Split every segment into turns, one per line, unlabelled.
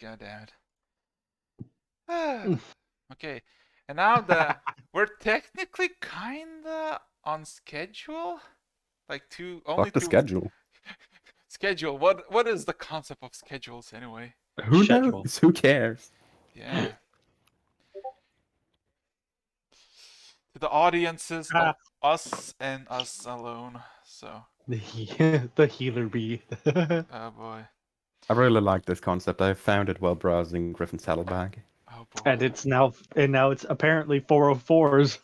God damn it. Okay, and now we're technically kinda on schedule. Like only
Fuck the
two
schedule.
schedule. What is the concept of schedules anyway?
Who
Schedule.
knows? Who cares?
Yeah. To the audiences of us and us alone. So,
The healer bee.
oh boy.
I really like this concept. I found it while browsing Griffin's Saddlebag.
Oh boy.
And now it's apparently 404's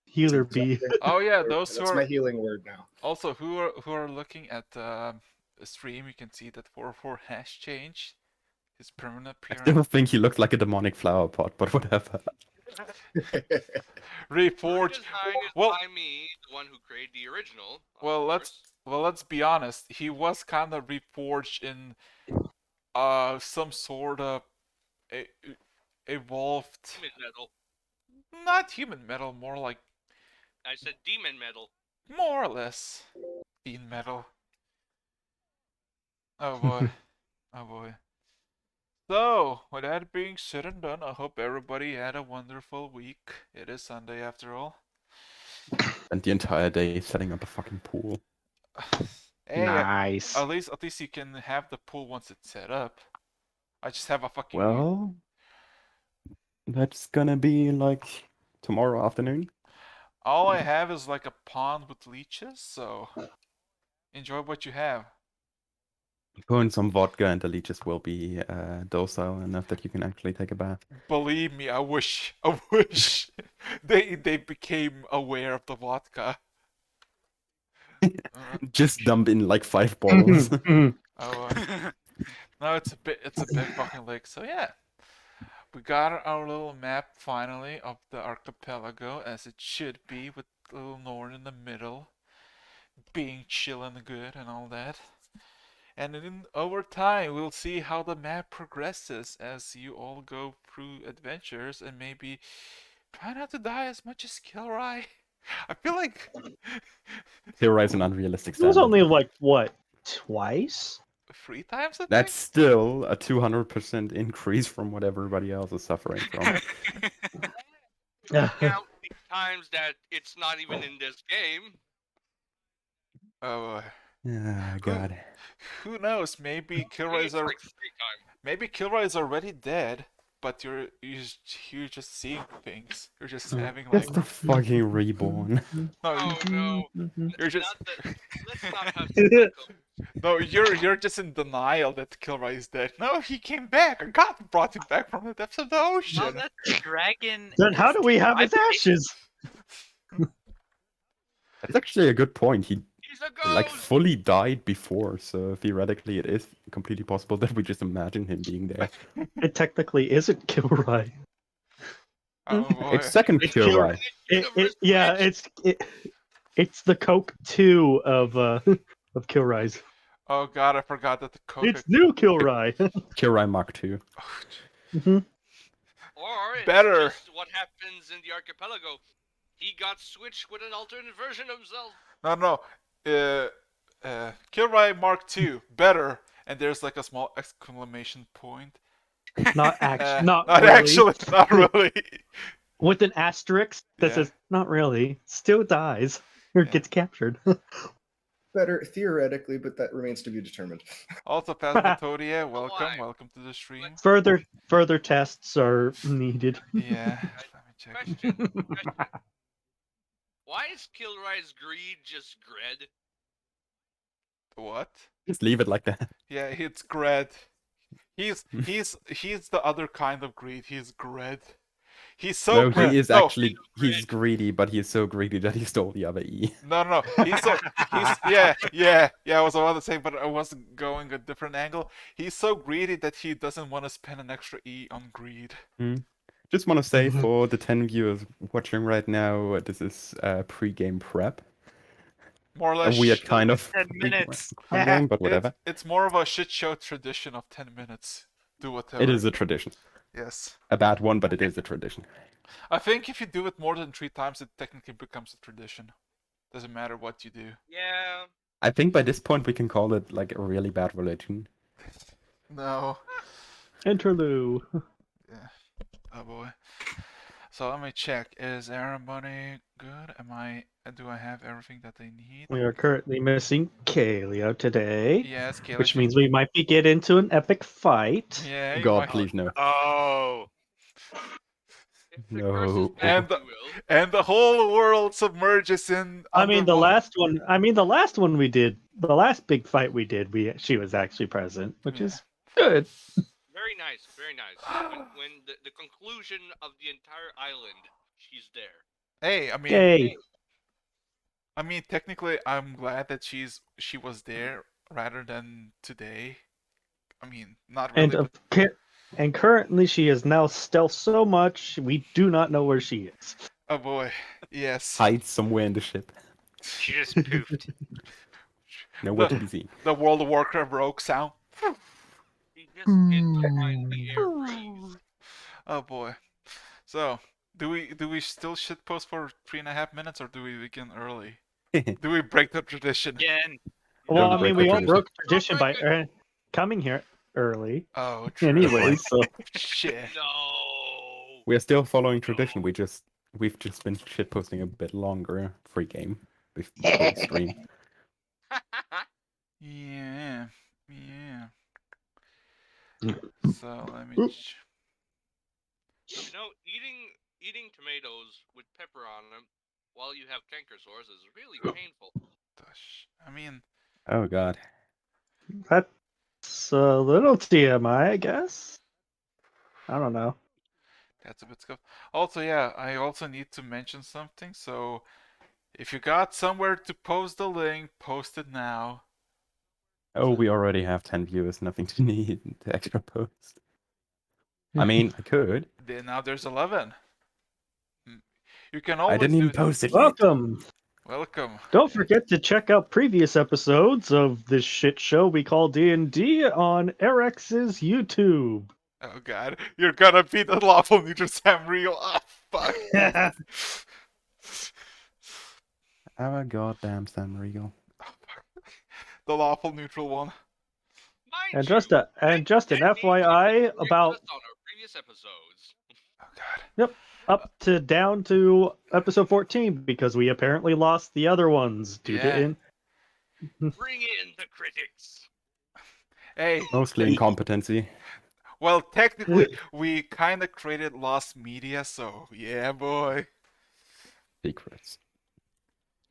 healer bee.
Oh yeah, those who
That's
are
my healing word now.
also who are looking at the stream, you can see that 404 has changed his permanent
I
appearance.
still think he looked like a demonic flower pot, but whatever.
Reforged.
Design is
Well,
by me, the one who created the original.
well, let's be honest. He was kind of reforged in some sort of evolved.
Demon metal.
Not human metal, more like
I said demon metal.
more or less fiend metal. Oh boy. Oh boy. So, with that being said and done, I hope everybody had a wonderful week. It is Sunday after all.
And the entire day setting up a fucking pool.
Hey,
Nice.
at least you can have the pool once it's set up. I just have a fucking
Well, that's gonna be like tomorrow afternoon.
all I have is like a pond with leeches, so enjoy what you have.
Pour in some vodka and the leeches will be docile enough that you can actually take a bath.
Believe me, I wish they became aware of the vodka.
Just dump in like 5 bottles.
Oh, no, it's a big fucking lake. So yeah, we got our little map finally of the archipelago as it should be, with little Norn in the middle, being chill and good and all that. And then over time, we'll see how the map progresses as you all go through adventures and maybe try not to die as much as Kilrai. I feel like
Theorize an unrealistic
It was
standard.
only like, what, twice?
3 times, I think?
That's still a 200% increase from what everybody else is suffering from.
Count the times that it's not even in this game.
Oh,
Ah, God.
who knows? Maybe
It's
Kilrai's
like 3 times.
maybe Kilroy is already dead, but you're just seeing things. You're just having like
It's the fucking reborn.
no,
Oh no.
you're just
Let's not have this
no, you're just in denial that Kilroy is dead. No, he came back. God brought him back from the depths of the
Well,
ocean.
that dragon.
Then how
is
do we have his
vibrating.
ashes?
That's actually a good point. He
He's a ghost!
like fully died before, so theoretically it is completely possible that we just imagine him being there.
It technically isn't Kilroy.
Oh boy.
It's second
It's
kill,
Kilroy.
right?
It's the Coke 2 of of Kilroy's.
Oh god, I forgot that the Coca.
It's new Kilroy.
Kirai Mark II.
Or it's
Better.
just what happens in the archipelago. He got switched with an alternate version of himself.
No, Kilroy Mark II, better, and there's like a small exclamation point.
Not
Not
really.
actually, not really.
With an asterisk that
Yeah.
says not really. Still dies or gets captured.
Better theoretically, but that remains to be determined.
Also, Phasmatopia, welcome,
Why?
welcome to the stream.
Further tests are needed.
Yeah, let me check.
Question. Why is Kilroy's greed just Gred?
What?
Just leave it like that.
Yeah, it's Gred. He's the other kind of greed. He's Gred. He's so
No,
greedy.
he is actually he's greedy, but he's so greedy that he stole the other E.
No. Yeah. I was about to say, but I was going a different angle. He's so greedy that he doesn't want to spend an extra E on greed.
Just want to say for the 10 viewers watching right now, this is pre-game prep.
More or
A
less.
weird kind of
10 minutes.
game, but whatever.
It's more of a shit show tradition of 10 minutes. Do whatever.
It is a tradition.
Yes.
A bad one, but it is a tradition.
I think if you do it more than 3 times, it technically becomes a tradition. Doesn't matter what you do.
Yeah.
I think by this point we can call it like a really bad religion.
No.
Interlude.
Yeah. Oh boy. So let me check. Is everybody good? Do I have everything that they need?
We are currently missing Kaleo today,
Yes, Kayla.
which means we might be get into an epic fight.
Yeah, you
God,
might.
please no.
Oh.
If the curse is
No.
back,
And
if you will.
And the whole world submerges in.
I mean, the
underwater.
last one we did, the last big fight we did, she was actually present, which
Yeah.
is good.
Very nice, very nice. When the conclusion of the entire island, she's there.
Hey,
Yay!
I mean, technically, I'm glad that she was there rather than today. I mean, not really,
And
but
and currently she is now stealth so much we do not know where she is.
oh boy, yes.
Hides somewhere in the ship.
She just poofed.
Nowhere to be seen.
The World of Warcraft rogue sound.
She just hid behind the air breeze.
Oh boy. So, do we still shitpost for 3.5 minutes, or do we begin early? Do we break the tradition?
Again.
Well,
Don't
I mean,
break
we
the
all
tradition.
broke tradition by coming here early,
Oh, true.
anyway. So
Shit.
No.
We're still following tradition. We've just been shitposting a bit longer free game before the stream.
Yeah. Yeah. So let me.
You know, eating tomatoes with pepper on them while you have canker sores is really painful.
I mean,
Oh god.
that's a little TMI, I guess. I don't know.
that's a bit scuffed. Also, yeah, I also need to mention something. So, if you got somewhere to post the link, post it now.
Oh, we already have 10 viewers. Nothing to need to extra post. I mean, I could.
Then now there's 11. You can
I
always
didn't even
do.
post it yet.
Welcome.
Welcome.
Don't forget to check out previous episodes of this shit show we call D&D on Erex's YouTube.
Oh god, you're gonna be the lawful neutral Sam Real. Oh fuck.
Oh goddamn San Regal.
The lawful neutral one.
Mind
And
you,
just an
that means
FYI
you
about
us on our previous episodes.
Oh god.
up to down to episode 14 because we apparently lost the other ones due
Yeah.
to
Bring in the critics.
Hey.
Mostly incompetency.
Well, technically, we kind of created lost media, so yeah, boy.
Secrets.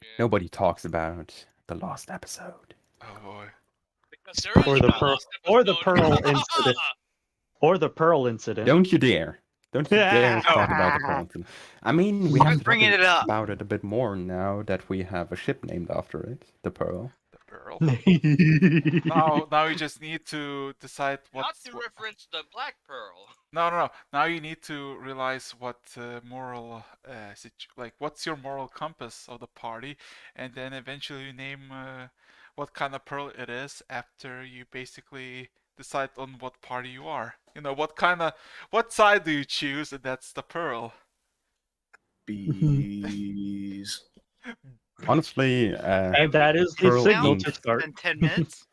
Yeah.
Nobody talks about the lost episode.
Oh boy.
Because there is
or the
no
pearl
lost
or the
episode.
pearl incident or the pearl incident.
Don't you dare. Don't you dare talk about the pearl incident. I mean, we have
I'm
to
bringing
talk
it up.
about it a bit more now that we have a ship named after it, the Pearl.
The pearl.
now,
Now you just need to decide
Not
what's.
to reference the Black Pearl.
No. Now you need to realize what moral, like what's your moral compass of the party, and then eventually you name what kind of pearl it is after you basically decide on what party you are. You know what side do you choose, and that's the pearl.
Bees.
Honestly,
and that is the
Pearl
signal
Inc.
to start.
In 10 minutes.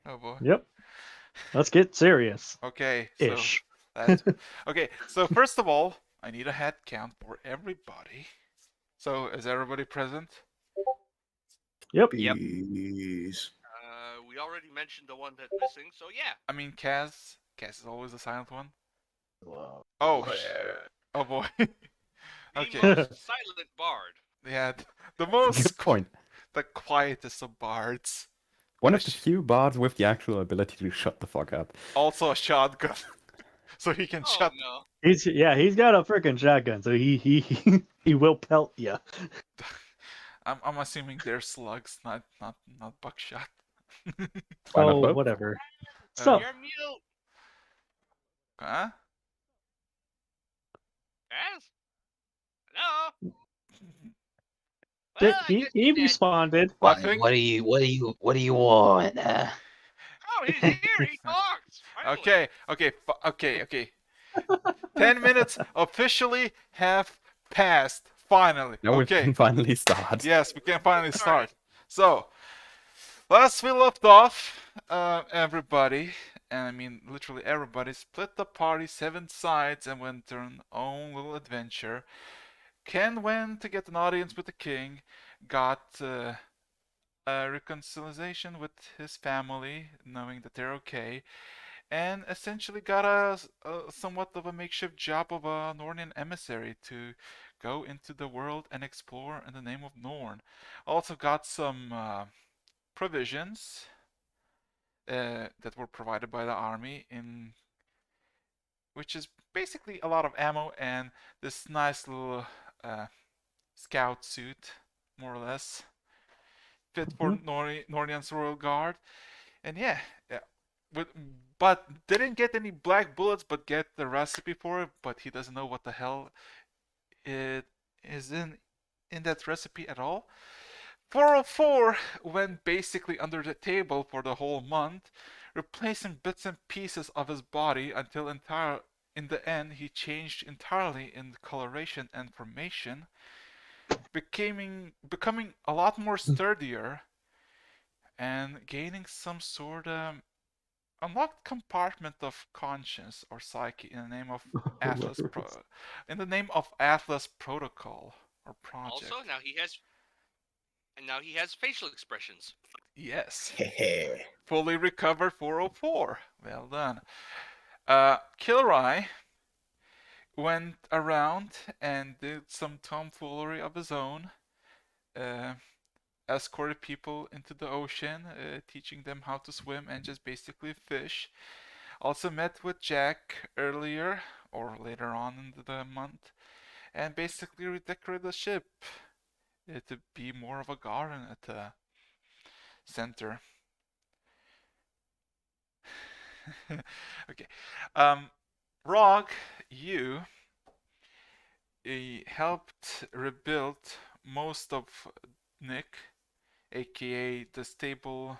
Oh boy.
Yep. Let's get serious.
Okay. So
Ish.
okay. So first of all, I need a head count for everybody. So is everybody present?
Yep.
Bees.
We already mentioned the one that's missing, so yeah.
I mean, Kaz is always the silent one. Oh, oh boy.
The
Okay.
most silent bard.
Yeah, the
Good
most,
point.
the quietest of bards.
One of the few bards with the actual ability to shut the fuck up.
Also a shotgun, so he can
Oh
shut.
no.
He's got a freaking shotgun, so he will pelt you.
I'm assuming they're slugs, not buckshot.
Why not
Oh,
both?
whatever. So
You're mute.
Huh?
Yes? Hello?
he,
Well, I guess
he
he's dead.
responded.
I think-
What do you want?
Oh, he's here. He talks. Finally.
Okay. 10 minutes officially have passed. Finally.
Now we
Okay.
can finally start.
Yes, we can finally start. So, last we left off, everybody, and I mean literally everybody, split the party 7 sides and went their own little adventure. Ken went to get an audience with the king, got a reconciliation with his family, knowing that they're okay, and essentially got a somewhat of a makeshift job of a Nornian emissary to go into the world and explore in the name of Norn. Also got some provisions that were provided by the army, in which is basically a lot of ammo and this nice little uh, scout suit, more or less, fit for Nornian's royal guard. And yeah, but didn't get any black bullets, but get the recipe for it. But he doesn't know what the hell it is in that recipe at all. 404 went basically under the table for the whole month, replacing bits and pieces of his body until in the end he changed entirely in coloration and formation, becoming a lot more sturdier and gaining some sort of unlocked compartment of conscience or psyche in the name of Atlas Protocol or project.
Also, now he has facial expressions.
Yes.
Hehe.
Fully recovered 404. Well done. Kilroy went around and did some tomfoolery of his own. Escorted people into the ocean, teaching them how to swim and just basically fish. Also met with Jack earlier or later on in the month, and basically redecorated the ship to be more of a garden at the center. Okay. Rog, you helped rebuild most of Nick, aka the stable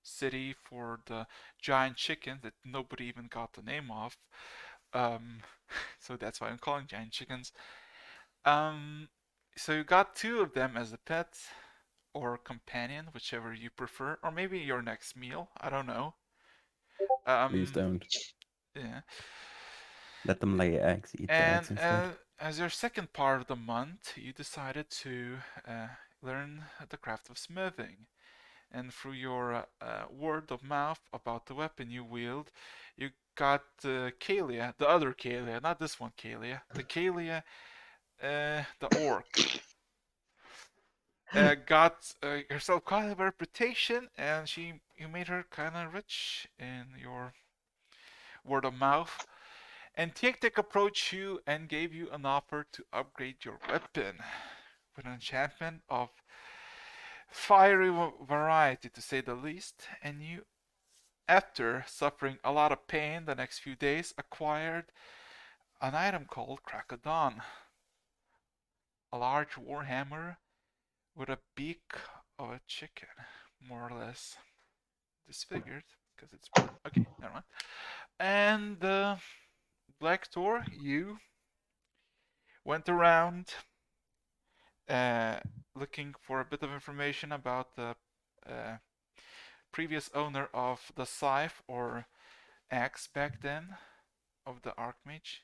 city for the giant chicken that nobody even got the name of. So that's why I'm calling giant chickens. So you got 2 of them as a pet or companion, whichever you prefer, or maybe your next meal. I don't know.
Please don't.
Yeah.
Let them lay eggs, eat the eggs
And
instead.
as your second part of the month, you decided to learn the craft of smithing. And through your word of mouth about the weapon you wield, you got Kalia, the other Kalia, not this one Kalia, the Kalia, the orc, got herself quite a reputation, and you made her kind of rich in your word of mouth. And Tiek approached you and gave you an offer to upgrade your weapon with an enchantment of fiery variety, to say the least. And you, after suffering a lot of pain the next few days, acquired an item called Crack of Dawn, a large warhammer with a beak of a chicken, more or less disfigured because it's okay. Never mind. And Black Thor, you went around looking for a bit of information about the previous owner of the scythe or axe back then of the Archmage,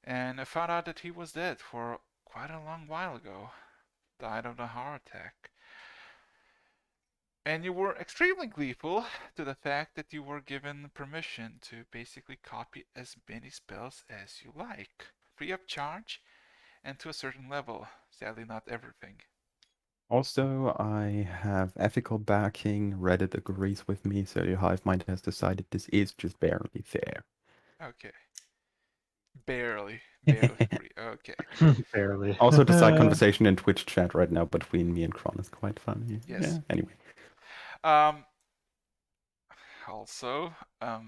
and I found out that he was dead for quite a long while ago. Died of a heart attack. And you were extremely gleeful to the fact that you were given permission to basically copy as many spells as you like, free of charge, and to a certain level. Sadly, not everything.
Also, I have ethical backing. Reddit agrees with me, so the hive mind has decided this is just barely fair.
Okay. Barely free. Okay.
Barely.
Also, the side conversation in Twitch chat right now between me and Kron is quite funny.
Yes.
Yeah, anyway.
Also, God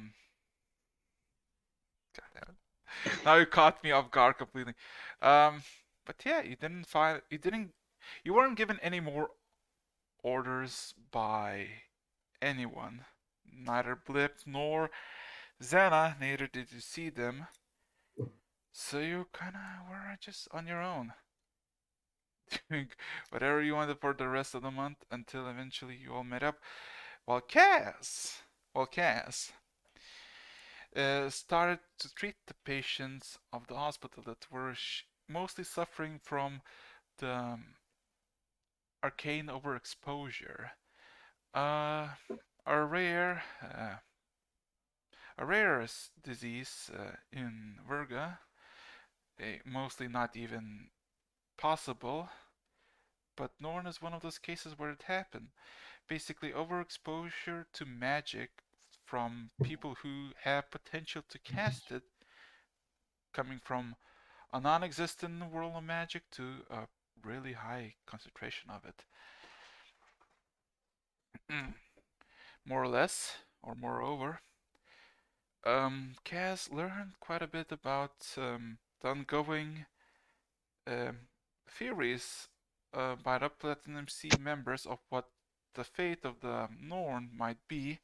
damn it. Now you caught me off guard completely. But yeah, you weren't given any more orders by anyone. Neither Blip nor Xana, neither did you see them. So you kinda were just on your own. Doing whatever you wanted for the rest of the month until eventually you all met up. Well, Cass, started to treat the patients of the hospital that were mostly suffering from the arcane overexposure. Uh, a rare, disease in Virga, mostly not even possible, but Norn is one of those cases where it happened. Basically, overexposure to magic from people who have potential to cast it, coming from a non-existent world of magic to a really high concentration of it. More or less, or moreover, Kaz learned quite a bit about the ongoing theories by the Platinum Sea members of what the fate of the Norn might be,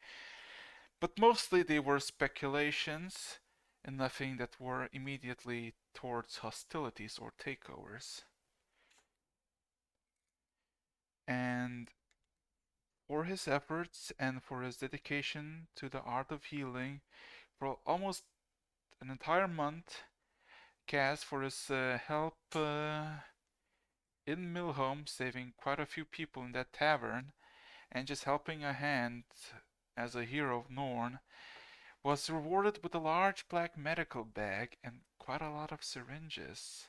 but mostly they were speculations and nothing that were immediately towards hostilities or takeovers. And for his efforts and for his dedication to the art of healing for almost an entire month, Kaz for his help in Milholm, saving quite a few people in that tavern, and just helping a hand as a hero of Norn, was rewarded with a large black medical bag and quite a lot of syringes.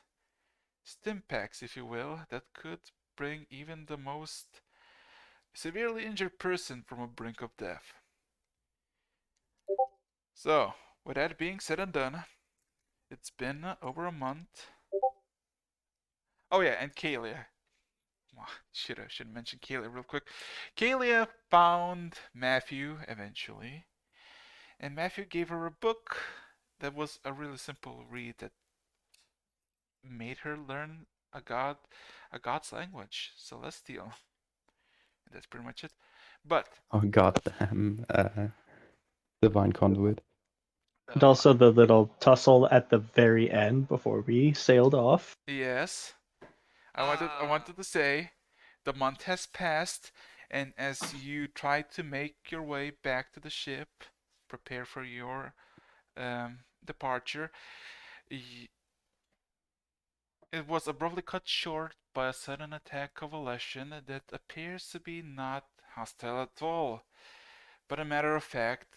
Stimpaks, if you will, that could bring even the most severely injured person from a brink of death. So, with that being said and done, it's been over a month. Oh yeah, and Kalia. Should mention Kalia real quick. Kalia found Matthew eventually, and Matthew gave her a book that was a really simple read that made her learn a god's language, Celestial. And that's pretty much it. But
Oh goddamn, divine conduit.
And also the little tussle at the very end before we sailed off.
yes, I wanted to say the month has passed, and as you try to make your way back to the ship, prepare for your departure, it was abruptly cut short by a sudden attack of a Leshen that appears to be not hostile at all, but a matter of fact,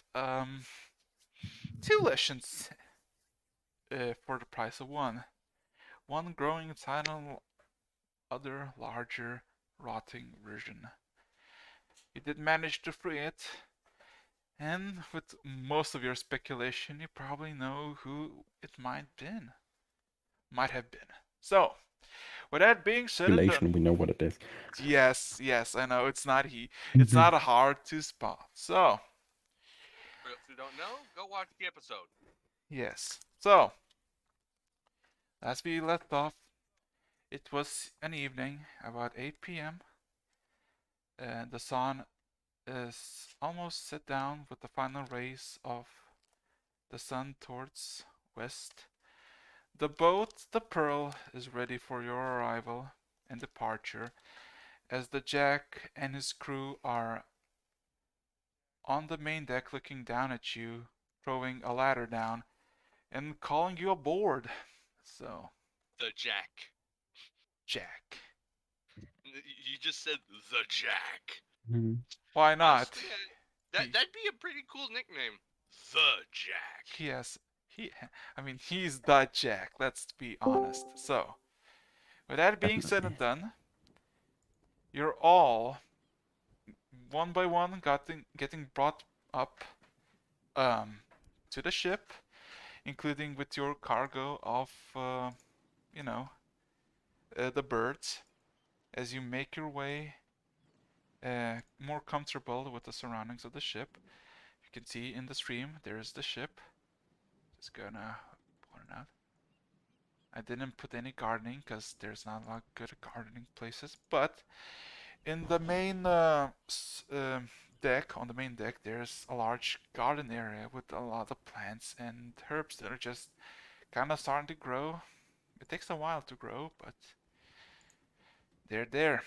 two Leshens for the price of one. One growing inside an other larger, rotting version. You did manage to free it, and with most of your speculation, you probably know who it might have been. So, with that being said and
Relation,
done,
we know what it is.
yes, I know it's not it's not hard to spot. So,
For those who don't know, go watch the episode.
yes. So, as we left off, it was an evening, about 8 p.m. And the sun is almost set down with the final rays of the sun towards west. The boat, the Pearl, is ready for your arrival and departure, as the Jack and his crew are on the main deck looking down at you, throwing a ladder down, and calling you aboard. So,
The Jack.
Jack.
You just said the Jack.
Why not?
Honestly, that'd be a pretty cool nickname. The Jack.
Yes, he's the Jack, let's be honest. So, with that being said and done, you're all, one by one, getting brought up to the ship, including with your cargo of, the birds, as you make your way more comfortable with the surroundings of the ship. You can see in the stream, there's the ship. Just gonna point it out. I didn't put any gardening because there's not a lot of good gardening places, but in the main deck, on the main deck, there's a large garden area with a lot of plants and herbs that are just kind of starting to grow. It takes a while to grow, but they're there.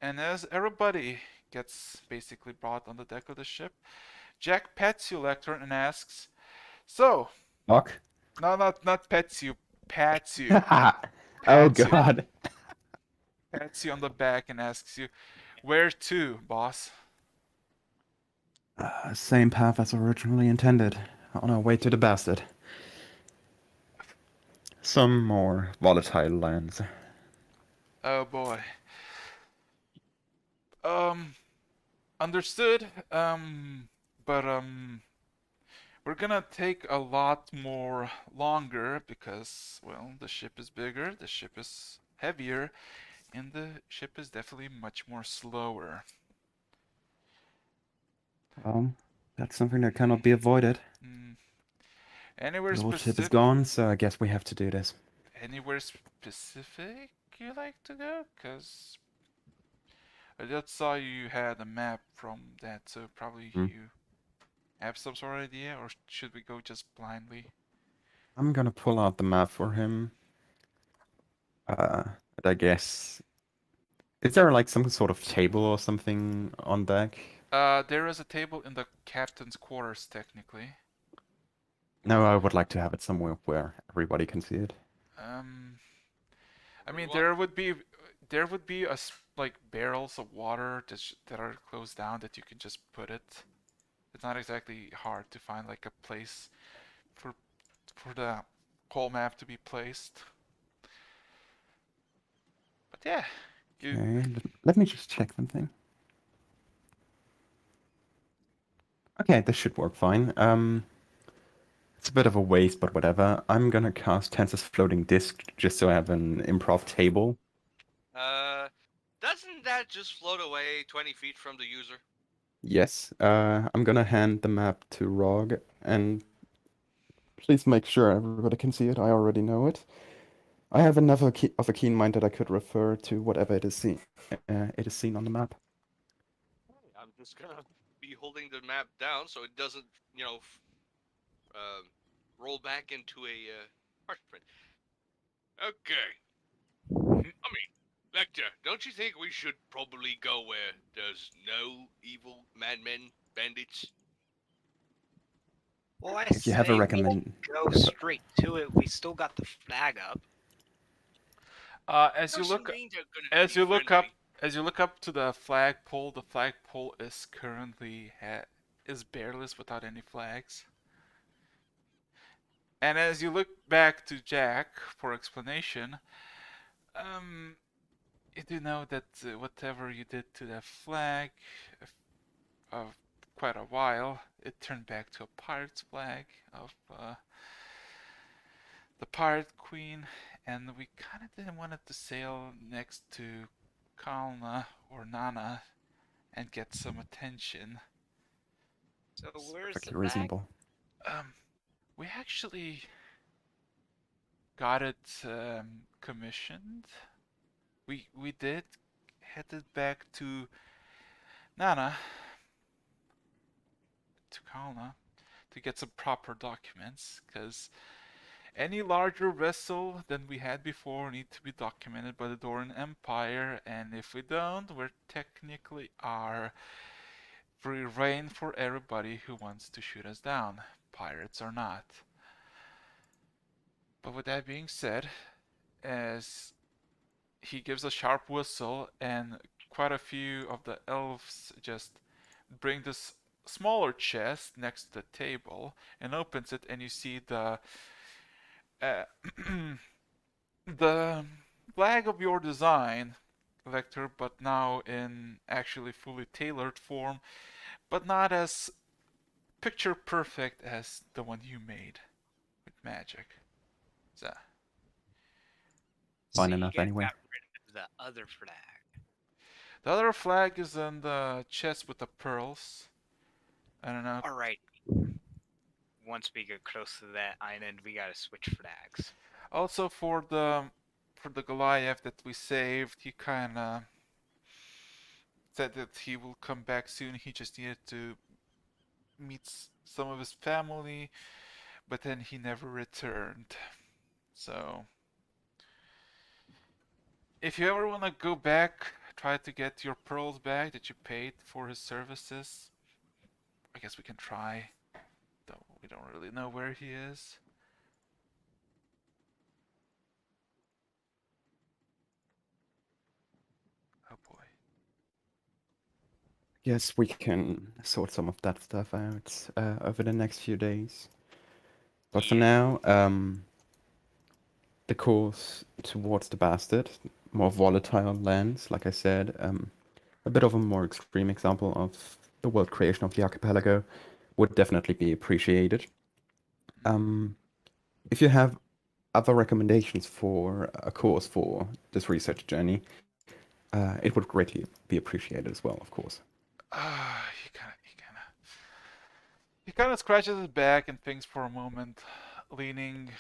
And as everybody gets basically brought on the deck of the ship, Jack pats you, Lecter, and asks, So,
Fuck.
no, not pets you, pats you,
Oh
pats you,
god.
pats you on the back and asks you, "Where to, boss?"
Same path as originally intended. On our way to the bastard. Some more volatile lands.
Oh boy. Um, understood. But we're gonna take a lot more longer because, well, the ship is bigger, the ship is heavier, and the ship is definitely much more slower.
That's something that cannot be avoided.
Mm. Anywhere
The old ship is
specific?
gone, so I guess we have to do this.
Anywhere specific you like to go? Cause I just saw you had a map from that, so probably
Hmm.
you have some sort of idea, or should we go just blindly?
I'm gonna pull out the map for him. But I guess... Is there like some sort of table or something on deck?
There is a table in the captain's quarters, technically.
No, I would like to have it somewhere where everybody can see it.
Um, I
Where
mean,
you want?
there would be like barrels of water that are closed down that you can just put it. It's not exactly hard to find like a place for the whole map to be placed. But yeah, you
Okay, let me just check something. Okay, this should work fine. It's a bit of a waste, but whatever. I'm gonna cast Tensor's Floating Disc just so I have an improv table.
Doesn't that just float away 20 feet from the user?
Yes, I'm gonna hand the map to Rog, and please make sure everybody can see it. I already know it. I have enough of a keen mind that I could refer to whatever it is seen on the map.
I'm just gonna be holding the map down so it doesn't, roll back into a parchment. Okay. I mean, Vector, don't you think we should probably go where there's no evil madmen, bandits?
Well, I
If you have a
say we
recommend,
go straight to it. We still got the flag up.
as you
Doesn't
look
mean they're gonna
as
be
you look
friendly.
up as you look up to the flagpole, the flagpole is currently is bearless without any flags. And as you look back to Jack for explanation, um, you do know that whatever you did to the flag of quite a while, it turned back to a pirate's flag of the pirate queen, and we kind of didn't want it to sail next to Kalna or Nana and get some attention.
So
it's
where's the
perfectly
flag?
reasonable.
We actually got it commissioned. We did headed back to Nana, to Kalna, to get some proper documents, because any larger vessel than we had before need to be documented by the Doran Empire, and if we don't, we're technically are free reign for everybody who wants to shoot us down, pirates or not. But with that being said, as he gives a sharp whistle, and quite a few of the elves just bring this smaller chest next to the table and opens it, and you see uh, the flag of your design, Vector, but now in actually fully tailored form, but not as picture perfect as the one you made with magic. So,
Fine
So you
enough
guys
anyway.
got rid of the other flag.
the other flag is in the chest with the pearls. I don't know.
All right. Once we get close to that island, we gotta switch flags.
Also for the Goliath that we saved, he kinda said that he will come back soon. He just needed to meet some of his family, but then he never returned. So, if you ever want to go back, try to get your pearls back that you paid for his services, I guess we can try. Though We don't really know where he is. Oh boy.
Yes, we can sort some of that stuff out over the next few days. But for now, the course towards the bastard, more volatile lands, like I said, a bit of a more extreme example of the world creation of the archipelago would definitely be appreciated. If you have other recommendations for a course for this research journey, it would greatly be appreciated as well, of course.
He kind of scratches his back and thinks for a moment, leaning.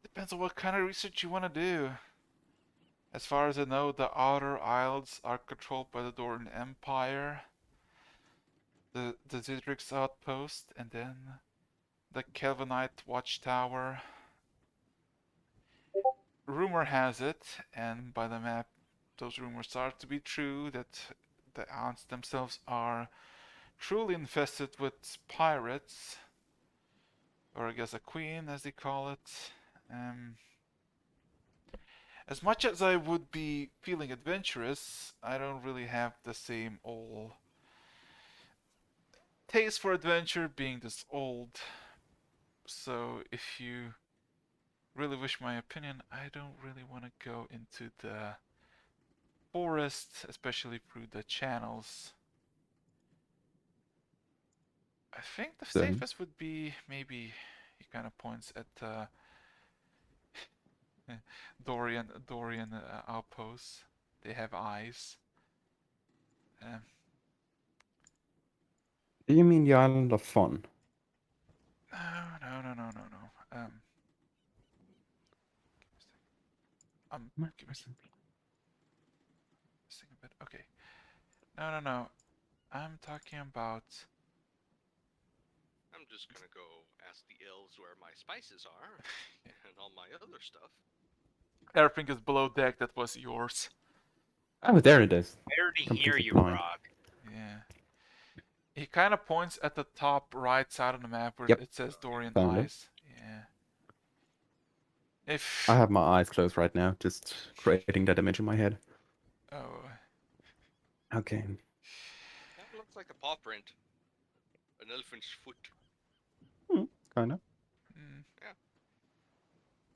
Depends on what kind of research you want to do. As far as I know, the Outer Isles are controlled by the Norn Empire, the Zidrix outpost, and then the Kelvinite watchtower. Rumor has it, and by the map, those rumors are to be true, that the Aunts themselves are truly infested with pirates, or I guess a queen, as they call it. As much as I would be feeling adventurous, I don't really have the same old taste for adventure being this old. So if you really wish my opinion, I don't really want to go into the forest, especially through the channels. I think the
So-
safest would be maybe, he kind of points at Dorian outposts. They have eyes.
Do you mean the island of Fon?
No. Give me a second. A bit. Okay. No. I'm talking about.
I'm just gonna go ask the elves where my spices are and all my other stuff.
Everything is below deck. That was yours.
Oh, there it is.
I already hear
Completely
you,
blind.
Rog.
Yeah. He kind of points at the top right side of the map where
Yep.
it says Dorian
Found it.
Eyes. Yeah. If.
I have my eyes closed right now, just creating that image in my head.
Oh.
Okay.
That looks like a paw print. An elephant's foot.
Kind of.
Yeah.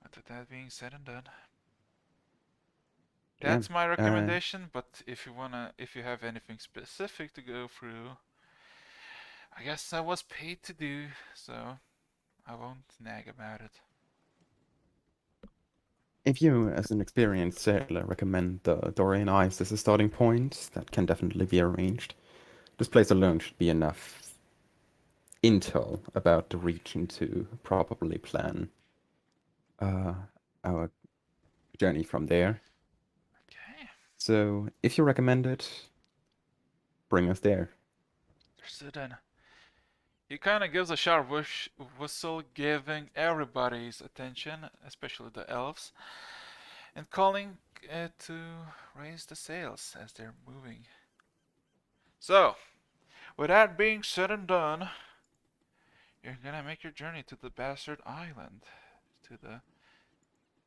After that being said and done.
Yeah,
That's my recommendation, but if you have anything specific to go through, I guess I was paid to do, so I won't nag about it.
If you, as an experienced sailor, recommend the Dorian Ice as a starting point, that can definitely be arranged. This place alone should be enough intel about the region to properly plan our journey from there.
Okay.
So, if you recommend it, bring us there.
So then, he kind of gives a sharp whistle, giving everybody's attention, especially the elves, and calling to raise the sails as they're moving. So, with that being said and done, you're gonna make your journey to the Bastard Island, to the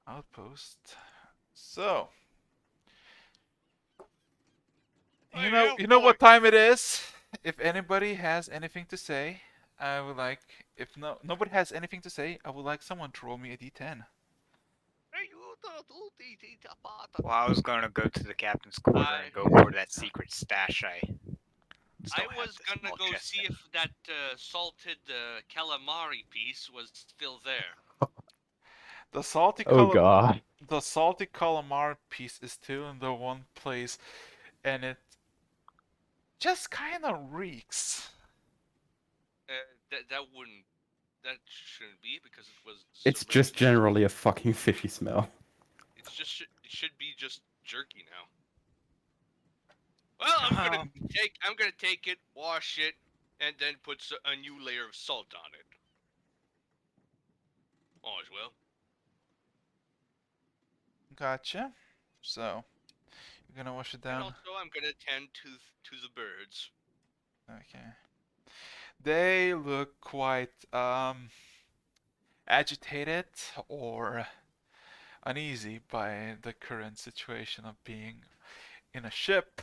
outpost. So, you know what time it is. If anybody has anything to say, I would like. If nobody has anything to say, I would like someone to roll me a d10.
Well, I was gonna go to the captain's quarter and go for that secret stash I still have
was
the
gonna
small
go
chest
see
in.
if that salted calamari piece was still there.
The salty
Oh god.
the salty calamari piece is still in the one place, and it just kind of reeks.
That wouldn't. That shouldn't be because it was.
It's just generally a fucking fishy smell.
It's just it should be just jerky now. Well, I'm gonna take it, wash it, and then put a new layer of salt on it. All as well.
Gotcha. So, you're gonna wash it
And
down.
also, I'm gonna tend to the birds.
Okay. They look quite agitated or uneasy by the current situation of being in a ship.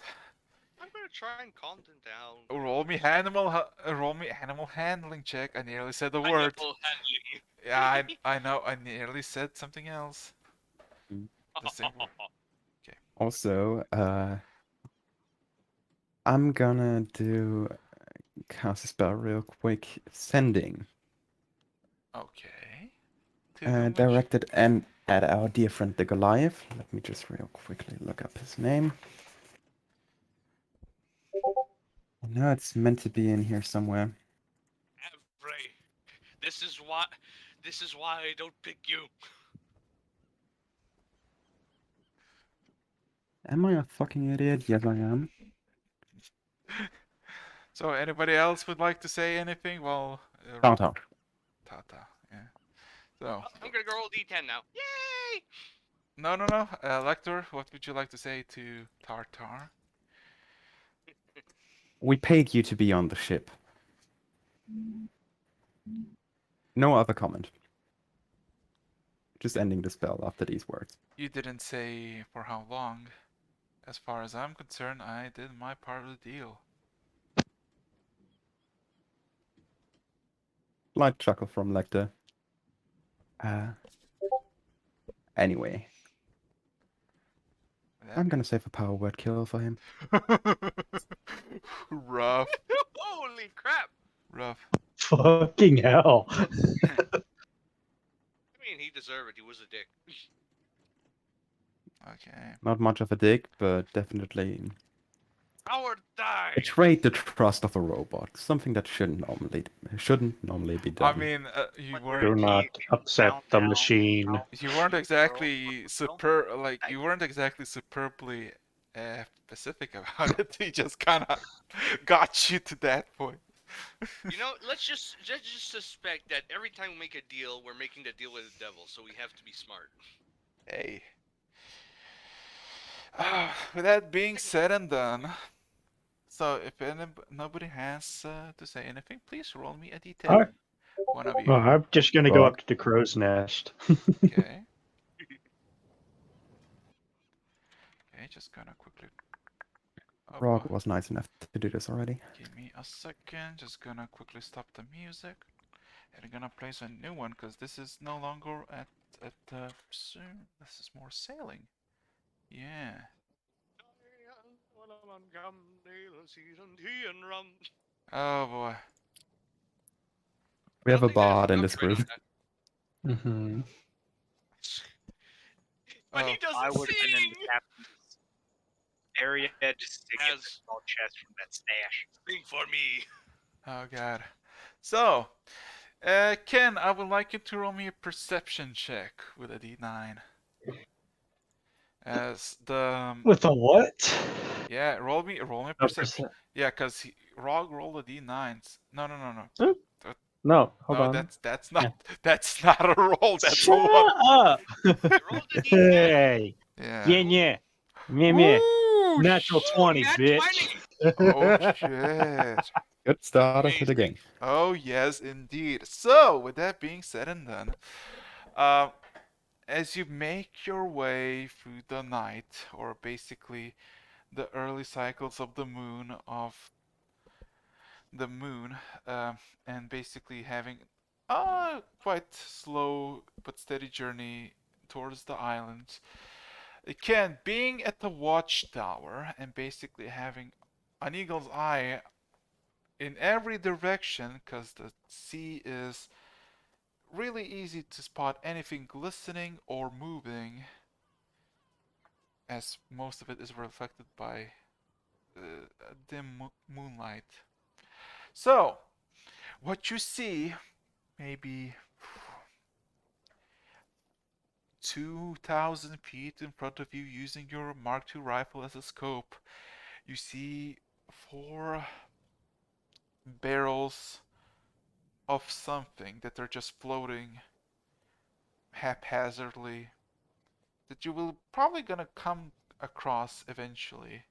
I'm gonna try and calm them down.
Roll me animal handling check. I nearly said the word.
Animal handling.
Yeah, I know. I nearly said something else.
Mm.
The same word.
Also, I'm gonna cast a spell real quick. Sending.
Okay. To whom would you-
Directed and at our dear friend the Goliath. Let me just real quickly look up his name. I know it's meant to be in here somewhere.
Avery, this is why I don't pick you.
Am I a fucking idiot? Yes, I am.
So anybody else would like to say anything? Well,
Tata.
Tata. Yeah. So
I'm gonna go roll D10 now. Yay!
no. Lector, what would you like to say to Tartar?
We paid you to be on the ship. No other comment. Just ending the spell after these words.
You didn't say for how long. As far as I'm concerned, I did my part of the deal.
Light chuckle from Lecter. Anyway, I'm gonna save a power word kill for him.
Rough.
Holy crap!
Rough.
Fucking hell.
I mean, he deserved it. He was a dick.
Okay.
Not much of a dick, but definitely
Howard died.
betrayed the trust of a robot. Something that shouldn't normally be done.
I mean, you
But
weren't
Do
he
not upset
found
the
out
machine.
how
you weren't
the
exactly
world
you weren't exactly superbly specific about it. He just kind of got you to that point.
You know, let's just suspect that every time we make a deal, we're making the deal with the devil, so we have to be smart.
Hey. With that being said and done, so if nobody has to say anything, please roll me a d10.
Alright.
One of you.
Well, I'm just gonna go
Rock.
up to the crow's nest.
Okay. Okay, just gonna quickly. Oh,
Rock was nice enough to do this already.
give me a second. Just gonna quickly stop the music. And I'm gonna place a new one because this is no longer at soon. This is more sailing. Yeah. Oh boy.
We have a
Something that is
bard in
rough
this
right on
group.
that.
Mm-hmm.
But he
Oh.
doesn't
I would have been in
sing.
the captain's area just to get
As-
the small chest from that stash.
Sing for me.
Oh god. So, Ken, I would like you to roll me a perception check with a d9. As the
With a what?
yeah, roll me
A
perception. Yeah, cause Rog rolled a d9s. No.
Huh? No, hold
No,
on.
that's not that's not a roll. That's a
Shut
one.
up!
You rolled a D10.
Hey!
Yeah.
Yeah. Meh.
Ooh,
Natural
sh-
20,
Nat
bitch.
20.
Oh shit.
Good start to the game.
Oh yes, indeed. So, with that being said and done, as you make your way through the night, or basically the early cycles of the moon, uh, and basically having a quite slow but steady journey towards the island. Again, being at the watchtower and basically having an eagle's eye in every direction, because the sea is really easy to spot anything glistening or moving, as most of it is reflected by dim moonlight. So, what you see, maybe 2,000 feet in front of you using your Mark II rifle as a scope, you see 4 barrels of something that are just floating haphazardly that you will probably gonna come across eventually.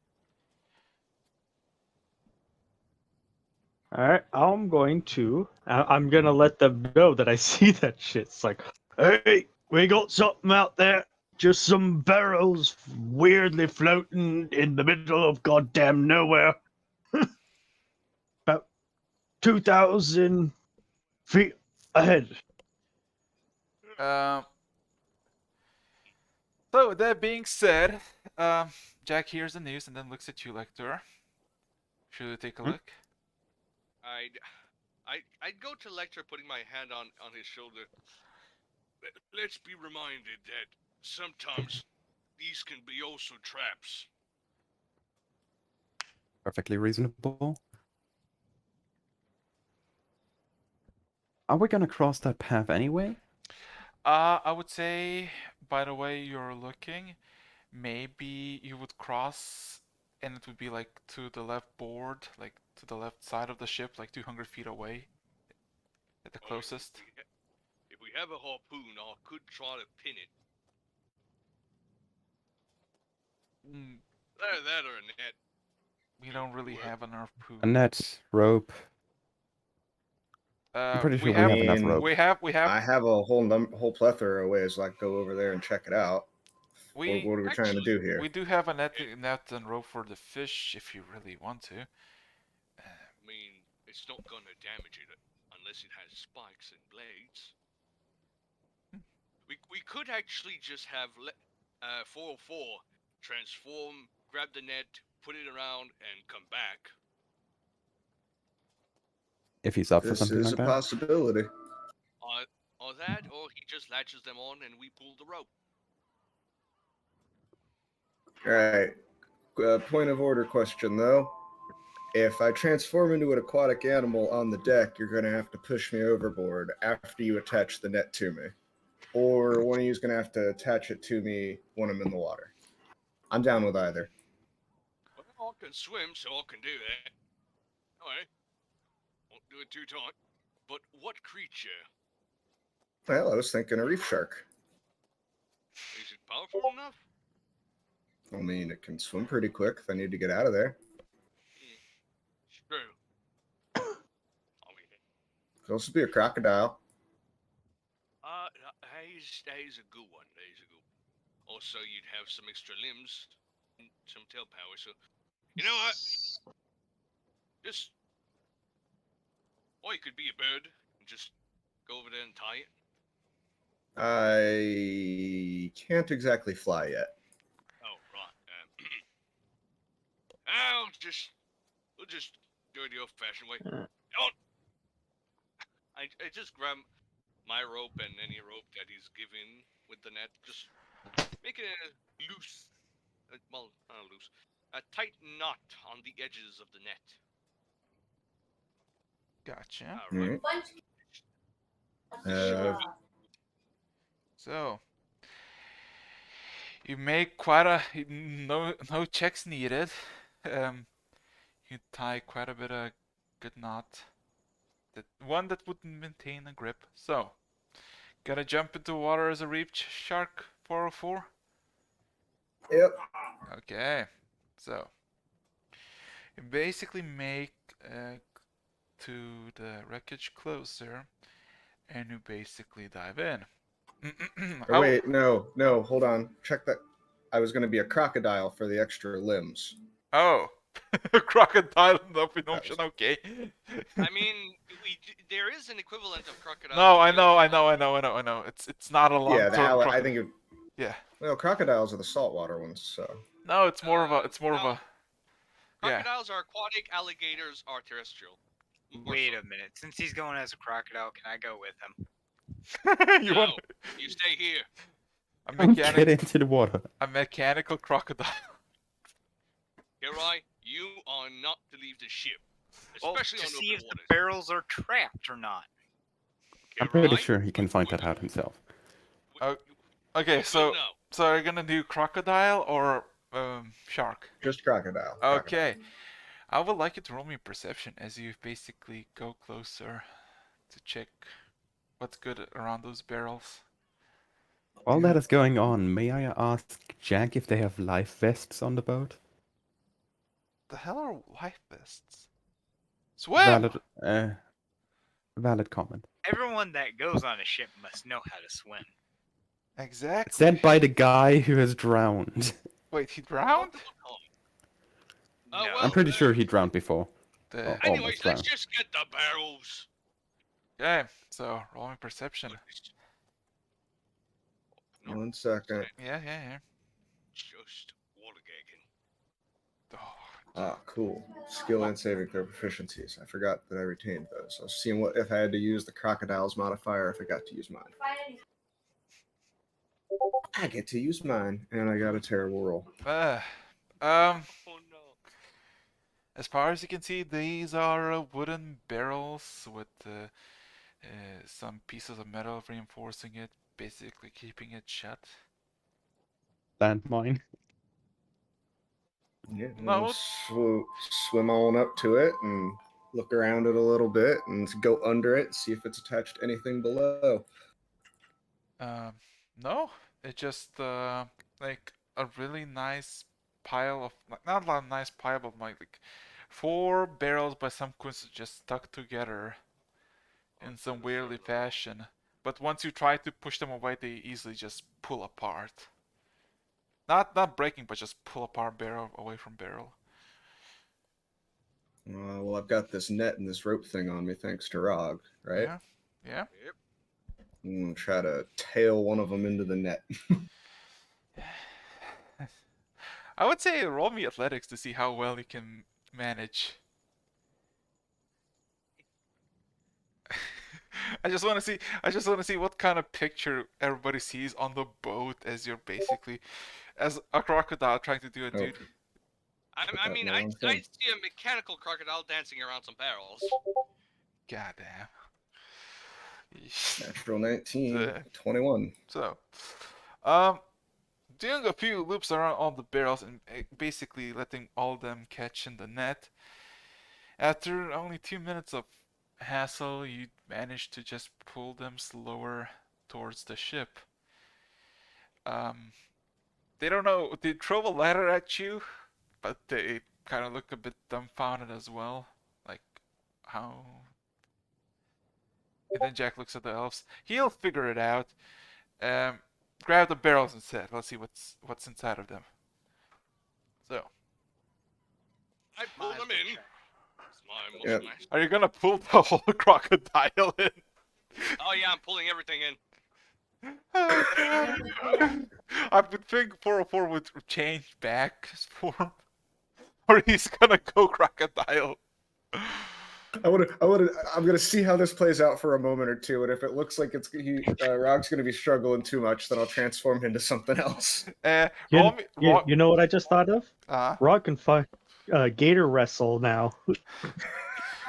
All right, I'm going to. I'm gonna let them know that I see that shit. It's like, hey, we got something out there. Just some barrels weirdly floating in the middle of goddamn nowhere. About 2,000 feet ahead.
Um. So with that being said, Jack hears the news and then looks at you, Lector. Should we take a look?
I'd go to Lecter, putting my hand on his shoulder. Let's be reminded that sometimes these can be also traps.
Perfectly reasonable. Are we gonna cross that path anyway?
I would say, by the way you're looking, maybe you would cross and it would be like to the left board, like to the left side of the ship, like 200 feet away at the closest.
If we have a harpoon, I could try to pin it.
Mm,
That or a net.
we don't really have enough pool.
A net, rope. I'm pretty sure we have enough rope.
We have.
I have a whole plethora of ways I could go over there and check it out. What are we trying to do here?
We do have a net and rope for the fish if you really want to.
I mean, it's not gonna damage it unless it has spikes and blades. We could actually just have 404 transform, grab the net, put it around, and come back.
If he's up for
This
something
is
like
a
that.
possibility.
Or that, or he just latches them on and we pull the rope.
All right. Point of order question, though. If I transform into an aquatic animal on the deck, you're going to have to push me overboard after you attach the net to me. Or one of you is going to have to attach it to me when I'm in the water. I'm down with either.
Well, I can swim, so I can do that. Alright. Won't do it too tight. But what creature?
Well, I was thinking a reef shark.
Is it powerful enough?
I mean, it can swim pretty quick if I need to get out of there.
True. I mean,
It could also be a crocodile.
he's a good one. He's a good one. Also, you'd have some extra limbs, and some tail power. So, you know what? Just, or you could be a bird and just go over there and tie it.
I can't exactly fly yet.
Oh, right. We'll just do it the old-fashioned way. I just grab my rope and any rope that he's given with the net. Just make it loose. Well, not loose. A tight knot on the edges of the net.
Gotcha.
All right.
So you make quite a no checks needed. You tie quite a bit of good knot. One that would maintain a grip. So, gotta jump into water as a reef shark 404?
Yep.
Okay, so you basically make to the wreckage closer and you basically dive in.
Wait, no, hold on. Check that. I was going to be a crocodile for the extra limbs.
Oh, crocodile in the open ocean. Okay.
I mean, there is an equivalent of crocodile.
No, I know. It's not a long
Yeah,
term.
I think.
Yeah.
Well, crocodiles are the saltwater ones, so.
No, it's more of a.
Crocodiles are aquatic. Alligators are terrestrial.
Wait a minute. Since he's going as a crocodile, can I go with him?
You stay here.
Get into the water.
A mechanical crocodile.
Kirai, you are not to leave the ship,
Well,
especially
to
on
see
open
if the
waters.
barrels are trapped or not.
I'm pretty
Kirai,
sure he can find that out himself.
Okay, so
no.
are you gonna do crocodile or shark?
Just crocodile.
Okay. I would like you to roll me perception as you basically go closer to check what's good around those barrels.
While that is going on, may I ask Jack if they have life vests on the boat?
The hell are life vests? Swim!
Valid comment.
Everyone that goes on a ship must know how to swim.
Exactly.
Said by the guy who has drowned.
Wait, he drowned?
No.
well,
I'm pretty sure he drowned before.
The...
Oh.
Anyways,
Almost
let's
drowned.
just get the barrels.
Okay, so roll me perception.
No,
1 second.
Yeah.
just water gagging.
Oh,
Ah, cool. Skill and saving throw proficiencies. I forgot that I retained those. I was seeing what if I had to use the crocodile's modifier. I forgot to use mine. I get to use mine, and I got a terrible roll.
Oh no.
As far as you can see, these are wooden barrels with some pieces of metal reinforcing it, basically keeping it shut.
Landmine.
Yeah,
No.
we'll swim on up to it and look around it a little bit and go under it, see if it's attached to anything below.
No, it's just like a really nice pile of not a nice pile, but like 4 barrels by some coincidence just stuck together in some weirdly fashion. But once you try to push them away, they easily just pull apart. Not breaking, but just pull apart barrel away from barrel.
Well, I've got this net and this rope thing on me thanks to Rog, right?
Yeah.
Yep.
I'm gonna try to tail one of them into the net.
I would say roll me athletics to see how well you can manage. I just want to see what kind of picture everybody sees on the boat as you're basically as a crocodile trying to do a
Oh.
duty.
I mean, I see a mechanical crocodile dancing around some barrels.
Goddamn.
Natural 19,
Uh,
21.
So, doing a few loops around all the barrels and basically letting all of them catch in the net. After only 2 minutes of hassle, you manage to just pull them slower towards the ship. They don't know. They throw a ladder at you, but they kind of look a bit dumbfounded as well. Like, how? And then Jack looks at the elves. He'll figure it out. Grab the barrels instead. Let's see what's inside of them. So,
I pull them in. It's my muscle
Yep.
mass.
are you gonna pull the whole crocodile in?
Oh yeah, I'm pulling everything in.
I would think 404 would change back his form, or he's gonna go crocodile.
I'm gonna see how this plays out for a moment or two, and if it looks like Rog's gonna be struggling too much, then I'll transform into something else.
Roll me.
You know what I just thought of?
Uh,
Rod can fight Gator wrestle now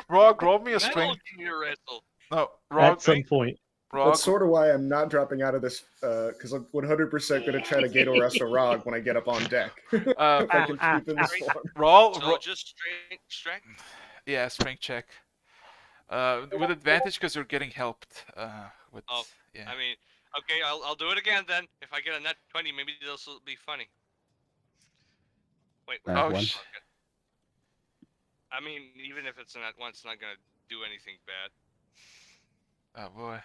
Rog, roll me a
Metal
strength.
gear wrestle.
No, Rog.
at some point.
Rog.
That's sort of why I'm not dropping out of this, because I'm 100% gonna try to Gato wrestle Rog when I get up on deck. If I can keep in this form.
Roll.
So just strength.
Yeah, strength check. With advantage because you're getting helped. With.
Oh,
Yeah.
I mean, okay, I'll do it again then. If I get a net 20, maybe this will be funny. Wait.
Nat
Oh,
one.
I mean, even if it's a net 1, it's not gonna do anything bad.
Oh boy.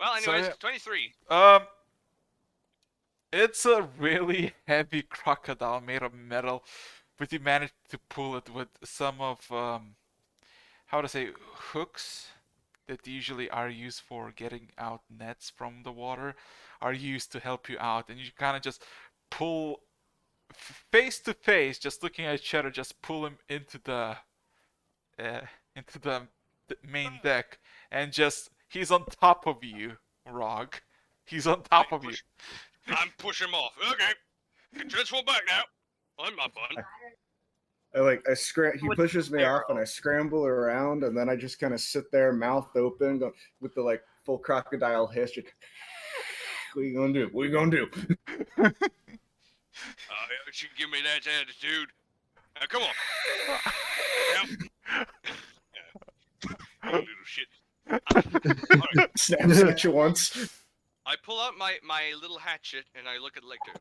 Well,
So,
anyways,
yeah.
23.
It's a really heavy crocodile made of metal, but you managed to pull it with some of how to say hooks that usually are used for getting out nets from the water are used to help you out, and you kind of just pull face to face, just looking at each other, just pull him into the main deck, and just he's on top of you, Rog. He's on top of you.
I'm pushing him off. Okay. Can transform back now. I'm not fun.
He pushes me off, and I scramble around, and then I just kind of sit there, mouth open, with the full crocodile hiss. What are you gonna do? What are you gonna do?
You should give me that attitude. Now, come on. You little shit. Alright,
Snaps at you once.
I pull out my little hatchet and I look at Lecter.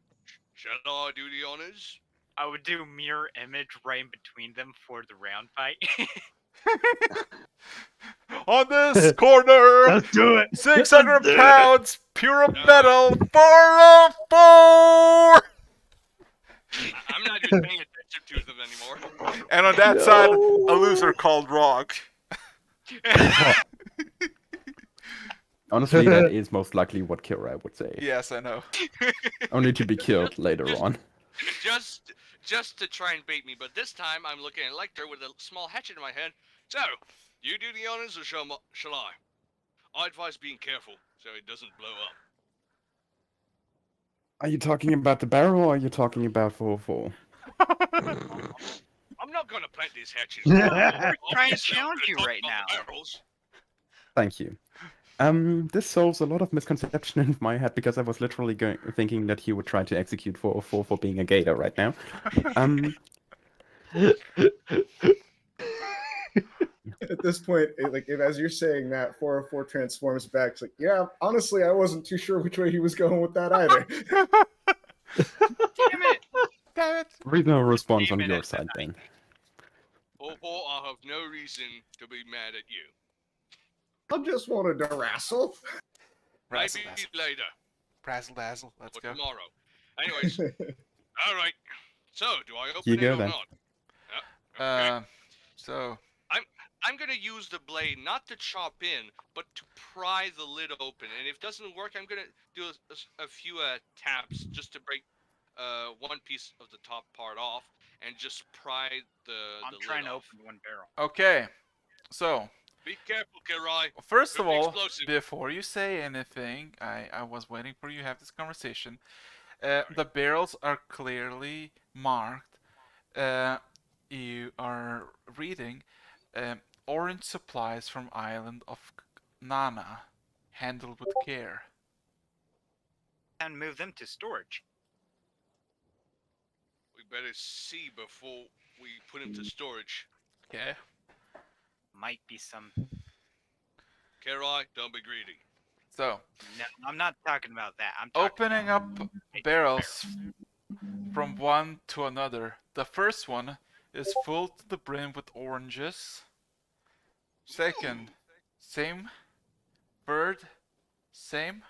Shall I do the honors?
I would do mirror image right in between them for the round fight.
On this corner,
Let's do it.
600
Let's do it.
pounds, pure metal, 404!
I'm not even paying attention to them anymore.
And on that side, a
No.
loser called Rog.
Honestly, that is most likely what Kira would say.
Yes, I know.
Only to be killed later on.
just to try and bait me, but this time I'm looking at Lecter with a small hatchet in my hand. So, you do the honors or shall I? I advise being careful so it doesn't blow up.
Are you talking about the barrel or are you talking about 404?
I'm not gonna plant this hatchet.
Trying to challenge you right now.
Barrels.
Thank you. This solves a lot of misconception in my head because I was literally thinking that he would try to execute 404 for being a gator right now.
At this point, as you're saying that, 404 transforms back. It's like, yeah, honestly, I wasn't too sure which way he was going with that either.
Damn it!
Damn it.
Reasonable response on
Damn it,
your
it's
side then.
I have no reason to be mad at you.
I just wanted to wrestle.
Razzle
Maybe
dazzle.
later
Razzle dazzle. Let's
or
go.
tomorrow. Anyways, all right. So, do I open
You
it
go
or
then.
not? Okay.
So,
I'm gonna use the blade not to chop in, but to pry the lid open. And if it doesn't work, I'm gonna do a few taps just to break one piece of the top part off and just pry the
I'm
lid
trying to
off.
open one barrel.
okay. So,
Be careful, Kirai.
first
Could
of
be
all,
explosive.
before you say anything, I was waiting for you to have this conversation. The barrels are clearly marked. You are reading orange supplies from island of Nana, handled with care.
And move them to storage.
We better see before we put him to storage.
Okay.
Might be some.
Kirai, don't be greedy.
So,
No, I'm not talking about that. I'm talking
opening
about
up barrels from one to another. The first one is full to the brim with oranges. Second, same. Third, same.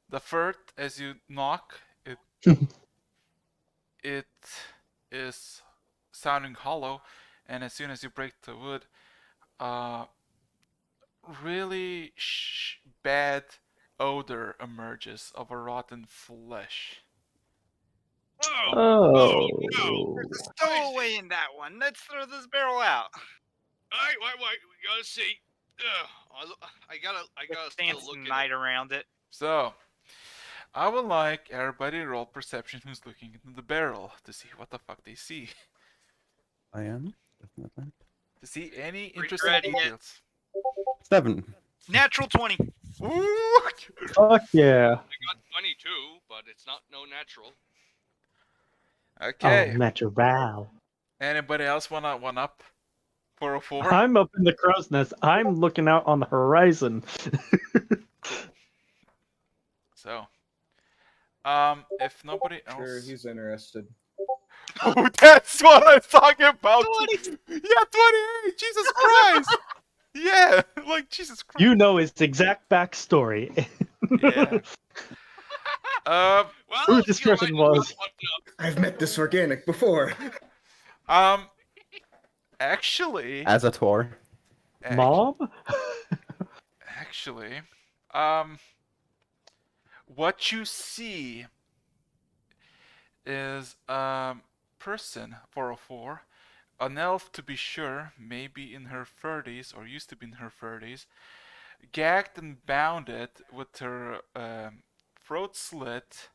The third, as you knock, it is sounding hollow, and as soon as you break the wood, really bad odor emerges of a rotten flesh.
Oh.
Go away in that one. Let's throw this barrel out.
Wait. We gotta see. I gotta still
Dance
look at
night
it.
around it.
So, I would like everybody to roll perception who's looking into the barrel to see what the fuck they see.
I am, definitely.
To see any interesting
Regretting it.
details.
7.
Natural 20.
Ooh!
Fuck yeah.
I got 22, but it's not no natural.
Okay.
Oh, natural.
Anybody else wanna one up? 404?
I'm up in the crow's nest. I'm looking out on the horizon.
So, if nobody else.
Sure, he's interested.
Oh, that's what I'm talking about. Yeah, 28. Jesus Christ. Yeah, like Jesus Christ.
You know his exact backstory.
Yeah.
Well,
Who this
you
person
might as well
was.
button up.
I've met this organic before.
Actually,
Azator.
Mom?
Actually, what you see is person 404, an elf to be sure, maybe in her 30s or used to be in her 30s, gagged and bounded with her throat slit,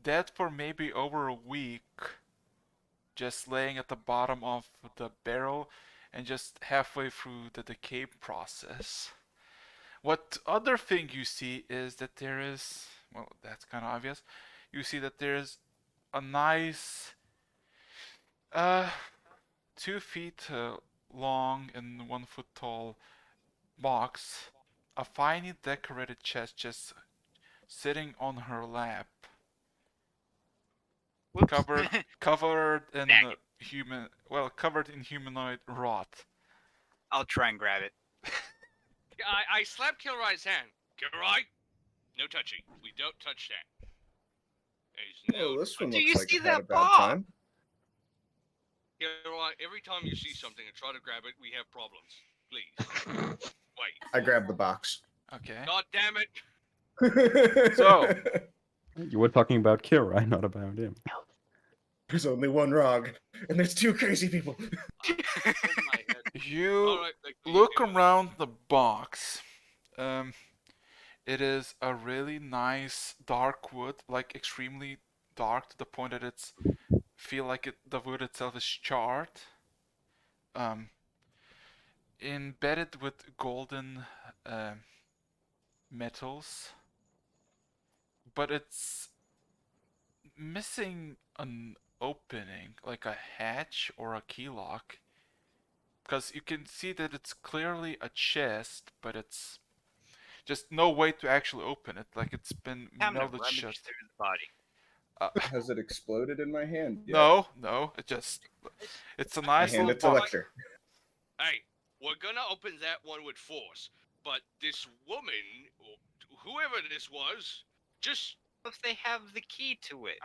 dead for maybe over a week, just laying at the bottom of the barrel and just halfway through the decay process. What other thing you see is that there is, well, that's kind of obvious. You see that there's a nice 2 feet long and 1 foot tall box, a finely decorated chest just sitting on her lap,
Whoops.
covered in
Dang it.
covered in humanoid rot.
I'll try and grab it.
I slap Kilroy's hand. Kilroy, no touching. We don't touch that. There's no
Oh, this one
Do
looks
you
like
see
it had
that
a bad
paw?
time.
Kilroy, every time you see something and try to grab it, we have problems. Please. Wait.
I grabbed the box.
Okay.
God damn it.
So.
You were talking about Kira, not about him.
There's only one Rog, and there's two crazy people.
Hold my head.
You
Alright, like,
look
yeah.
around the box. It is a really nice dark wood, like extremely dark to the point that it's feel like the wood itself is charred. Embedded with golden metals, but it's missing an opening, like a hatch or a key lock. Because you can see that it's clearly a chest, but it's just no way to actually open it. Like it's been
Time to
melted
rummage
shut.
through the body.
Has it exploded in my hand? yet?
No, it's a
I
nice
hand
little
it to
box.
Lecter.
Hey, we're gonna open that one with force. But this woman, or whoever this was, just
If they have the key to it.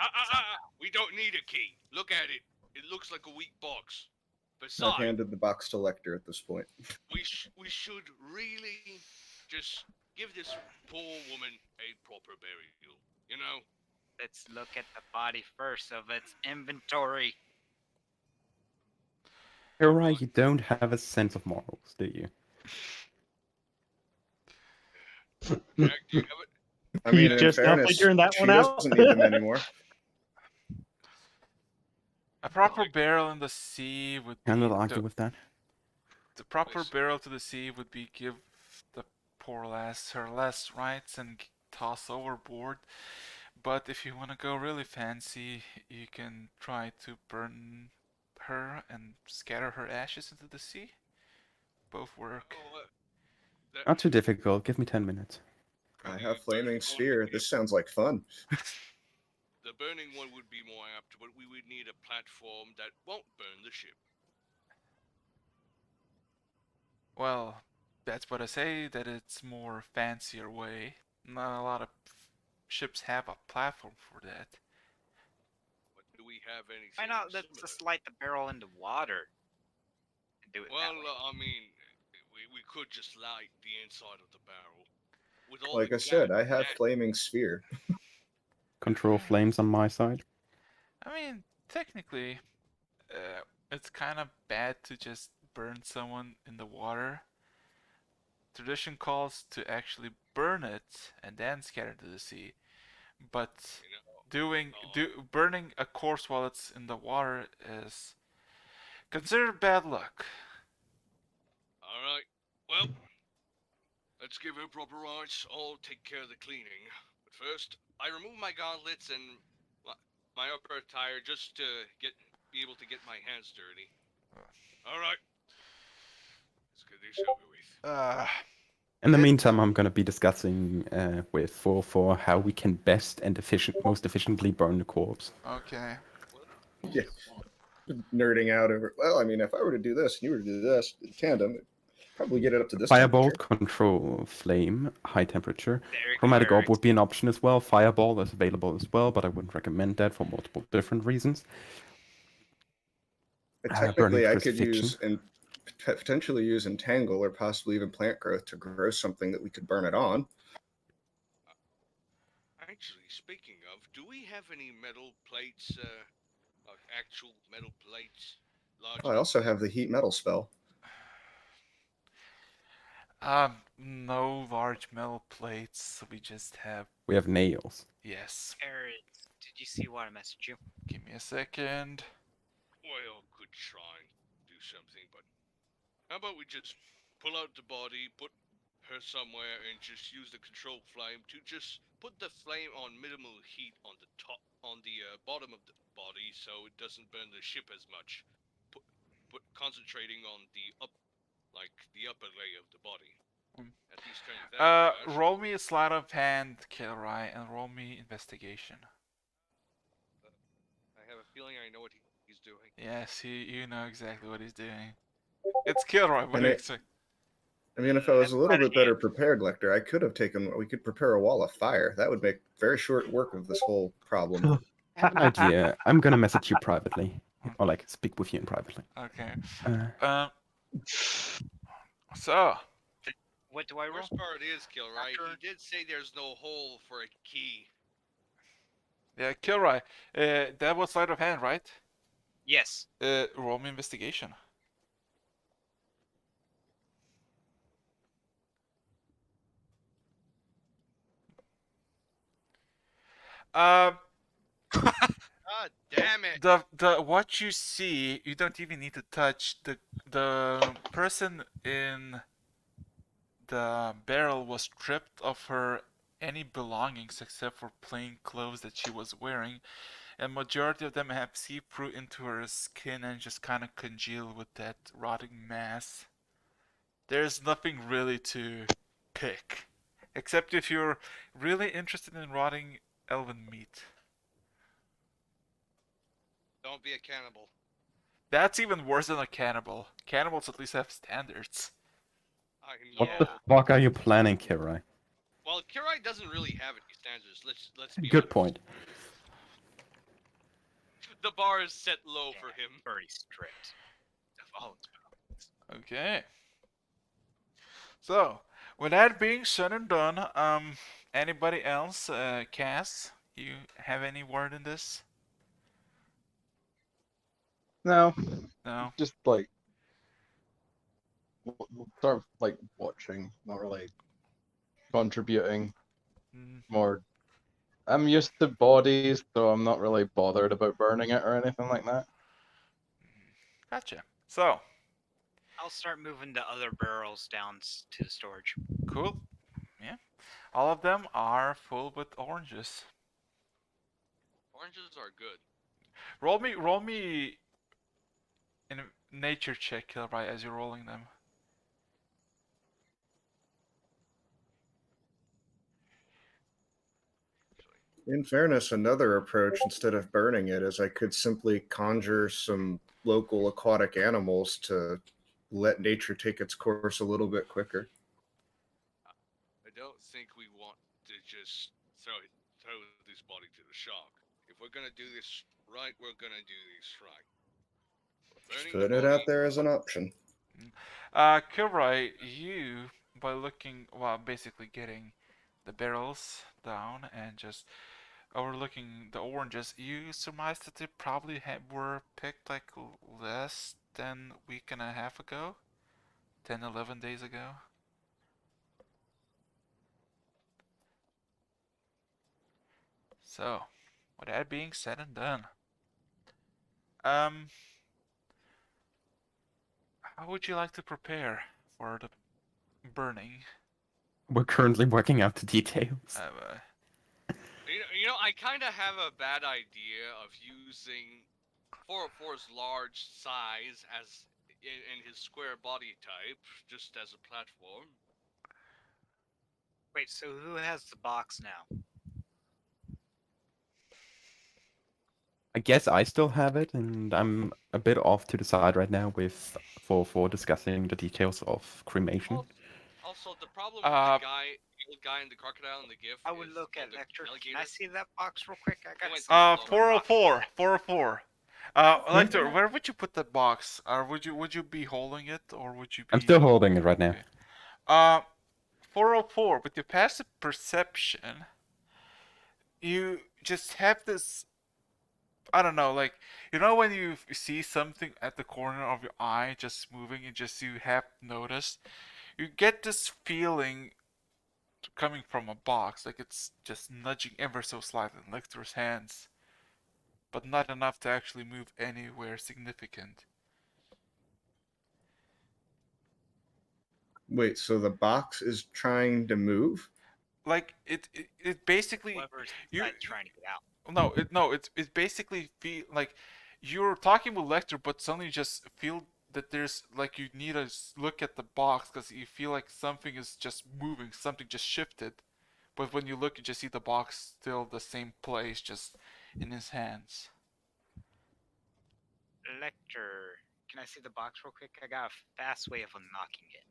we don't need a key. Look at it. It looks like a weak box.
I've
Besides,
handed the box to Lecter at this point.
we should really just give this poor woman a proper burial. You know?
Let's look at the body first of its inventory.
Kira, you don't have a sense of morals, do you?
Jack, do you have it?
I mean,
You
in
just now
fairness,
figuring that
she
one out?
doesn't need them anymore.
A proper barrel in the sea would be
Cannot argue with that.
the proper
Listen.
barrel to the sea would be give the poor lass her last rights and toss overboard. But if you want to go really fancy, you can try to burn her and scatter her ashes into the sea. Both work.
Oh, that,
Not too difficult. Give me 10 minutes.
I have flaming sphere. This sounds like fun.
the burning one would be more apt, but we would need a platform that won't burn the ship.
Well, that's what I say, that it's more fancier way. Not a lot of ships have a platform for that.
But do we have anything
Why not let's
similar?
just light the barrel into water and do it
Well,
that way.
I mean, we could just light the inside of the barrel. With all
Like
the
I said,
gas
I have
and-
flaming sphere.
Control flames on my side.
I mean, technically, it's kind of bad to just burn someone in the water. Tradition calls to actually burn it and then scatter to the sea. But
you know,
burning a corpse while it's in the water is considered bad luck.
all right. Well, let's give her proper rights. I'll take care of the cleaning. But first, I remove my gauntlets and my upper attire just to be able to get my hands dirty. All right. Let's get this over with.
In the meantime, I'm gonna be discussing with 4 how we can best and most efficiently burn the corpse.
Okay.
Yeah. Nerding out over. Well, I mean, if I were to do this and you were to do this in tandem, it'd probably get it up to this.
Firebolt, control flame, high temperature.
There
Chromatic
you
orb
go.
would be an option as well. Fireball is available as well, but I wouldn't recommend that for multiple different reasons.
Technically,
burning
I could
crucifixion.
use and potentially use entangle or possibly even plant growth to grow something that we could burn it on.
Actually, speaking of, do we have any metal plates? Like actual metal plates? Large
I also have the heat metal spell.
No large metal plates. We just have
We have nails.
yes.
Eric, did you see what I messaged you?
Give me a second.
Well, could try and do something, but how about we just pull out the body, put her somewhere, and just use the control flame to just put the flame on minimal heat on the top, on the bottom of the body, so it doesn't burn the ship as much. Put concentrating on the the upper layer of the body. At least turn that.
Roll me a sleight of hand, Kilroy, and roll me investigation.
I have a feeling I know what he's doing.
Yes, you know exactly what he's doing. It's Kilroy. What
And
do you
it-
expect?
I mean, if I was
That's
a little
quite a
bit better
hand.
prepared, Lecter, I could have taken. We could prepare a wall of fire. That would make very short work of this whole problem.
I have an idea. I'm gonna message you privately, or like speak with you in privately.
Okay.
Uh,
So
What do I roll?
Worst part is, Kilroy,
After-
he did say there's no hole for a key.
yeah, Kilroy. That was sleight of hand, right?
Yes.
Roll me investigation.
God damn it!
The what you see, you don't even need to touch. The person in the barrel was stripped of her any belongings except for plain clothes that she was wearing, and majority of them have seeped through into her skin and just kind of congeal with that rotting mass. There's nothing really to pick, except if you're really interested in rotting elven meat.
Don't be a cannibal.
That's even worse than a cannibal. Cannibals at least have standards.
I
what
know.
the fuck are you planning, Kirai?
Well, Kilroy doesn't really have any standards. Let's be
Good
honest.
point.
The bar is set low for him.
Very strict. Oh,
Okay. So, with that being said and done, anybody else, Cass, you have any word in this?
No,
No.
just like sort of like watching, not really contributing.
Mm,
More, I'm used to bodies, so I'm not really bothered about burning it or anything like that.
gotcha. So,
I'll start moving the other barrels down to the storage.
cool. Yeah. All of them are full with oranges.
Oranges are good.
Roll me in a nature check, Kilbright, as you're rolling them.
In fairness, another approach instead of burning it is I could simply conjure some local aquatic animals to let nature take its course a little bit quicker.
I don't think we want to just throw this body to the shark. If we're gonna do this right, we're gonna do this right.
Just
Burning the
putting it out
body-
there as an option.
Kilroy, you, by looking, well, basically getting the barrels down and just overlooking the oranges, you surmise that they probably were picked like less than a week and a half ago, 10, 11 days ago. So, with that being said and done, how would you like to prepare for the burning?
We're currently working out the details.
You know, I kind of have a bad idea of using 404's large size as in his square body type, just as a platform.
Wait, so who has the box now?
I guess I still have it, and I'm a bit off to the side right now with for discussing the details of cremation.
Also, the problem with the old guy and the crocodile and the gift.
I would
is-
look
oh,
at
the
Lecter. Can
alligator.
I see that box real quick? I got
went
some.
slow.
404, 404. Lecter, where would you put that box? Or would you be holding it, or would you be?
I'm still holding it right now.
Okay. 404. With your passive perception, you just have this. I don't know, like when you see something at the corner of your eye just moving, and just you have noticed, you get this feeling coming from a box, like it's just nudging ever so slightly in Lecter's hands, but not enough to actually move anywhere significant.
Wait, so the box is trying to move?
Like it basically
Whoever's
you
trying to get out.
it's basically feel like you're talking with Lecter, but suddenly you just feel that there's like you need to look at the box because you feel like something is just moving, something just shifted. But when you look, you just see the box still the same place, just in his hands.
Lecter, Can I see the box real quick? I got a fast way of unlocking it.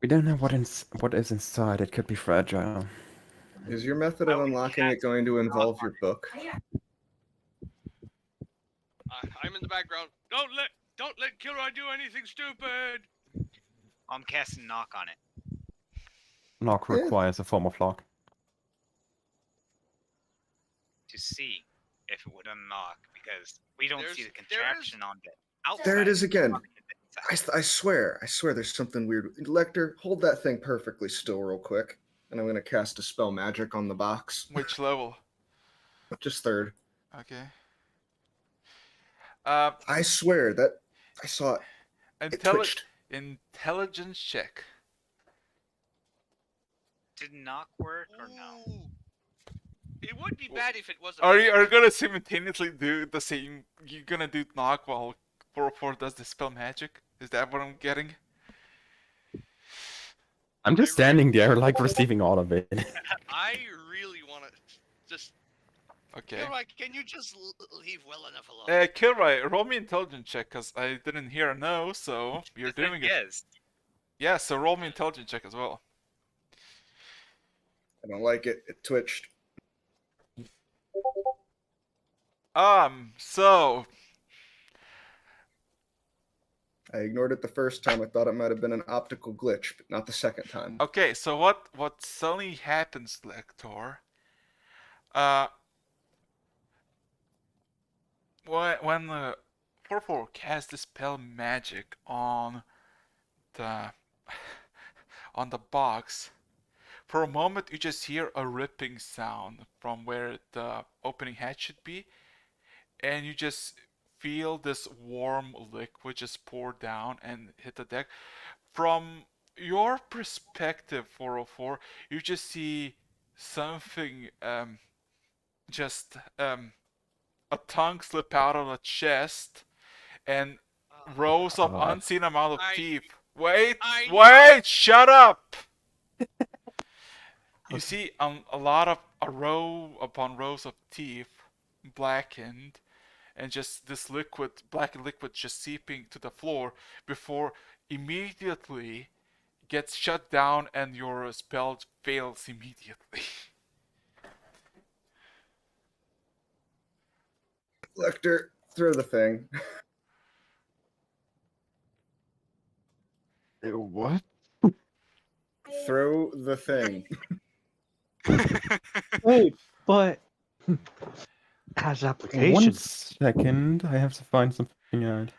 We don't know what is inside. It could be fragile.
Is your method
I
of
would
unlocking it
cast
going to
rock
involve
on
your book?
I'm in the background. Don't let Kilroy do anything stupid.
I'm casting knock on it
Lock
Yeah.
requires a form of lock.
to see if it would unlock because we don't see the
There is-
contraption on the outside.
There it is again.
on the inside.
I swear there's something weird. Lecter, hold that thing perfectly still real quick. And I'm going to cast a spell magic on the box.
Which level?
Just third.
Okay.
I swear that I saw it. It twitched.
Intelligence check.
Did knock work or no?
Ooh. It would be bad if it wasn't.
Are you gonna simultaneously do the same? You're gonna do knock while 404 does the spell magic? Is that what I'm getting?
I'm just standing there, like receiving all of it.
I really want to just.
Okay.
Kilroy, can you just leave well enough alone?
Kilroy, roll me intelligence check, cause I didn't hear a no, so you're
It said
doing it.
yes.
Yeah, so roll me intelligence check as well.
I don't like it. It twitched.
So
I ignored it the first time. I thought it might have been an optical glitch, but not the second time.
okay, so what suddenly happens, Lector? When the 4/4 casts the spell magic on the on the box, for a moment you just hear a ripping sound from where the opening hatch should be, and you just feel this warm liquid just pour down and hit the deck. From your perspective, 404, you just see something just a tongue slip out of the chest and rows of
God.
unseen amount of
I-
teeth. Wait,
I-
shut up! You see a row upon rows of teeth, blackened, and just this blackened liquid just seeping to the floor before immediately gets shut down and your spell fails immediately.
Lecter, throw the thing.
What?
Throw the thing.
Wait, but has
One
applications.
second, I have to find something out.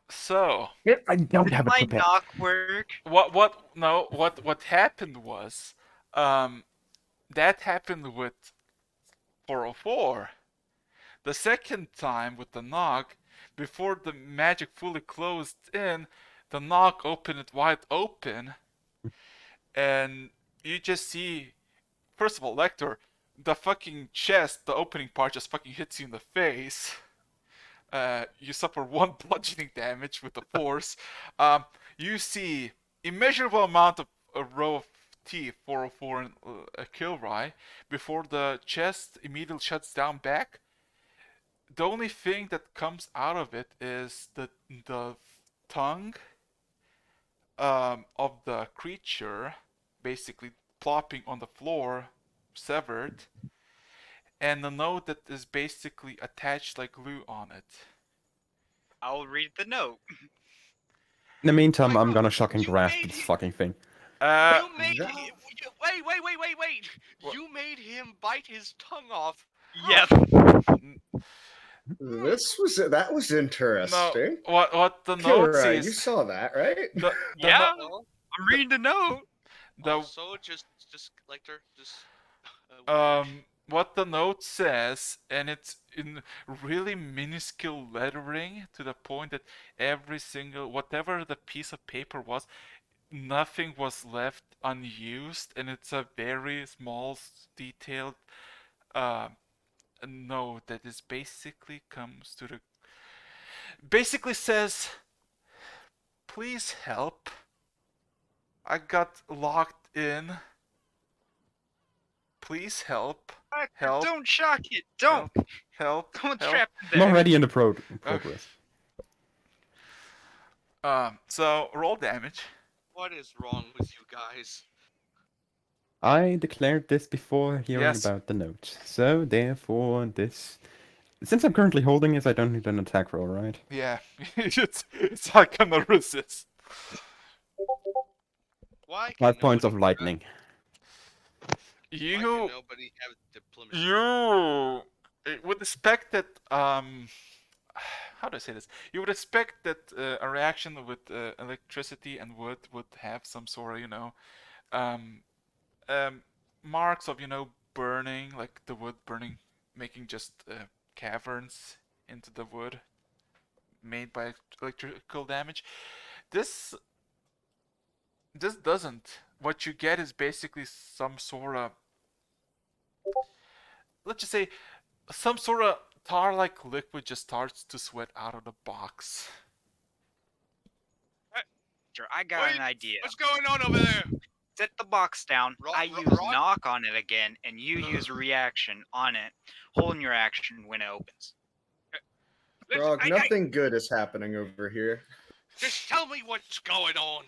So
I don't
Did
have it
my
prepared.
knock work?
what happened was that happened with 404. The second time with the knock, before the magic fully closed in, the knock opened it wide open, and you just see, first of all, Lector, the fucking chest, the opening part just fucking hits you in the face. You suffer 1 bludgeoning damage with the force. You see immeasurable amount of a row of teeth, 404 and a Kilroy, before the chest immediately shuts down back. The only thing that comes out of it is the tongue of the creature, basically plopping on the floor, severed, and the note that is basically attached like glue on it.
I'll read the note.
In the meantime,
My
I'm
God,
gonna shock and
you
grasp
made
this
it.
fucking thing.
You made
that-
him. Wait!
What?
You made him bite his tongue off.
Yep.
That was interesting.
No, what the note
Kilroy, you
says.
saw that, right?
The
Yeah.
no-
I'm reading the note.
the
Also, just Lecter, just. weird.
what the note says, and it's in really minuscule lettering to the point that every single whatever the piece of paper was, nothing was left unused, and it's a very small, detailed note that is basically comes to the basically says, "Please help. I got locked in. please help.
Hector,
Help.
don't shock it. Don't.
Help.
Don't
help.
trap it
I'm
there.
already in the progress.
So roll damage.
What is wrong with you guys?
I declared this before hearing
Yes.
about the note. So therefore this... Since I'm currently holding this, I don't need an attack roll, right?
Yeah, it's like gonna resist.
Why can
5 points of
nobody-
lightning.
Why can
You
nobody have diplomacy?
would expect that how do I say this? You would expect that a reaction with electricity and wood would have some sort of marks of burning, like the wood burning, making just caverns into the wood made by electrical damage. This doesn't. What you get is basically some sort of, let's just say, some sort of tar-like liquid just starts to sweat out of the box.
Sure, I got
Wait,
an idea.
What's going on over there?
Set the box down.
Ro-
I
ro-
use
Rod?
knock on it again, and you use reaction on it, holding your action when it opens.
Listen,
Frog, nothing good is happening over here.
just tell me what's going on.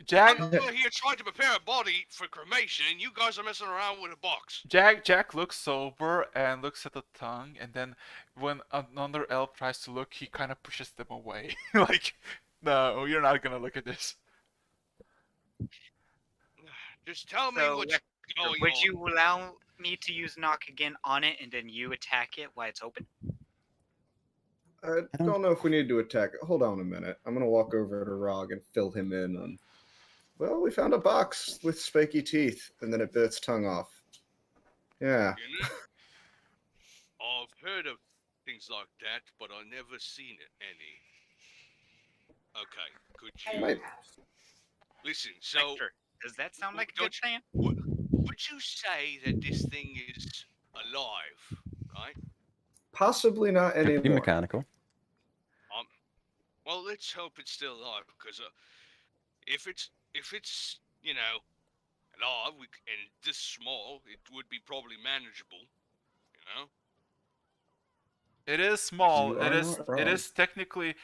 Jack,
I'm over here trying to prepare a body for cremation, and you guys are messing around with a box.
Jack looks sober and looks at the tongue, and then when another elf tries to look, he kind of pushes them away. Like, no, you're not gonna look at this.
Just tell me
So,
what's
Hector,
going
would
on.
you allow me to use knock again on it, and then you attack it while it's open?
I don't know if we need to attack it. Hold on a minute. I'm gonna walk over to Rog and fill him in on. Well, we found a box with spiky teeth, and then it bit its tongue off. Yeah.
You know? I've heard of things like that, but I've never seen it any. Okay, could you
Might-
listen? So,
Hector, does that sound like a
don't
good plan?
would you say that this thing is alive, right?
Possibly not
Could be
anymore.
mechanical.
Well, let's hope it's still alive, because if it's alive and this small, it would be probably manageable, you know.
It is small.
You
It
are
is.
not
It
wrong.
is technically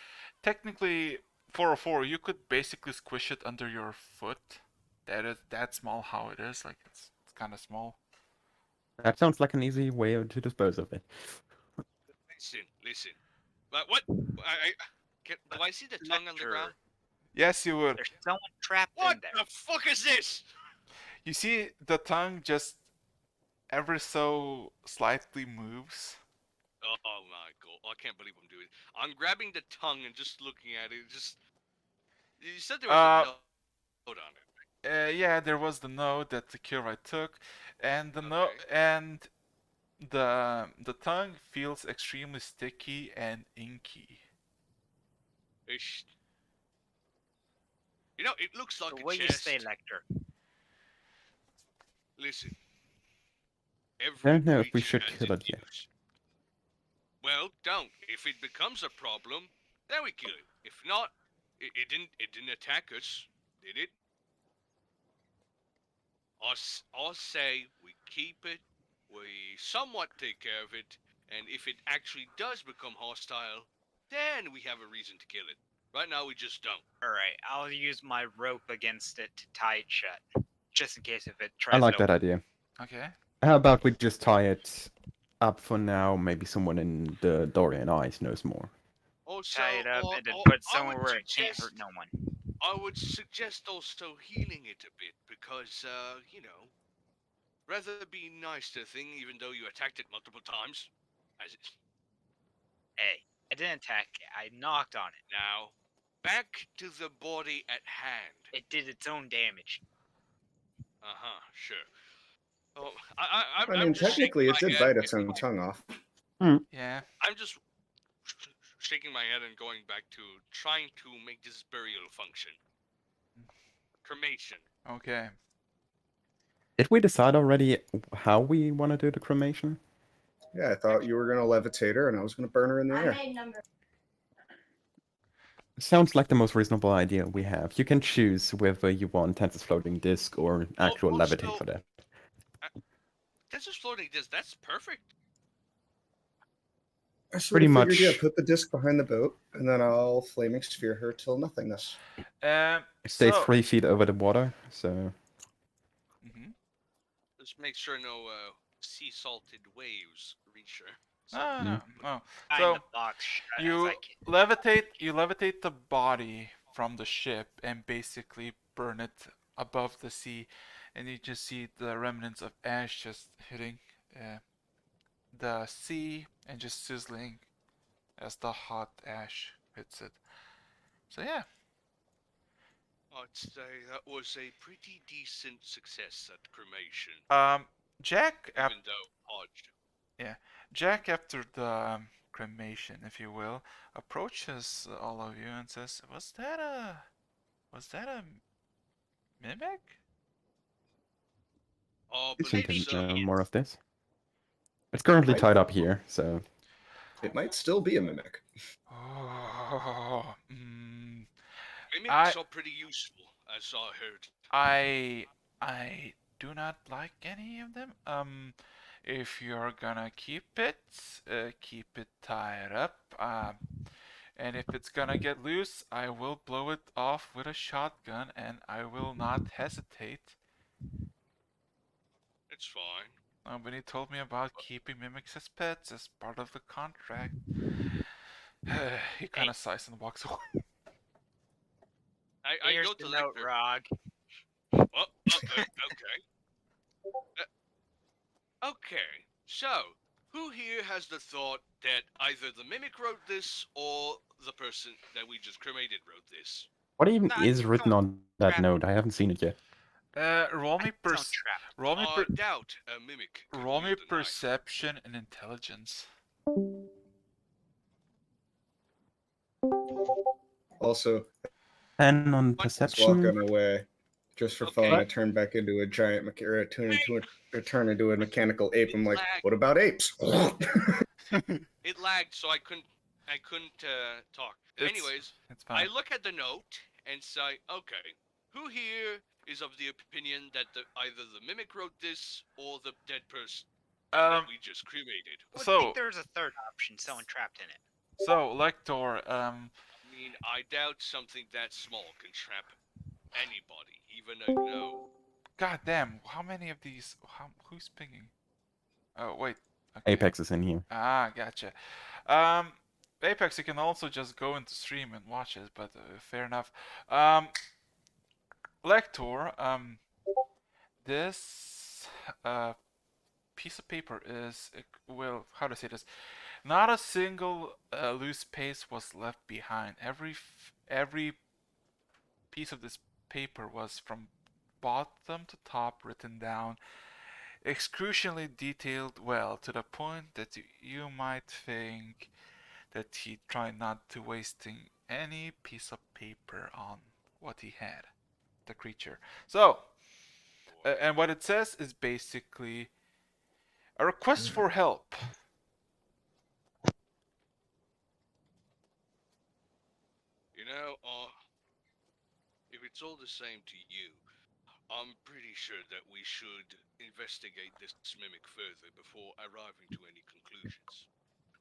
404. You could basically squish it under your foot. That is that small. How it is, like it's kind of small.
That sounds like an easy way to dispose of it.
Listen. But what? Do I see the tongue on the
Lecter.
ground?
Yes, you would.
There's someone trapped
What
in there.
the fuck is this?
You see the tongue just ever so slightly moves.
Oh my god! I can't believe I'm doing it. I'm grabbing the tongue and just looking at it. Just you said there was a note on it.
Yeah, there was the note that the Kyrite took, and the note
Okay.
and the tongue feels extremely sticky and inky.
Ish. You know, it looks like
So
a
what you
chest.
say, Lecter?
Listen.
I
Every
don't know if we
creature
should
has
kill
its
it yet.
use. Well, don't. If it becomes a problem, then we kill it. If not, it didn't attack us, did it? I'll say we keep it, we somewhat take care of it, and if it actually does become hostile, then we have a reason to kill it. Right now, we just don't.
Alright, I'll use my rope against it to tie it shut. Just in case if it tries
I like
to
that idea.
Okay.
How about we just tie it up for now? Maybe someone in the Dorian Eyes knows more.
Also,
tie it up and then
I
put it
would
somewhere where it can't
suggest-
hurt no one.
I would suggest also healing it a bit because, rather be nice to the thing even though you attacked it multiple times. As it
Hey, I didn't attack it. I knocked on it.
now, back to the body at hand.
It did its own damage.
Sure. Oh, I'm
I mean,
just shaking
technically, it
my
did
head
bite its
and
own tongue off.
Yeah.
I'm just shaking my head and going back to trying to make this burial function. Cremation.
Okay.
Did we decide already how we want to do the cremation?
Yeah, I thought you were gonna levitate her, and I was gonna burn her in the air.
Sounds like the most reasonable idea we have. You can choose whether you want Tensor's floating disc or actual levitate
also-
for that.
That's just floating disc. That's perfect.
I sort
Pretty
of figured, yeah,
much.
put the disc behind the boat, and then I'll flaming sphere her till nothingness.
It stays
So
3 feet over the water, so
mhm.
Just make sure no sea salted waves reach her. So
No, no, no.
Behind
So
the box shut as
you
I can.
levitate the body from the ship and basically burn it above the sea, and you just see the remnants of ash just hitting the sea and just sizzling as the hot ash hits it. So yeah,
I'd say that was a pretty decent success at cremation,
um, Jack,
even though Hodge.
Jack after the cremation, if you will, approaches all of you and says, was that a mimic?"
Oh,
we
believe
can
so.
know
Yes.
more of this. It's currently
Might-
tied up here, so
It might still be a mimic.
Oh,
Mimics are pretty useful, as I heard.
I do not like any of them. If you're gonna keep it tied up. And if it's gonna get loose, I will blow it off with a shotgun, and I will not hesitate.
It's fine.
Nobody told me about keeping mimics as pets as part of the contract. He kind of sighs and walks away.
I
Here's
go
the
to
note,
Lecter.
Rog.
Oh, okay. Okay, so who here has the thought that either the mimic wrote this or the person that we just cremated wrote this?
what even
Nah,
is
it's
written
on
on that
trap.
note? I haven't seen it yet.
Roll me
It's on trap.
roll me
I doubt a mimic could
roll me
wield a knife.
perception and intelligence.
Also,
10 on
What?
it's
perception.
walking away. Just for fun,
Okay.
I turn back into a giant, or I turn into a mechanical ape. I'm like,
Lag.
what about apes?
It lagged, so I couldn't talk. Anyways,
It's
I
fine.
look at the note and say, okay, who here is of the opinion that either the mimic wrote this or the dead person that we just cremated?
Would
So-
think there's a third option, someone trapped in it.
So, Lector,
I mean, I doubt something that small can trap anybody, even a
God damn, how many of these? Who's pinging? Oh wait. Okay.
Apex is in here.
Ah, gotcha. Apex, you can also just go into stream and watch it, but fair enough. Lector, this piece of paper is, well, how to say this? Not a single loose paste was left behind. Every piece of this paper was from bottom to top written down, excruciatingly detailed well, to the point that you might think that he tried not to wasting any piece of paper on what he had, the creature. So, and what it says is basically a request for help.
You know, if it's all the same to you, I'm pretty sure that we should investigate this mimic further before arriving to any conclusions.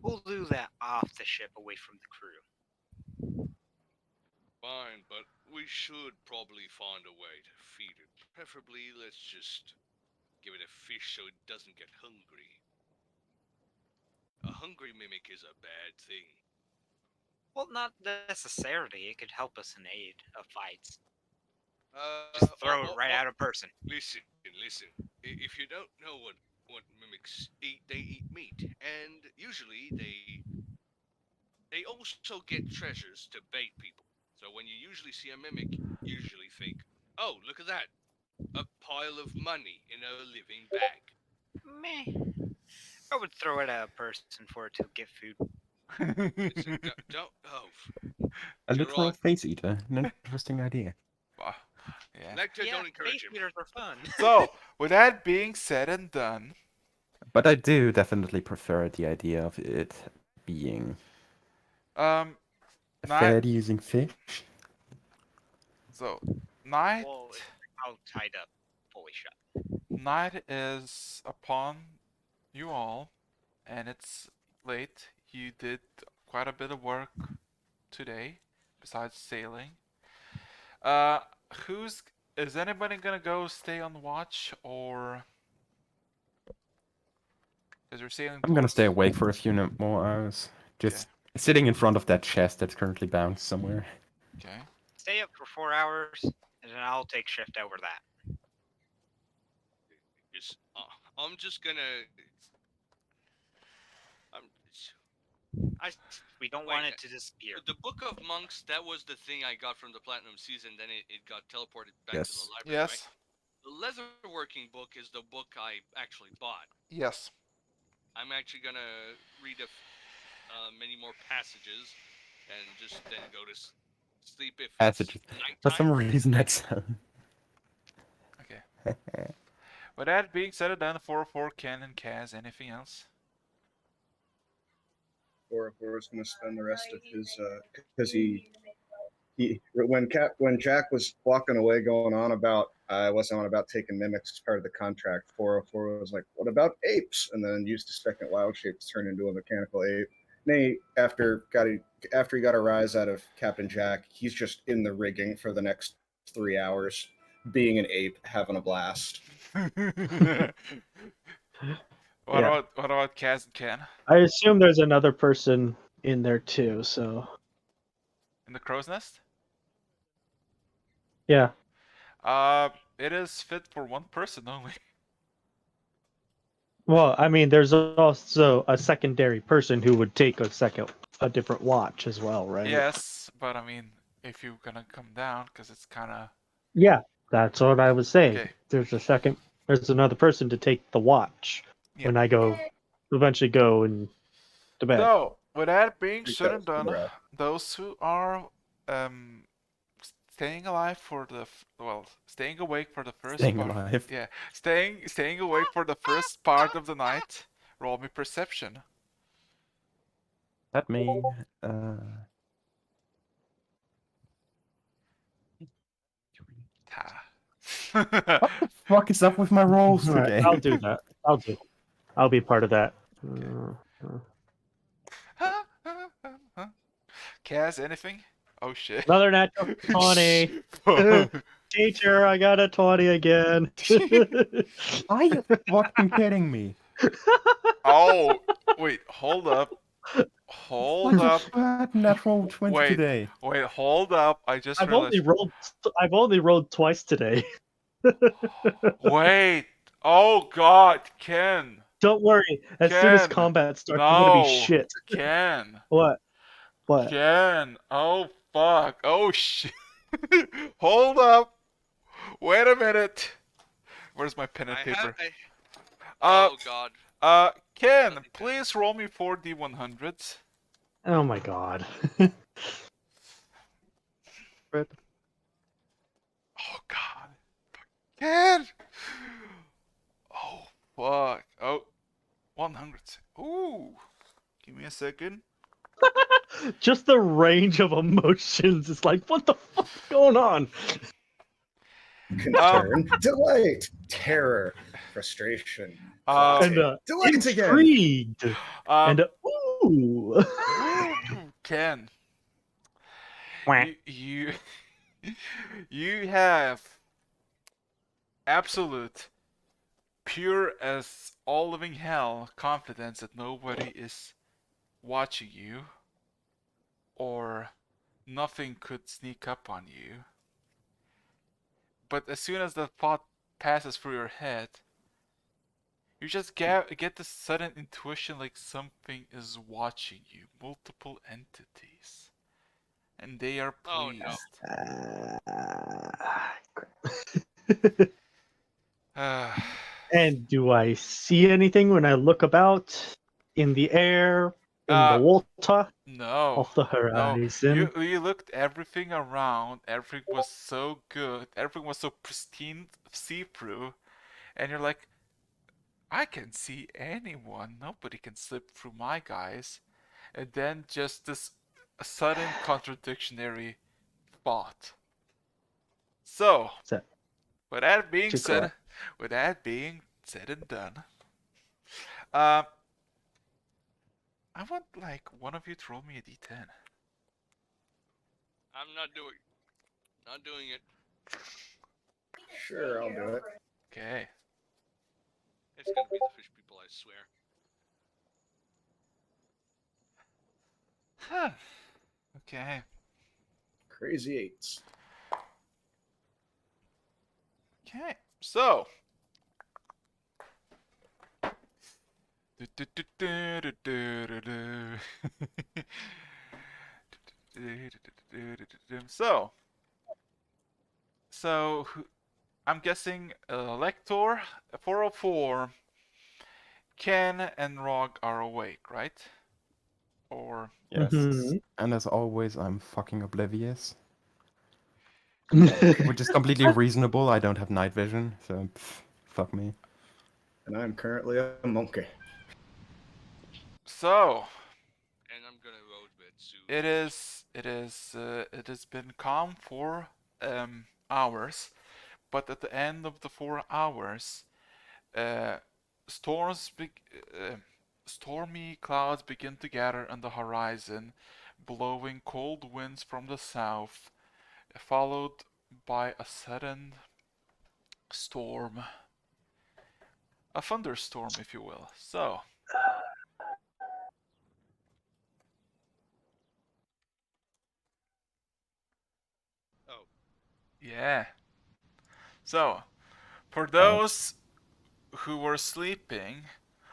We'll do that off the ship, away from the crew.
Fine, but we should probably find a way to feed it. Preferably, let's just give it a fish so it doesn't get hungry. A hungry mimic is a bad thing.
Well, not necessarily. It could help us in aid of fights.
Uh,
Just throw it right at a person.
Listen. If you don't know what mimics eat, they eat meat, and usually they also get treasures to bait people. So when you usually see a mimic, usually think, "Oh, look at that, a pile of money in a living bag."
Meh. I would throw it at a person for it to get food.
Listen, don't. Oh,
A
You're
literal
right.
face eater. An interesting idea.
Yeah.
Lecter,
Yeah,
don't encourage
face
him.
eaters are fun.
So, with that being said and done,
But I do definitely prefer the idea of it being
um,
fed using fish.
so night
Well, it's all tied up, fully shut.
night is upon you all, and it's late. You did quite a bit of work today, besides sailing. Uh, who's is anybody gonna go stay on watch, or is there sailing?
I'm gonna stay
towards-
awake for a few more hours. Just sitting in front of that chest that's currently bound somewhere.
Okay.
Stay up for 4 hours, and then I'll take shift over that.
Yes, I'm just gonna. I'm.
We don't
Wait,
want it to disappear.
The Book of Monks, that was the thing I got from the Platinum Season, then it got teleported back to
Yes.
the library, right?
Yes.
The leatherworking book is the book I actually bought.
Yes.
I'm actually gonna read many more passages, and just then go to sleep if
Passages.
it's nighttime.
For some reason, that's.
Okay. With that being said, then 404 Ken and Kaz. Anything else?
404 is going to spend the rest of his because when Jack was walking away going on about I wasn't on about taking mimics as part of the contract. 404 was like, "What about apes?" And then used a second wild shape to turn into a mechanical ape. Nate, after he got a rise out of Captain Jack, he's just in the rigging for the next 3 hours, being an ape, having a blast.
What about Kaz and Ken?
I assume there's another person in there too, so
In the crow's nest?
yeah.
It is fit for one person only.
Well, I mean, there's also a secondary person who would take a different watch as well, right?
Yes, but I mean, if you're gonna come down, because it's kind of
Yeah, that's what I was saying.
okay.
There's another person to take the watch
Yeah.
when I eventually go and to bed.
So, with that being
think
said
that
and
was
done,
correct.
those who are staying alive for staying awake for the first
Staying
part.
alive.
Yeah, staying awake for the first part of the night. Roll me perception.
That me.
Ta.
What the fuck is up with my rolls
All right,
today?
I'll do that. I'll be part of that.
Kaz, anything? Oh shit.
Another natural 20. Teacher, I got a 20 again.
Are you fucking kidding me?
Oh, wait, hold up. Hold up.
Bad natural 20
Wait.
today.
Wait, hold up. I just
I've
realized.
only rolled twice today.
Wait. Oh god, Ken.
Don't worry. As soon as
Ken.
combat starts, I'm gonna be
No.
shit.
Ken.
What?
Ken. Oh fuck. Oh shit. Hold up. Wait a minute. Where's my pen and paper?
Oh god.
Ken, please roll me 4d100s.
Oh my god.
Oh god. Ken! Oh fuck. Oh, 100. Ooh. Give me a second.
Just the range of emotions is like, what the fuck is going on?
Concern, delight, terror, frustration,
And
delight again.
intrigued. And ooh.
Ken,
Wah.
you you have absolute, pure as all living hell confidence that nobody is watching you, or nothing could sneak up on you. But as soon as the thought passes through your head, you just get this sudden intuition like something is watching you, multiple entities. And they are pleased.
And do I see anything when I look about in the air, in the water,
No.
off the horizon?
No. You looked everything around. Everything was so good. Everything was so pristine, see-through. And you're like, I can see anyone. Nobody can slip through my guys. And then just this sudden contradictionary thought. So, with that being said, with that being said and done, uh, I want like one of you to roll me a d10.
I'm not doing it.
Sure, I'll do it.
Okay.
It's gonna be the fish people, I swear.
Huh. Okay.
Crazy eights.
Okay. So. So. I'm guessing Lector 404, Ken, and Rog are awake, right? Or
Yes.
Mhm.
And as always, I'm fucking oblivious.
Okay.
Which is completely reasonable. I don't have night vision, so fuck me.
And I'm currently a monkey.
so
And I'm gonna go to bed soon.
it has been calm for hours, but at the end of the 4 hours, uh, storms stormy clouds begin to gather on the horizon, blowing cold winds from the south, followed by a sudden storm, a thunderstorm, if you will. So,
Oh,
yeah. So, for those who were sleeping,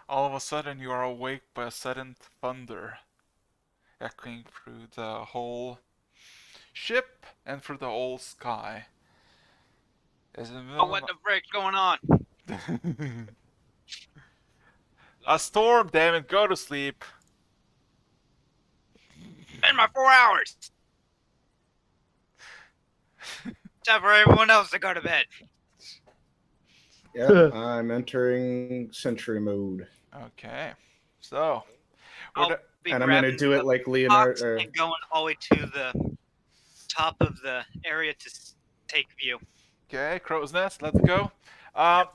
all of a sudden you are awake by a sudden thunder echoing through the whole ship and through the whole sky. As in the
Oh,
middle
what the frick's going on?
a storm, damn it, go to sleep.
In my 4 hours. Time for everyone else to go to bed.
Yep, I'm entering sentry mode.
Okay, so
I'll be
And I'm gonna
grabbing
do it
the
like
box
Leonardo.
and going all the way to the top of the area to take view.
okay, crow's nest, let's go.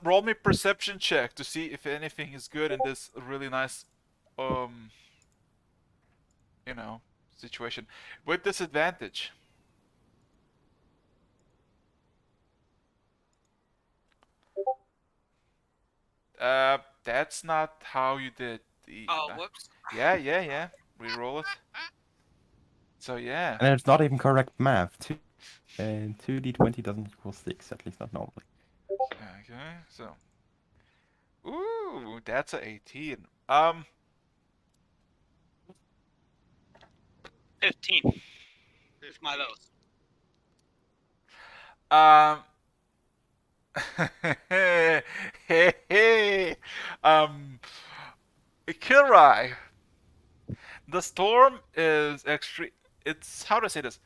Roll me perception check to see if anything is good in this really nice, um, situation with disadvantage. That's not how you did the.
Oh, whoops.
Yeah. Reroll it. So yeah.
And it's not even correct math. 2d20 doesn't equal 6, at least not normally.
Okay, so. Ooh, that's a 18.
15. Here's my lowest.
Um. Hey. Kilrai. The storm is extreme. It's how to say this.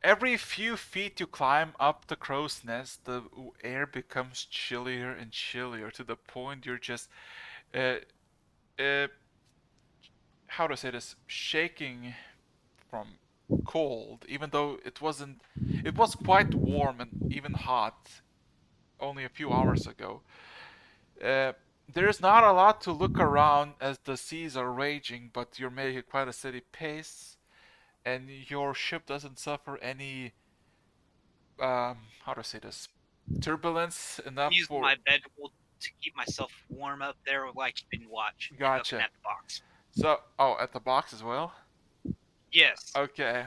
Every few feet you climb up the crow's nest, the air becomes chillier and chillier to the point you're just, uh, uh, how to say this, shaking from cold. Even though it wasn't, it was quite warm and even hot only a few hours ago. Uh, there's not a lot to look around as the seas are raging, but you're making quite a steady pace, and your ship doesn't suffer any how to say this, turbulence enough
I'm using
for.
my bedroll to keep myself warm up there while I keep in watch and looking
Gotcha.
at the box.
So, at the box as well.
Yes.
Okay.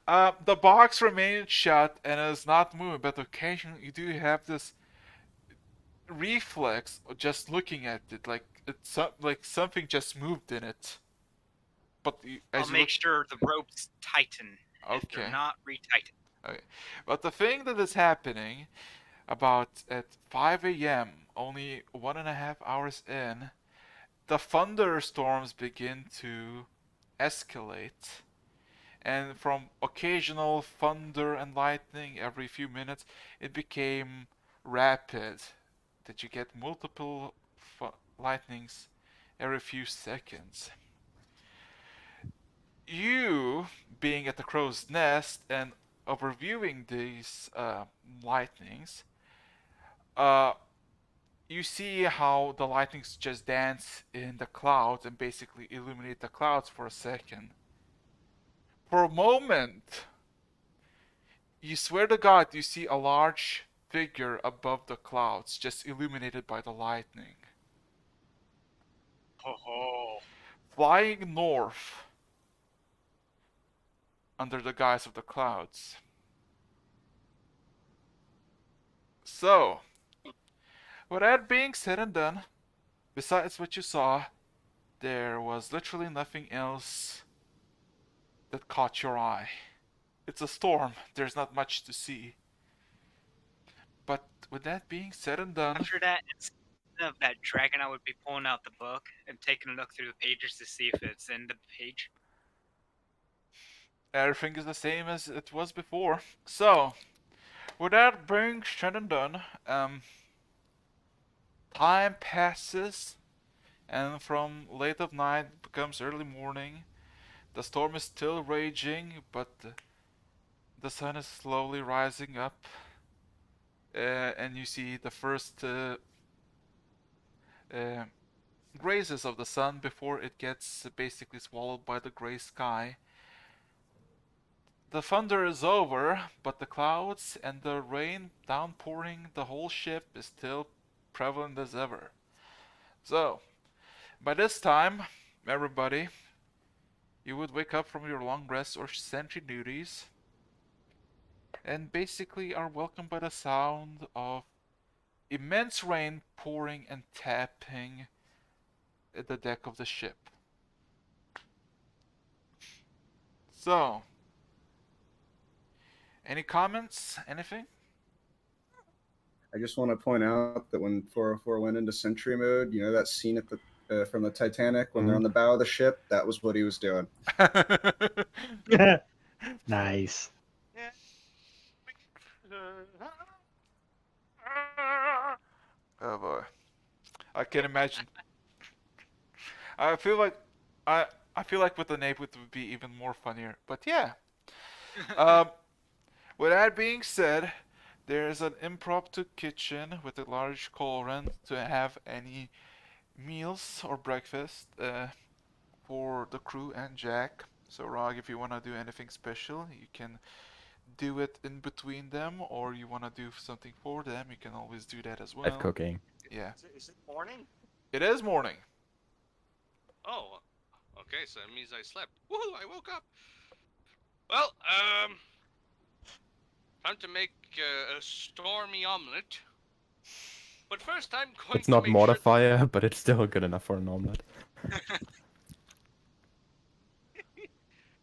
The box remains shut and is not moving, but occasionally you do have this reflex of just looking at it, like it's like something just moved in it. But
I'll make sure the ropes tighten. If
Okay.
they're not, retighten.
Okay. But the thing that is happening about at 5 a.m., only 1.5 hours in, the thunderstorms begin to escalate. And from occasional thunder and lightning every few minutes, it became rapid. That you get multiple lightnings every few seconds. You, being at the crow's nest and overviewing these lightnings, you see how the lightnings just dance in the clouds and basically illuminate the clouds for a second. For a moment, you swear to God you see a large figure above the clouds, just illuminated by the lightning.
Oh,
Flying north under the guise of the clouds. So, with that being said and done, besides what you saw, there was literally nothing else that caught your eye. It's a storm, there's not much to see. But with that being said and done,
after that, instead of that dragon, I would be pulling out the book and taking a look through the pages to see if it's in the page.
everything is the same as it was before. So, with that being said and done, time passes, and from late of night becomes early morning. The storm is still raging, but the sun is slowly rising up, and you see the first grazes of the sun before it gets basically swallowed by the gray sky. The thunder is over, but the clouds and the rain downpouring the whole ship is still prevalent as ever. So, by this time, everybody, you would wake up from your long rest or sentry duties, and basically are welcomed by the sound of immense rain pouring and tapping at the deck of the ship. So, any comments? Anything?
I just want to point out that when 404 went into sentry mode, you know that scene at the from the Titanic when they're on the bow of the ship? That was what he was doing.
Nice.
Oh boy, I can imagine. I feel like I feel like with the name it would be even more funnier. But yeah. With that being said, there is an impromptu kitchen with a large cauldron to have any meals or breakfast for the crew and Jack. So Rog, if you want to do anything special, you can do it in between them, or you want to do something for them, you can always do that as well.
Live cooking.
Yeah.
Is it morning?
It is morning.
Oh, okay. So that means I slept. Woohoo! I woke up. Well, time to make a stormy omelet. But first, I'm going
It's
to
not
make
modifier, but it's still good enough for an omelet.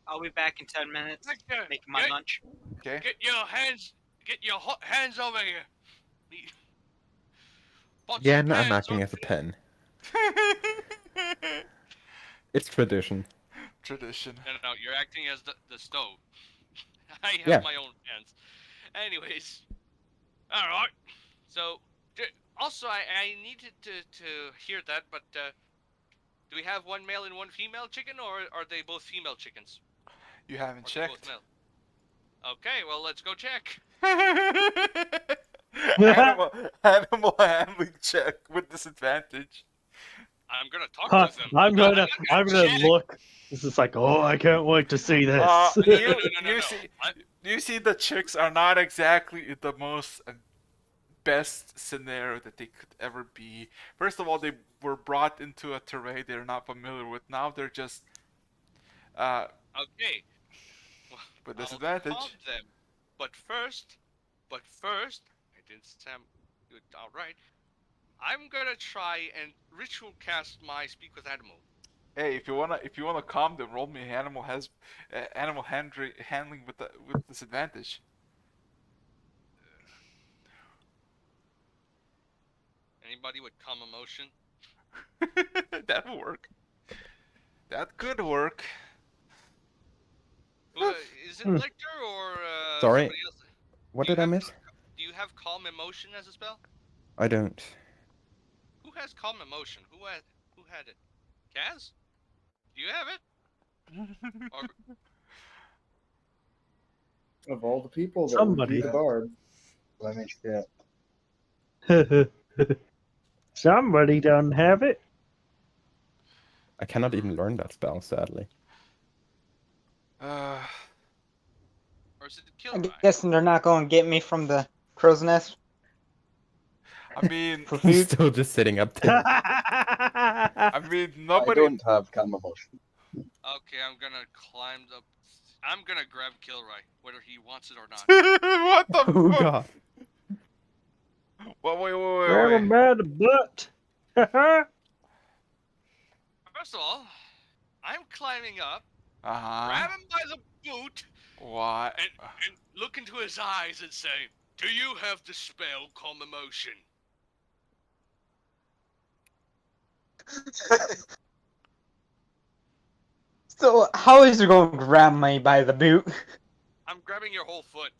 I'll be back in 10 minutes,
Sure.
making my lunch.
Okay.
Get your hands over here. Pots
Yeah,
and
no, I'm
pans
acting
are-
as a pen. It's tradition.
Tradition.
No, you're acting as the stove. I have
Yeah.
my own hands. Anyways, all right. So, also, I needed to hear that, but do we have one male and one female chicken, or are they both female chickens?
You haven't
Or they both
checked.
male? Okay, well, let's go check.
animal handling check with disadvantage.
I'm gonna talk
Huh,
to them.
I'm
No,
gonna
not check.
look. This is like, oh, I can't wait to see this.
No.
You see the chicks are not exactly the most best scenario that they could ever be. First of all, they were brought into a terrain they're not familiar with. Now they're just
Okay. Well,
with
I'll
disadvantage.
calm them. But first, I didn't sound good. All right. I'm gonna try and ritual cast my speak with animal.
Hey, if you wanna calm them, roll me animal handling with disadvantage.
Anybody with calm emotion?
That'll work. That could work.
Who, is it Lecter or
Sorry.
somebody else?
What
Do you
did I
have-
miss?
Do you have calm emotion as a spell?
I don't.
Who has calm emotion? Who had it? Kaz? Do you have it? Or
Of all the people that
Somebody.
would be the bard.
Let me see it.
Somebody doesn't have it.
I cannot even learn that spell, sadly.
Or is it
I'm
Kilroy?
guessing they're not going to get me from the crow's nest
I mean,
for
He's
food.
still just sitting up there.
I mean,
I
nobody.
don't have calm emotion.
Okay, I'm gonna climb up. I'm gonna grab Kilroy, whether he wants it or not.
What the
Oh
fuck?
god.
Wait.
Grab him by the butt.
First of all, I'm climbing up,
Uh
grab
huh.
him by the boot,
What?
and look into his eyes and say, "Do you have the spell Calm Emotion?"
So how is he going to grab me by the boot?
I'm grabbing your whole foot.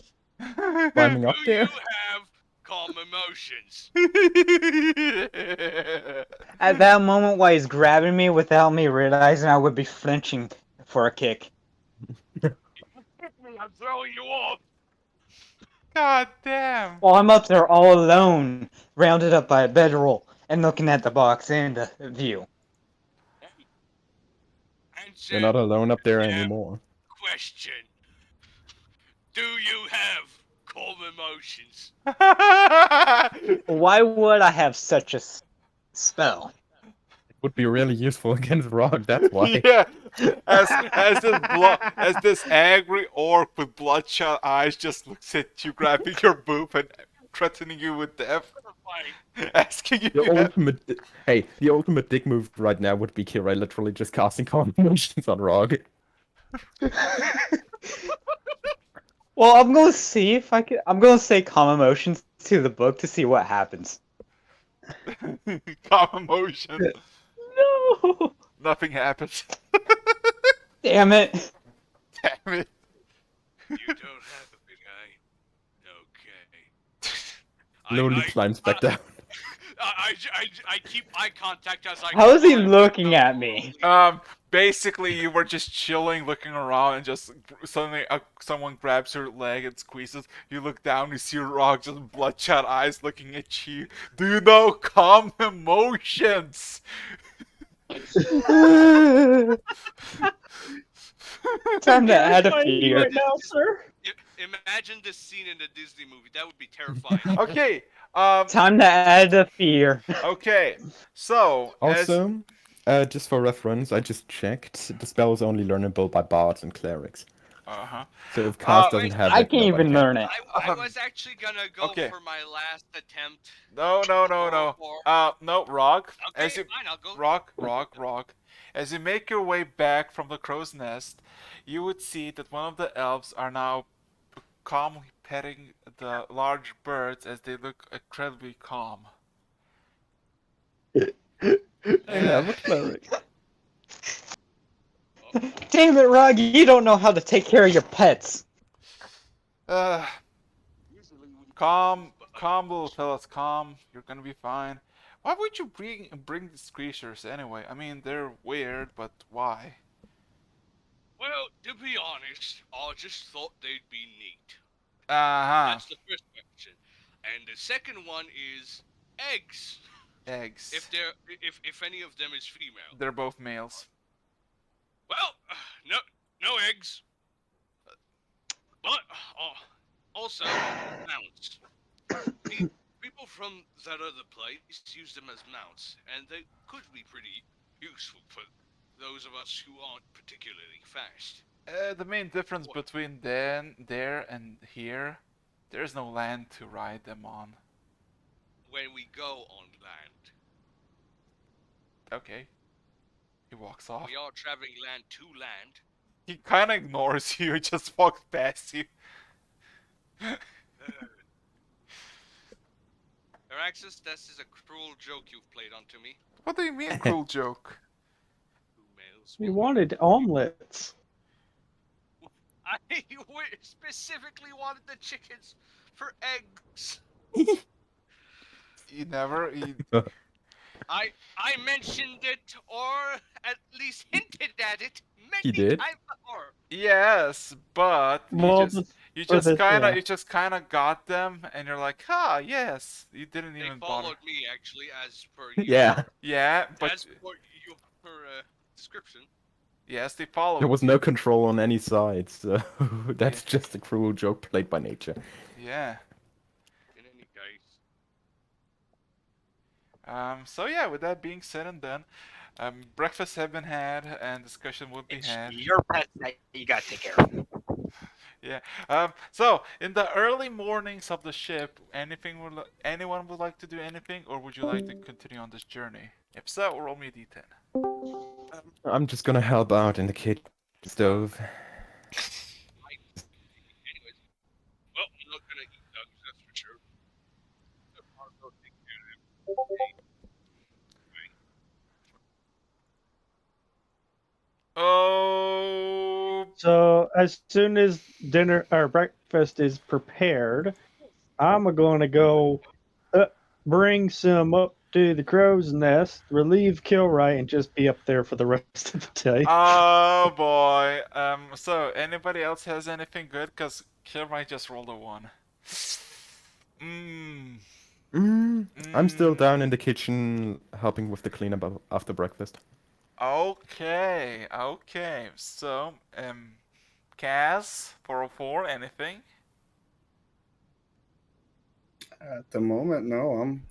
Climbing up
Do you
there?
have Calm Emotions?
At that moment while he's grabbing me without me realizing, I would be flinching for a kick.
Hit me, I'm throwing you off.
God damn.
While I'm up there all alone, rounded up by a bedroll, and looking at the box and the view.
Answer
You're not alone up there
Yeah.
anymore.
question. Do you have Calm Emotions?
Why would I have such a spell?
It would be really useful against Rog, that's why.
Yeah, as this angry orc with bloodshot eyes just looks at you, grabbing your boob and threatening you with death,
Fine.
asking you.
The ultimate, hey, the ultimate dick move right now would be Kira literally just casting combinations on Rog.
Well, I'm gonna see if I can. I'm gonna say calm emotions to the book to see what happens.
Calm emotion.
No.
Nothing happens.
Damn it!
Damn it.
You don't have a big eye. Okay.
Slowly climbs back down.
I keep eye contact as I.
How is he
climb.
looking at me?
Basically, you were just chilling, looking around, and just suddenly someone grabs your leg and squeezes. You look down, you see Rock, just bloodshot eyes looking at you. Do you know calm emotions?
Time to add a
Terrifying
fear.
right now, sir.
Imagine this scene in a Disney movie. That would be terrifying.
Okay.
Time to add a fear.
Okay. So
Also, just for reference, I just checked. The spell is only learnable by bards and clerics.
Uh-huh.
So if Cast
wait,
doesn't have
I
it,
can't
nobody
even
can.
learn it.
I was actually gonna go
Okay.
for my last attempt.
No. No, Rock.
Okay,
As you
fine. I'll go.
Rock. As you make your way back from the crow's nest, you would see that one of the elves are now calmly petting the large birds as they look incredibly calm.
I have a cleric.
Damn it, Rog! You don't know how to take care of your pets.
Calm, little fellas, calm. You're gonna be fine. Why would you bring these creatures anyway? I mean, they're weird, but why?
Well, to be honest, I just thought they'd be neat.
Uh-huh.
That's the first question. And the second one is eggs.
Eggs.
If any of them is female.
They're both males.
Well, no eggs. But also mounts. People from that other place use them as mounts, and they could be pretty useful for those of us who aren't particularly fast.
The main difference between there and here, there's no land to ride them on.
When we go on land,
Okay. He walks off.
we are traveling land to land.
He kind of ignores you, just walks past you.
Araxis, this is a cruel joke you've played onto me.
What do you mean, cruel joke?
Two males.
We wanted omelets.
I specifically wanted the chickens for eggs.
You never.
I mentioned it, or at least hinted at it
He
many
did?
times before.
Yes, but
Well,
You
For
just
this,
kind of
yeah.
you just kind of got them, and you're like, ah, yes. You didn't
They
even bother.
followed me actually, as per your
Yeah,
Yeah, but
as per your description.
yes, they followed.
there was
you.
no control on any side, so that's
Yeah.
just a cruel joke played by nature.
Yeah.
In any case,
So yeah, with that being said and done, breakfasts have been had and discussion will be
It's
had.
your pet that you gotta take care of.
Yeah. So in the early mornings of the ship, anyone would like to do anything, or would you like to continue on this journey? If so, roll me a d10.
I'm just gonna help out in the kitchen stove.
anyways. Well, I'm not gonna eat those, that's for sure. I'll go take care of them.
Oh.
So as soon as dinner or breakfast is prepared, I'm going to go bring some up to the crow's nest, relieve Kilroy, and just be up there for the rest of the day.
Oh boy. So anybody else has anything good? Cause Kill might just rolled a 1.
I'm still down in the kitchen helping with the cleanup after breakfast.
Okay. Okay. So Kaz 404. Anything?
At the moment, no. I'm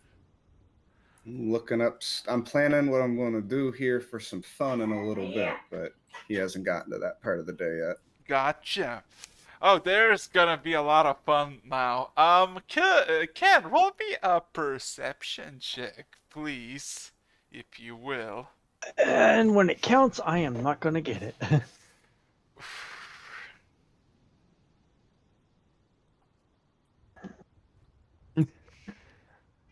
looking up. I'm planning what I'm going to do here for some fun in a little bit, but he hasn't gotten to that part of the day yet.
Gotcha. Oh, there's gonna be a lot of fun now. Ken, roll me a perception check, please, if you will.
And when it counts, I am not going to get it.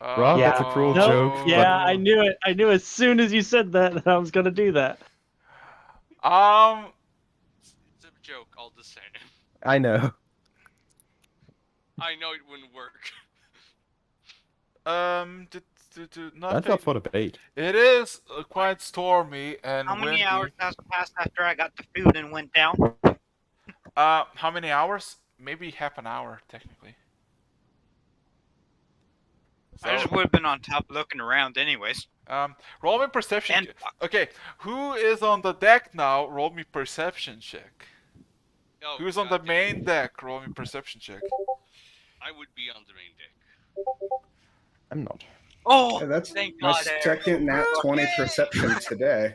Rob, that's a cruel
Nope.
joke, but
Yeah, I knew it. I knew as soon as you said that I was going to do that.
It's a joke, all the same.
I know.
I know it wouldn't work.
That's
Nothing.
up for debate.
It is quite stormy and
How many
windy.
hours has passed after I got the food and went down?
How many hours? Maybe half an hour, technically.
I just would have been on top looking around anyways.
Roll me perception.
And
Okay, who is on the deck now? Roll me perception check.
Oh,
Who's on the
goddamn.
main deck? Roll me perception check.
I would be on the main deck.
I'm not.
oh,
Yeah, that's
thank
my
God, Eric.
second nat 20 perception today.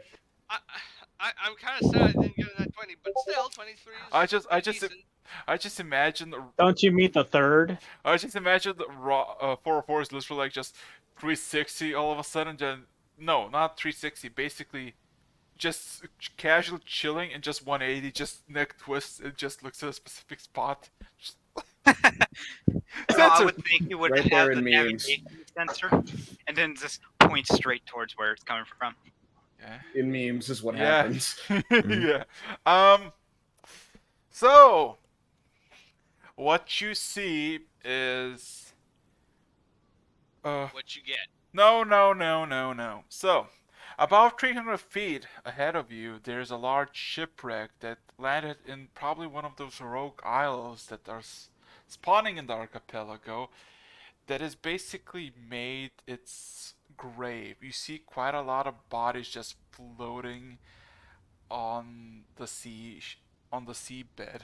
I'm kind of sad I didn't get that 20, but still, 23 is decent.
I just imagine.
Don't you meet the third?
I just imagine the 404 is literally like just 360 all of a sudden. No, not 360. Basically, just casual chilling and just 180, just neck twists and just looks at a specific spot.
I would think you would
Right
have
there
the
in memes.
navigation sensor and then just point straight towards where it's coming from.
Yeah.
In memes is what
Yeah.
happens.
Yeah. So what you see is
What you get?
No. So, about 300 feet ahead of you, there's a large shipwreck that landed in probably one of those rogue isles that are spawning in the archipelago that has basically made its grave. You see quite a lot of bodies just floating on the seabed.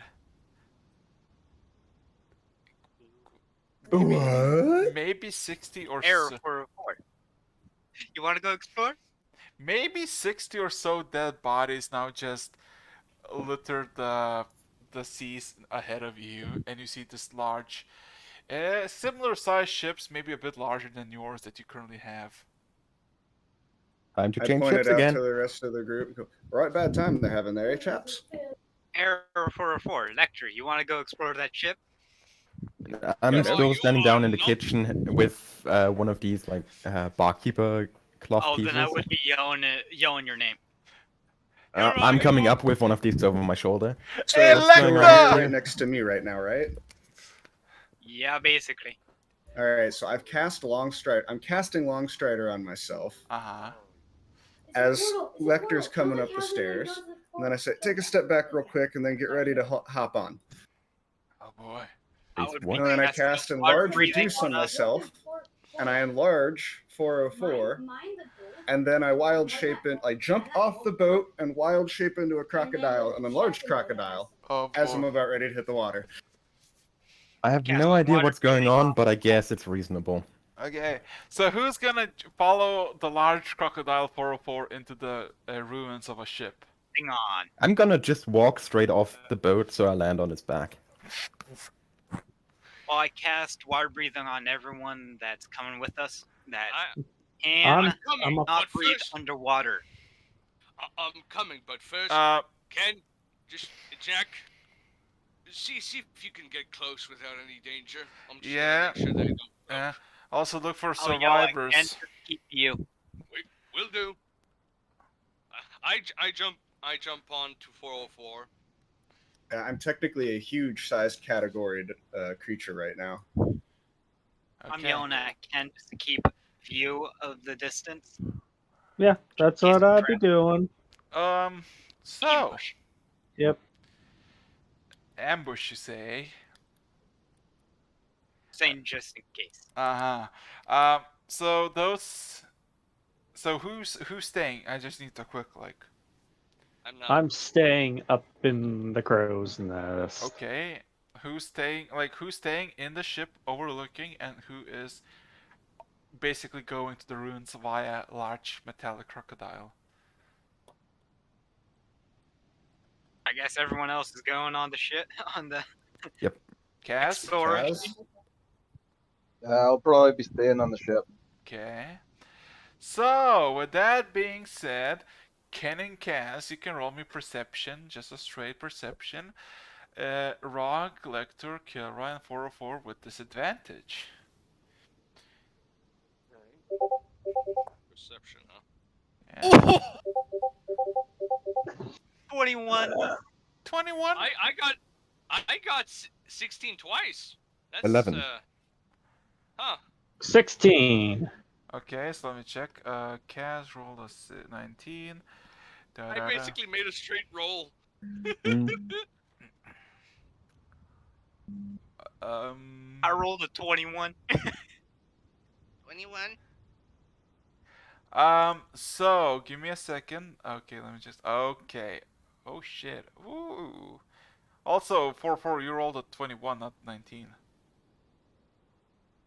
What?
Maybe 60 or
Error
so.
404. You want to go explore?
Maybe 60 or so dead bodies now just litter the seas ahead of you, and you see this large, similar sized ships, maybe a bit larger than yours that you currently have.
Time to
I
change
pointed
ships
out
again.
to the rest of the group. Right bad time they're having there, eh, chaps?
Error 404. Lecture. You want to go explore that ship?
I'm
Yeah,
still
you
standing
are
down in the
not-
kitchen with one of these like barkeeper cloth
Oh,
pieces.
then I would be yelling your name.
I'm coming up with one of these over my shoulder.
So
Hey,
what's going on
Lecter!
here right next to me right now, right?
Yeah, basically.
All right, so I've cast Longstrider. I'm casting Longstrider on myself
Uh-huh.
as Lecter's coming up the stairs. And then I say, take a step back real quick and then get ready to hop on.
boy.
I
Please,
would
what?
And then I
casting
cast
water
enlarge
breathing
reduce on
on us.
myself, and I enlarge 404, and then I wild shape it. I jump off the boat and wild shape into a crocodile, an enlarged crocodile,
Oh
as I'm
boy.
about ready to hit the water.
I have
Cast
no idea
water
what's going
breathing
on,
on.
but I guess it's reasonable.
Okay, so who's gonna follow the large crocodile 404 into the ruins of a ship?
Hang on.
I'm gonna just walk straight off the boat so I land on its back.
Well, I cast water breathing on everyone that's coming with us that
I'm
can
coming,
I'm a-
not
but
breathe
first,
underwater.
I'm coming, but first,
Uh,
Ken, just Jack, see if you can get close without any danger. I'm just
Yeah.
gonna make sure they don't.
yeah. Also look for
I'll yell at
survivors.
Ken to keep you.
Will do. I jump on to 404.
I'm technically a huge sized category creature right now.
I'm
Okay.
yelling at Ken just to keep view of the distance.
Yeah, that's
He's
what I'd be
trapped.
doing.
So
Ambush.
Yep.
ambush, you say?
Saying just in case.
So those. So who's staying? I just need a quick like.
I'm not.
I'm staying up in the crow's nest.
Okay, who's staying? Like who's staying in the ship overlooking, and who is basically going to the ruins via large metallic crocodile?
I guess everyone else is going on the shit on the
Kaz?
exploration.
Kaz?
I'll probably be staying on the ship.
Okay. So with that being said, Ken and Kaz, you can roll me perception, just a straight perception. Rog, Lector, Kilroy, and 404 with disadvantage.
Perception, huh?
Yeah.
21.
21?
I got 16 twice. That's
11.
Huh.
16.
Okay, so let me check. Kaz rolled a 19.
I basically made a straight roll.
I rolled a 21.
21.
So give me a second. Okay, let me just. Okay. Oh shit. Ooh. Also, 4-4, you rolled a 21, not 19.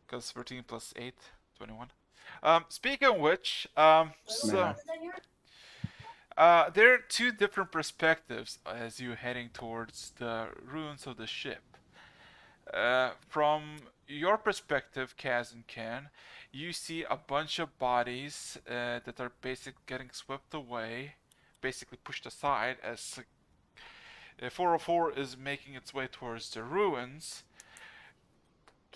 Because 13 plus 8, 21. Speaking of which, so there are two different perspectives as you're heading towards the ruins of the ship. From your perspective, Kaz and Ken, you see a bunch of bodies that are basically getting swept away, basically pushed aside as 404 is making its way towards the ruins.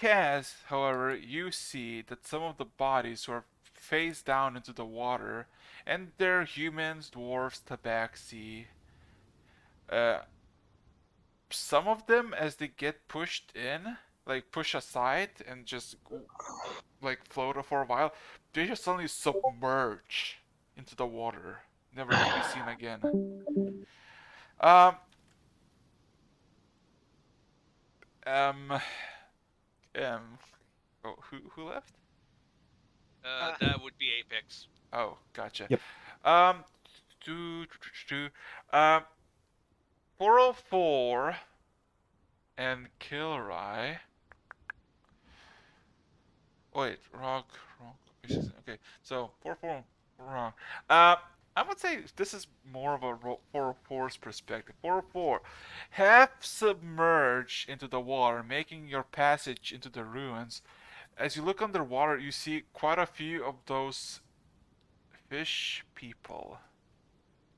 Kaz, however, you see that some of the bodies are face down into the water, and they're humans, dwarves, tabaxi. Some of them, as they get pushed in, like push aside and just like float for a while, they just suddenly submerge into the water, never to be seen again. Um, um, oh, who left?
That would be Apex.
Oh, gotcha.
Yep.
Um, 404 and Kilroy. Wait, wrong. Okay, so 404 wrong. I would say this is more of a 404's perspective. 404, half submerged into the water, making your passage into the ruins. As you look underwater, you see quite a few of those fish people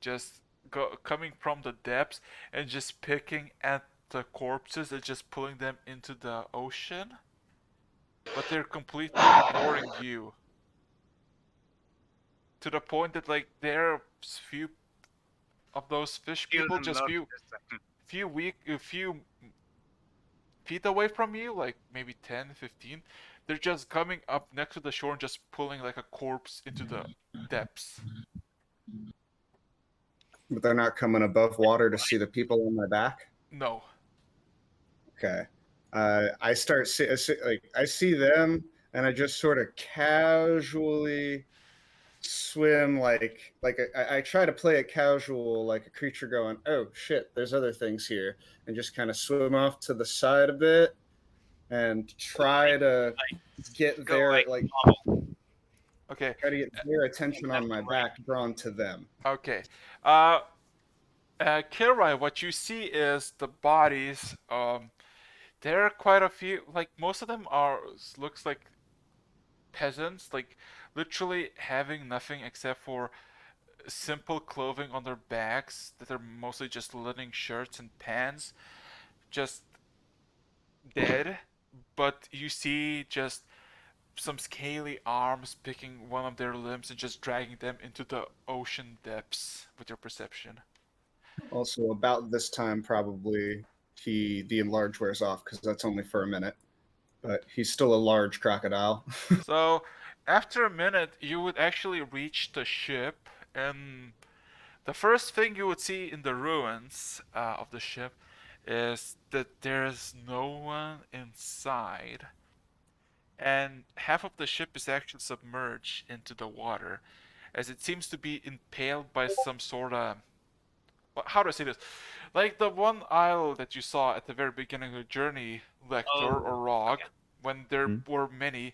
just coming from the depths and just picking at the corpses and just pulling them into the ocean. But they're completely ignoring you. To the point that like there are few of those fish people just few feet away from you, like maybe 10, 15. They're just coming up next to the shore and just pulling like a corpse into the depths.
But they're not coming above water to see the people on my back?
No.
Okay. I start I see them, and I just sort of casually swim I try to play it casual, like a creature going, "Oh shit, there's other things here," and just kind of swim off to the side a bit and try to get
Go
their
like bubble.
Okay.
try to get their attention on
left
my
to right.
back drawn to them.
Okay. Kilroy, what you see is the bodies. There are quite a few. Like most of them are looks like peasants, like literally having nothing except for simple clothing on their backs that are mostly just linen shirts and pants, just dead. But you see just some scaly arms picking one of their limbs and just dragging them into the ocean depths with your perception.
Also, about this time, probably the enlarge wears off because that's only for a minute. But he's still a large crocodile.
So, after a minute, you would actually reach the ship, and the first thing you would see in the ruins of the ship is that there's no one inside, and half of the ship is actually submerged into the water, as it seems to be impaled by some sort of. How do I say this? Like the one isle that you saw at the very beginning of the journey, Lector or Rog, when there were many,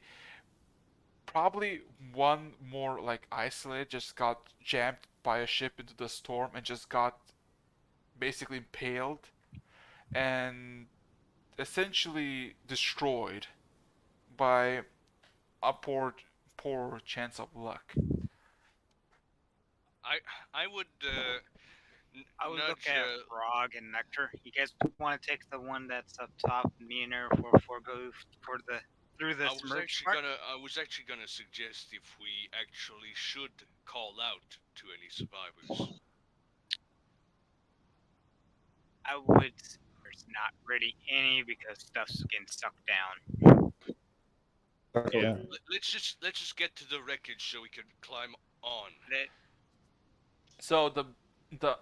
probably one more like isolated just got jammed by a ship into the storm and just got basically impaled and essentially destroyed by a poor chance of luck.
I would
I would
nudge.
look at Rog and Nectar. You guys want to take the one that's up top, and me and her for go for the through the submerged part?
I was actually gonna suggest if we actually should call out to any survivors.
I would. There's not really any because stuff's getting sucked down.
Yeah.
Let's just get to the wreckage so we can climb on.
So the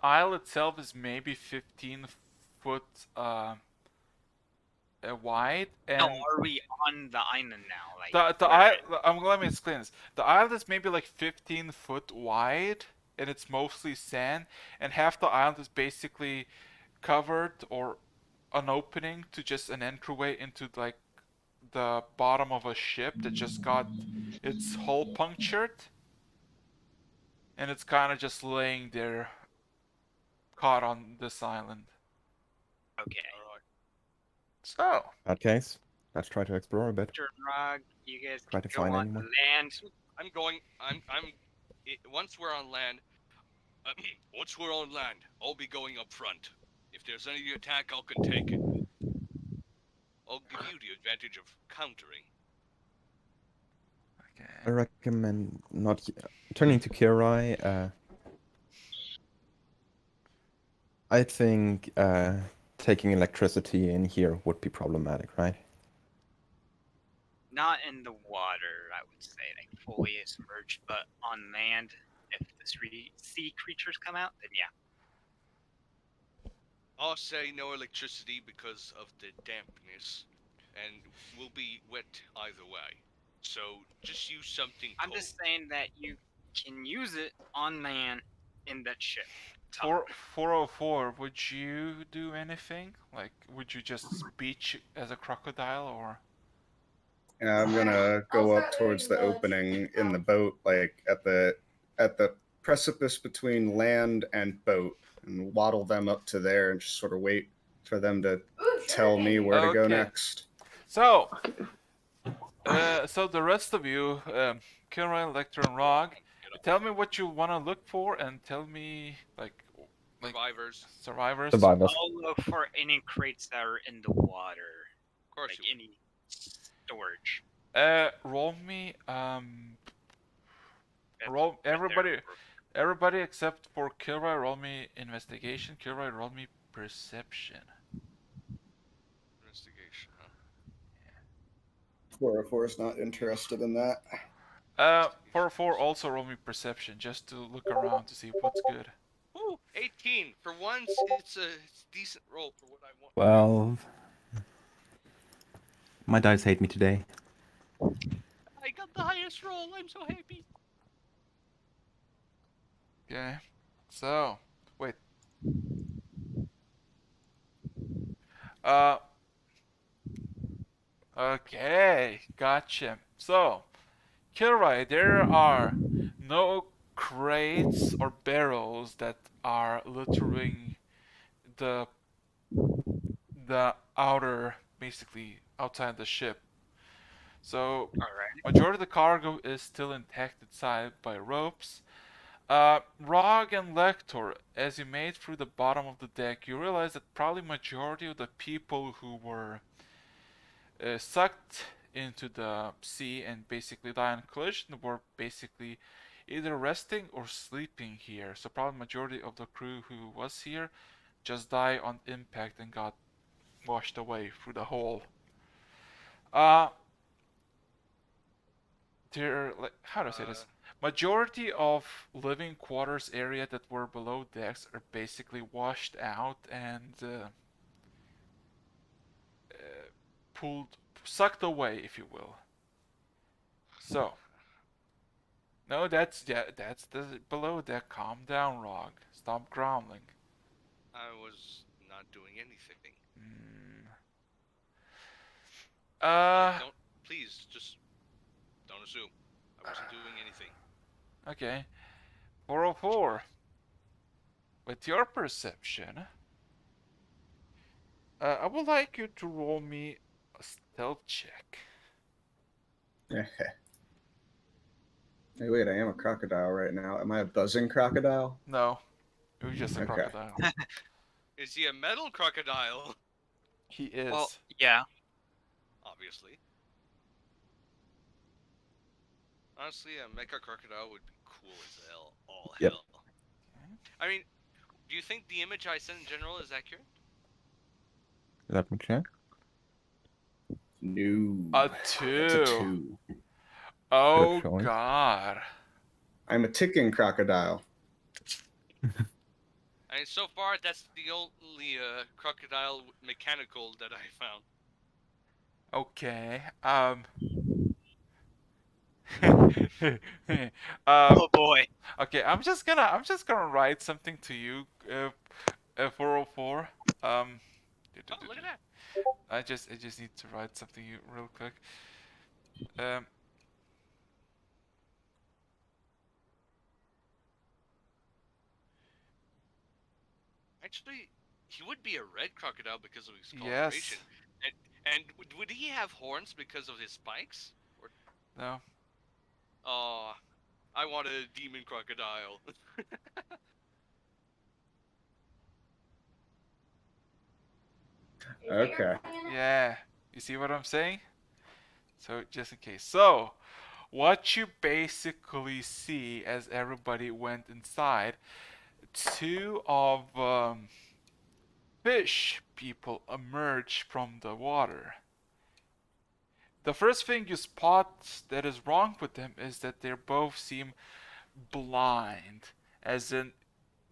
isle itself is maybe 15 foot wide, and
No, are we on the island now? Like
the
where-
isle. Let me explain this. The island is maybe like 15 foot wide, and it's mostly sand, and half the island is basically covered or an opening to just an entryway into like the bottom of a ship that just got its hull punctured, and it's kind of just laying there, caught on this island.
Okay.
So,
In that case, let's try to explore a bit.
Nectar and Rog, you guys
Try
can
to
go
find
on
anyone.
land.
Once we're on land, once we're on land, I'll be going up front. If there's any attack, I can take it. I'll give you the advantage of countering.
I recommend not turning to Kirai. I think taking electricity in here would be problematic, right?
Not in the water, I would say, like fully submerged, but on land, if the sea creatures come out, then yeah.
I'll say no electricity because of the dampness, and we'll be wet either way. So just use something cold.
I'm just saying that you can use it on land in that ship.
404, would you do anything? Like, would you just beach as a crocodile, or?
Yeah, I'm gonna go up towards the opening in the boat, like at the precipice between land and boat, and waddle them up to there and just sort of wait for them to tell me where to go
Okay.
next.
So, so the rest of you, Kilroy, Lecter, and Rog, tell me what you want to look for, and tell me like
Survivors.
survivors.
Survivors.
I'll look for any crates that are in the water,
Of course
like
you
any storage.
Roll me
That's
roll
right there.
everybody except for Kilroy. Roll me investigation. Kilroy, roll me perception.
Investigation, huh?
404 is not interested in that.
404 also roll me perception just to look around to see what's good.
Ooh, 18. For once, it's a decent roll for what I want.
12. My dice hate me today.
I got the highest roll. I'm so happy.
Okay. So, wait. Uh. Okay. Gotcha. So, Kilroy, there are no crates or barrels that are littering the the outer, basically outside the ship. So,
Alright.
majority of the cargo is still intact inside by ropes. Rog and Lector, as you made through the bottom of the deck, you realize that probably majority of the people who were sucked into the sea and basically died in collision were basically either resting or sleeping here. So probably majority of the crew who was here just died on impact and got washed away through the hole. Uh, there, like, how do I say this? Majority of living quarters area that were below decks are basically washed out and pulled, sucked away, if you will. So, no, that's the below deck. Calm down, Rog. Stop growling.
I was not doing anything.
Mm.
Don't please just don't assume. I wasn't doing anything.
Okay. 404. With your perception, I would like you to roll me a stealth check.
Hey, wait, I am a crocodile right now. Am I a buzzing crocodile?
No, it was just a
Okay.
crocodile.
Is he a metal crocodile?
He is.
Well, yeah.
Obviously. Honestly, a mecha crocodile would be cool as hell. All
Yep.
hell. I mean, do you think the image I sent in general is accurate?
Let me check.
No.
A
It's
2.
a 2.
Oh
choice.
God.
I'm a ticking crocodile.
I mean, so far that's the only crocodile mechanical that I found.
Okay.
Oh boy.
Okay. I'm just gonna write something to you. 404. Um.
Oh, look at that.
I just need to write something you real quick. Um.
Actually, he would be a red crocodile because of his
Yes.
coloration. And would he have horns because of his spikes? Or
No.
oh, I want a demon crocodile.
Okay.
Yeah. You see what I'm saying? So just in case. So, what you basically see as everybody went inside, two of fish people emerge from the water. The first thing you spot that is wrong with them is that they both seem blind, as in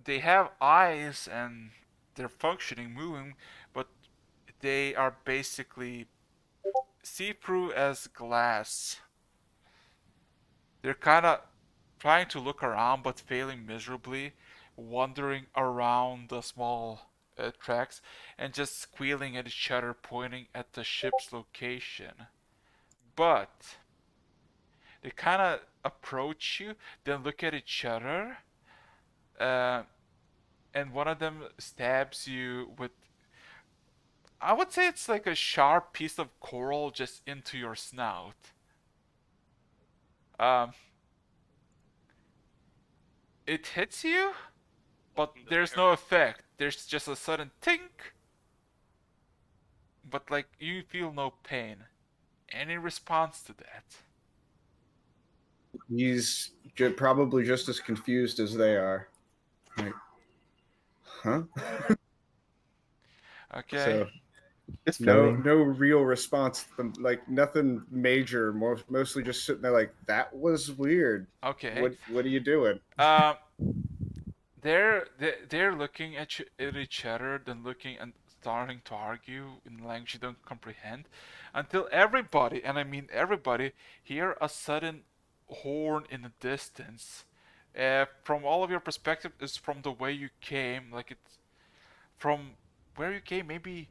they have eyes and they're functioning, moving, but they are basically see-through as glass. They're kind of trying to look around but failing miserably, wandering around the small tracks and just squealing at each other, pointing at the ship's location. But they kind of approach you, then look at each other, uh, and one of them stabs you with, I would say it's like a sharp piece of coral just into your snout. Um, it hits you, but
Doesn't
there's
hurt.
no effect. There's just a sudden tink, but like you feel no pain. Any response to that?
He's probably just as confused as they are. Like, huh?
Okay.
So
It's
no
floating.
real response. Like nothing major. Mostly just sitting there. Like that was weird.
Okay.
What are you doing?
They're looking at each other, then looking and starting to argue in language you don't comprehend, until everybody, and I mean everybody, hear a sudden horn in the distance. From all of your perspective, is from the way you came, like it's from where you came, maybe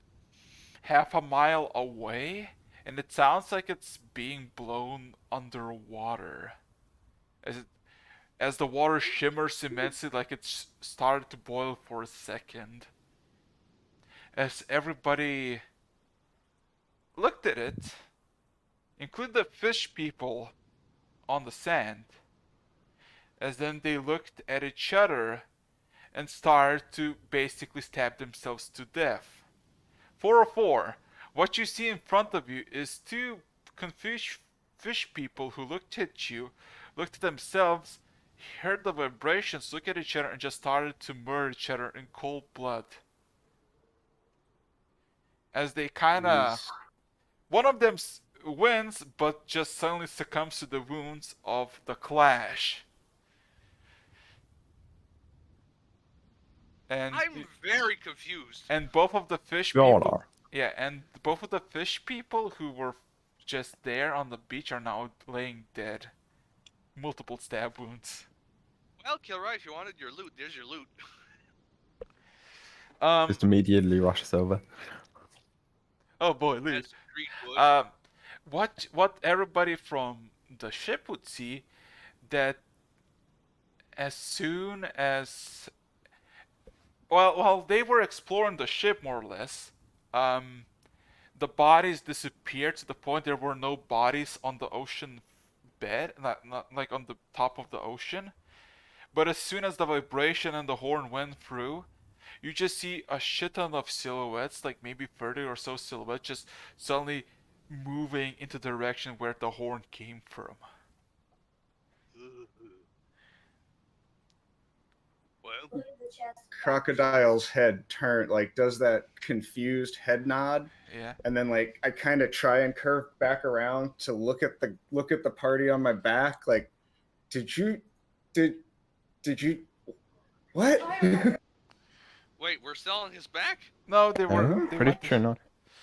half a mile away, and it sounds like it's being blown underwater. As it, as the water shimmers immensely, like it's started to boil for a second. As everybody looked at it, including the fish people on the sand, as then they looked at each other and started to basically stab themselves to death. 404. What you see in front of you is two confused fish people who looked at you, looked at themselves, heard the vibrations, looked at each other, and just started to murder each other in cold blood. As they kinda. One of them wins, but just suddenly succumbs to the wounds of the clash. And
I'm very confused.
and both of the fish
We all
people,
are.
yeah, and both of the fish people who were just there on the beach are now laying dead. Multiple stab wounds.
Well, Kilroy, if you wanted your loot, there's your loot.
Just immediately rushes over.
Oh boy, loot.
That's green wood.
What everybody from the ship would see, that as soon as while they were exploring the ship more or less, the bodies disappeared to the point there were no bodies on the ocean bed, not like on the top of the ocean. But as soon as the vibration and the horn went through, you just see a shit ton of silhouettes, like maybe 30 or so silhouettes, just suddenly moving into the direction where the horn came from.
Well,
Crocodile's head does that confused head nod,
Yeah.
and then like I kind of try and curve back around to look at the party on my back. Like, did you what?
wait, we're selling his back?
No, they were. They
Pretty
went.
sure not.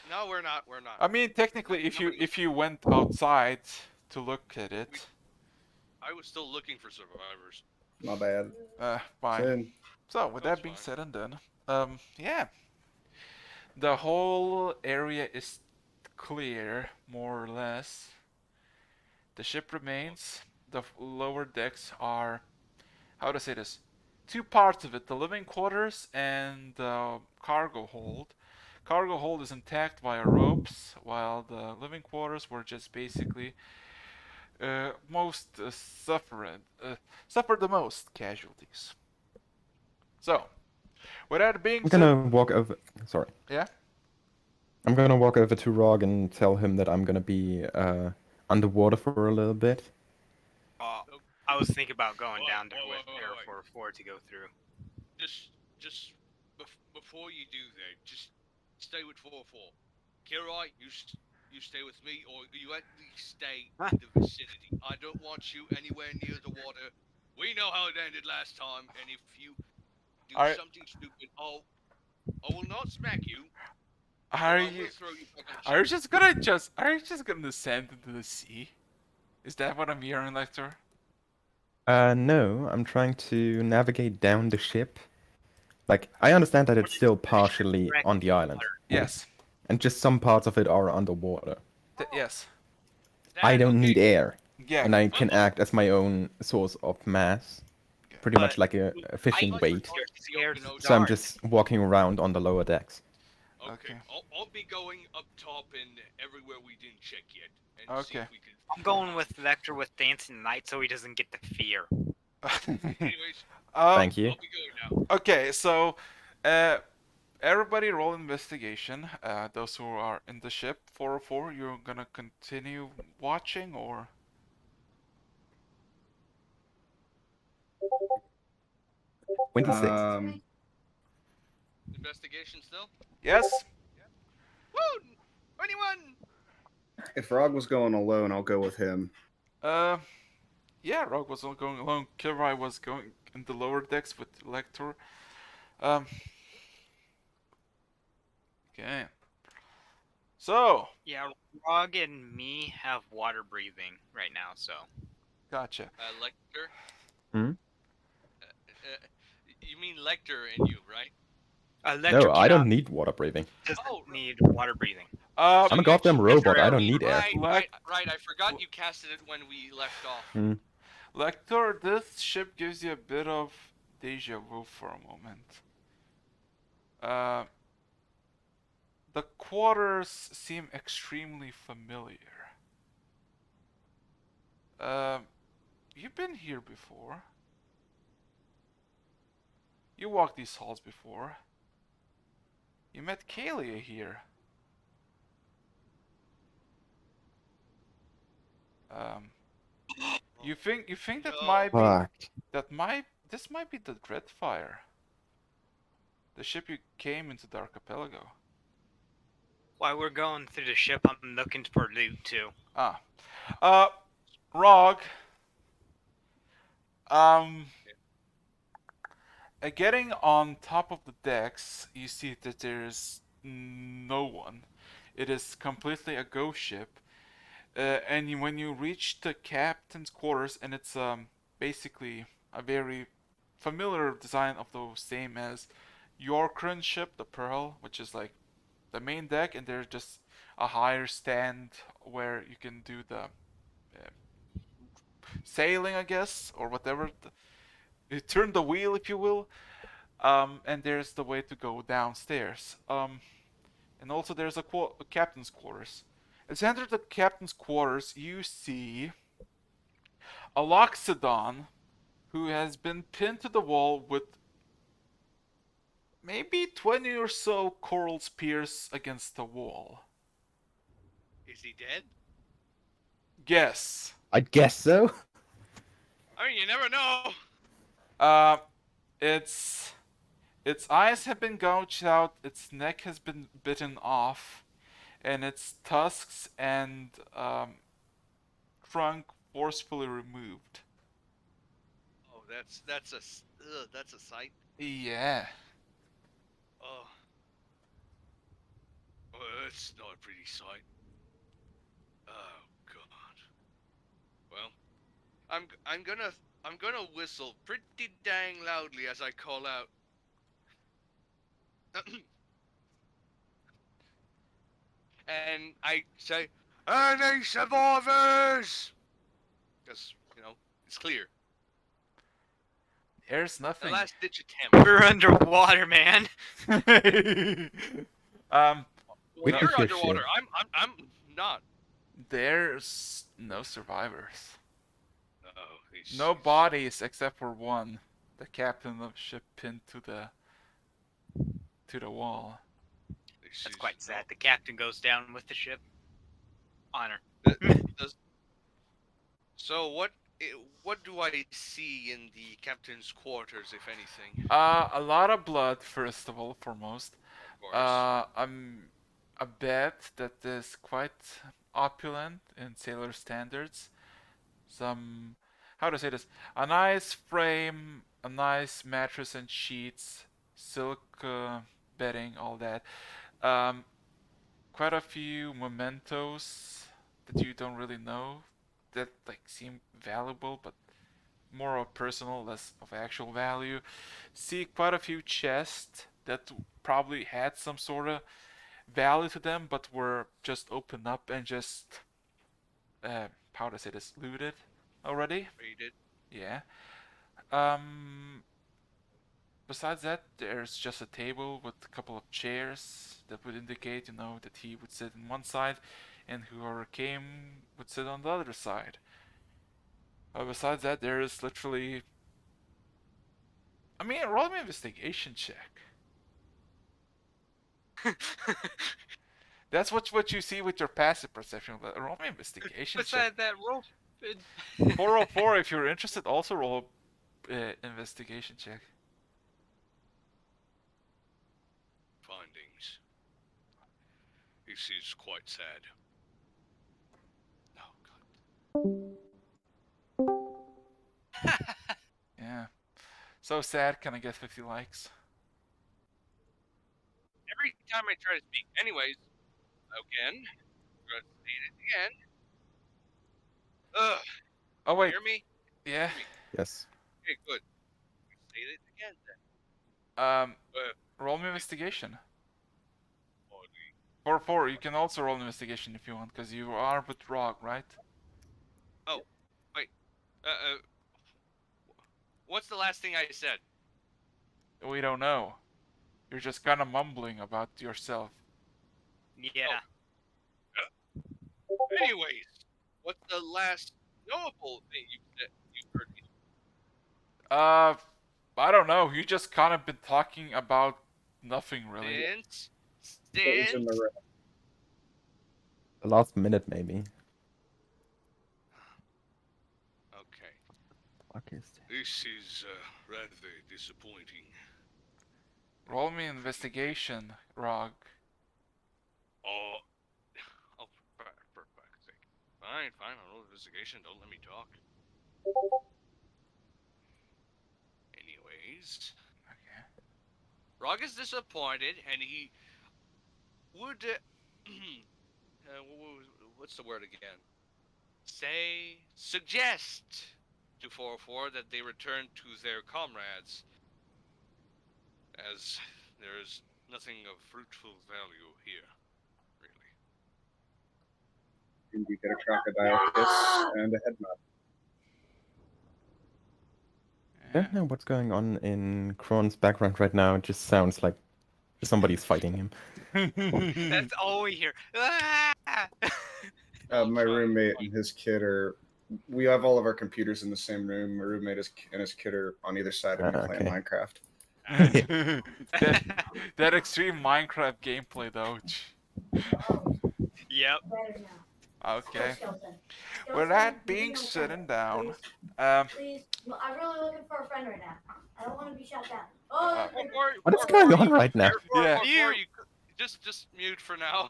No, we're not. We're not.
I mean, technically,
Nobody
if you went outside to look at it,
I was still looking for survivors.
My bad.
fine.
Sin.
So with
That's
that being
fine.
said and done, yeah, the whole area is clear more or less. The ship remains. The lower decks are, how to say this, two parts of it: the living quarters and the cargo hold. Cargo hold is intact via ropes, while the living quarters were just basically suffered the most casualties. So, with that being
I'm
said,
gonna walk over. Sorry.
yeah.
I'm gonna walk over to Rog and tell him that I'm gonna be underwater for a little bit.
I was thinking about going
Wait,
down there
wait,
with
wait,
Air
wait.
44 to go through.
Just before you do that, just stay with 4-4. Kilroy, you stay with me, or you at least stay in the vicinity. I don't want you anywhere near the water. We know how it ended last time, and if you do
Are-
something stupid, I will not smack you.
Are
but I
you
will throw you back on the
are you
ship.
just gonna descend into the sea? Is that what I'm hearing, Lecter?
No, I'm trying to navigate down the ship. Like, I understand that it's still partially on the island,
Yes.
and just some parts of it are underwater.
Yes.
I don't
Okay,
need air,
Yeah.
and I can act as my own source of mass, pretty much like a efficient weight. So I'm just walking around on the lower decks.
Okay.
I'll be going up top and everywhere we didn't check yet, and see
Okay.
if we can.
I'm going with Vector with Dancing Night so he doesn't get the fear.
Anyways,
Thank you.
I'll be going now.
Okay, so everybody roll investigation. Those who are in the ship, 404, you're gonna continue watching or?
26.
Investigation still?
Yes.
Woo! 21!
If Rog was going alone, I'll go with him.
Yeah, Rogue was not going alone. Kilroy was going in the lower decks with Lector. Okay. So,
Yeah, Rog and me have water breathing right now, so.
gotcha.
Lecter.
Hmm?
You mean Lecter and you, right?
No, I don't
Electric
need water breathing.
doesn't
Oh,
need water breathing.
Um,
I'm a goddamn robot. I don't need air.
Right. I forgot you casted it when we left off.
Hmm.
Lector, this ship gives you a bit of deja vu for a moment. The quarters seem extremely familiar. You've been here before. You walked these halls before. You met Kalia here. You think that
No.
might be
Fuck.
this might be the Dreadfire. The ship you came into the archipelago.
While we're going through the ship, I'm looking for loot too.
Ah. Rog. Getting on top of the decks, you see that there's no one. It is completely a ghost ship. And when you reach the captain's quarters, and it's basically a very familiar design of the same as your current ship, the Pearl, which is like the main deck, and there's just a higher stand where you can do the sailing, I guess, or whatever. You turn the wheel, if you will. And there's the way to go downstairs. And also there's a captain's quarters. As you enter the captain's quarters, you see a Loxodon who has been pinned to the wall with maybe 20 or so coral spears against the wall.
Is he dead?
Guess.
I guess so.
I mean, you never know.
Its eyes have been gouged out, its neck has been bitten off, and its tusks and trunk forcefully removed.
Oh, that's a sight.
Yeah.
Oh, it's not a pretty sight. Oh God. Well, I'm gonna whistle pretty dang loudly as I call out. And I say, "Any survivors?" Because it's clear.
There's
The
nothing.
last ditch attempt.
We're underwater, man.
um,
Well,
With
you're
your
underwater.
ship.
I'm not.
there's no survivors.
Oh,
No bodies except for one, the captain of the ship pinned to the wall.
That's quite sad. The captain goes down with the ship. Honor.
So what do I see in the captain's quarters, if anything?
A lot of blood, first of all, foremost.
Of course.
A bed that is quite opulent in sailor standards. Some, how to say this? A nice frame, a nice mattress and sheets, silk bedding, all that. Quite a few mementos that you don't really know that like seem valuable, but more of personal, less of actual value. See quite a few chests that probably had some sort of value to them, but were just opened up and just how to say this, looted already.
Raided.
Yeah. Besides that, there's just a table with a couple of chairs that would indicate, that he would sit on one side, and whoever came would sit on the other side. Besides that, there is literally. I mean, roll me an investigation check. That's what you see with your passive perception. But roll me an investigation check.
Besides that, roll.
404 if you're interested. Also roll investigation check.
Findings. This is quite sad. Oh God.
Yeah. So sad. Can I get 50 likes?
Every time I try to speak. Anyways, again, I'm gonna say it again. Ugh.
Oh wait,
Hear me?
yeah.
Hear me?
Yes.
Okay, good. Say it again then.
Roll me investigation.
Body.
4-4. You can also roll an investigation if you want, because you are with Rog, right?
Oh, wait. What's the last thing I said?
We don't know. You're just kind of mumbling about yourself.
Yeah.
Anyways, what's the last knowable thing you said? You heard me.
I don't know. You just kind of been talking about nothing really.
Since.
What was in the room?
The last minute, maybe.
Okay.
Fuck is
This is rather disappointing.
Roll me investigation, Rog.
Oh, for fuck's sake. Fine, I'll roll investigation. Don't let me talk. Anyways,
Okay.
Rog is disappointed, and he would. What's the word again? Suggest to 404 that they return to their comrades, as there's nothing of fruitful value here, really.
And you get a crocodile kiss and a head nod.
I don't know what's going on in Kron's background right now. It just sounds like somebody's fighting him.
That's all we hear. Ah!
My roommate and his kid are. We have all of our computers in the same room. My roommate and his kid are on either side of me playing
Okay.
Minecraft.
that extreme Minecraft gameplay though.
Yep.
Okay. With that being said and down,
Please, I'm really looking for a friend right now. I don't want to be shut down. Oh,
What is going on right now?
Yeah.
You just mute for now.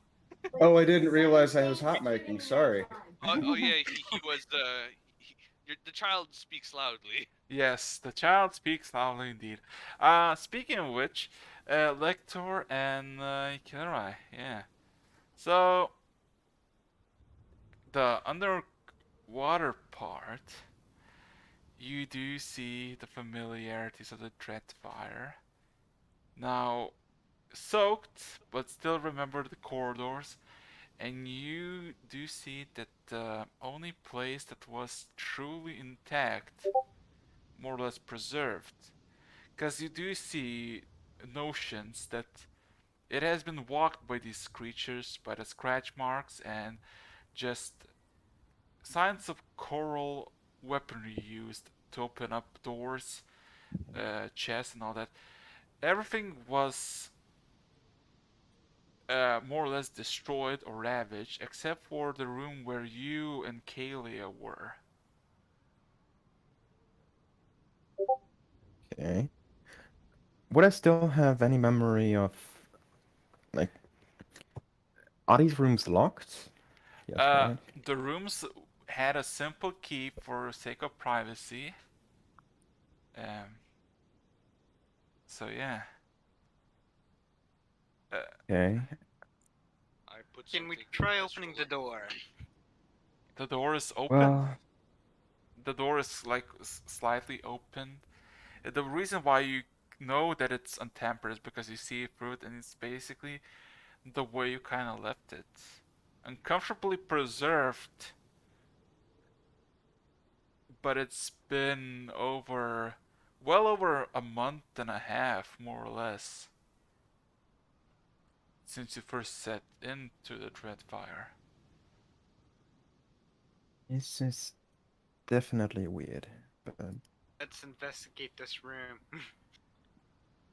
Oh, I didn't realize I was hot miking. Sorry.
Oh yeah, he was the child speaks loudly.
Yes, the child speaks loudly indeed. Speaking of which, Lector and Kirai, yeah. So the underwater part, you do see the familiarities of the Dreadfire. Now, soaked, but still remember the corridors, and you do see that the only place that was truly intact, more or less preserved, because you do see notions that it has been walked by these creatures, by the scratch marks, and just signs of coral weaponry used to open up doors, chests, and all that. Everything was more or less destroyed or ravaged, except for the room where you and Kalia were.
Okay. Would I still have any memory of, like, are these rooms locked? Yes, right?
The rooms had a simple key for sake of privacy. So yeah.
Okay.
I put
Can we
something
try
in
opening the
this
door?
The door is open.
Well,
The door is like slightly open. The reason why you know that it's untampered is because you see through it, and it's basically the way you kind of left it. Uncomfortably preserved, but it's been well over a month and a half, more or less, since you first set into the Dreadfire.
this is definitely weird, but
Let's investigate this room.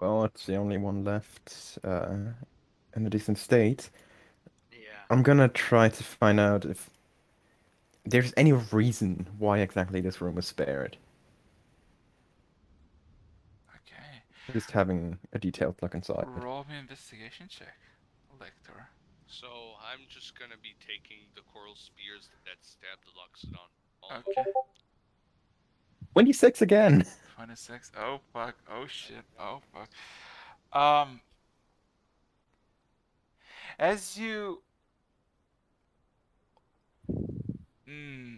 well, it's the only one left in a decent state.
Yeah.
I'm gonna try to find out if there's any reason why exactly this room was spared.
Okay.
Just having a detailed look inside.
Roll me investigation check, Lector.
So I'm just gonna be taking the coral spears that stabbed the Loxodon.
Okay.
26 again!
26. Oh fuck. Oh shit. Oh fuck. As you... Hmm.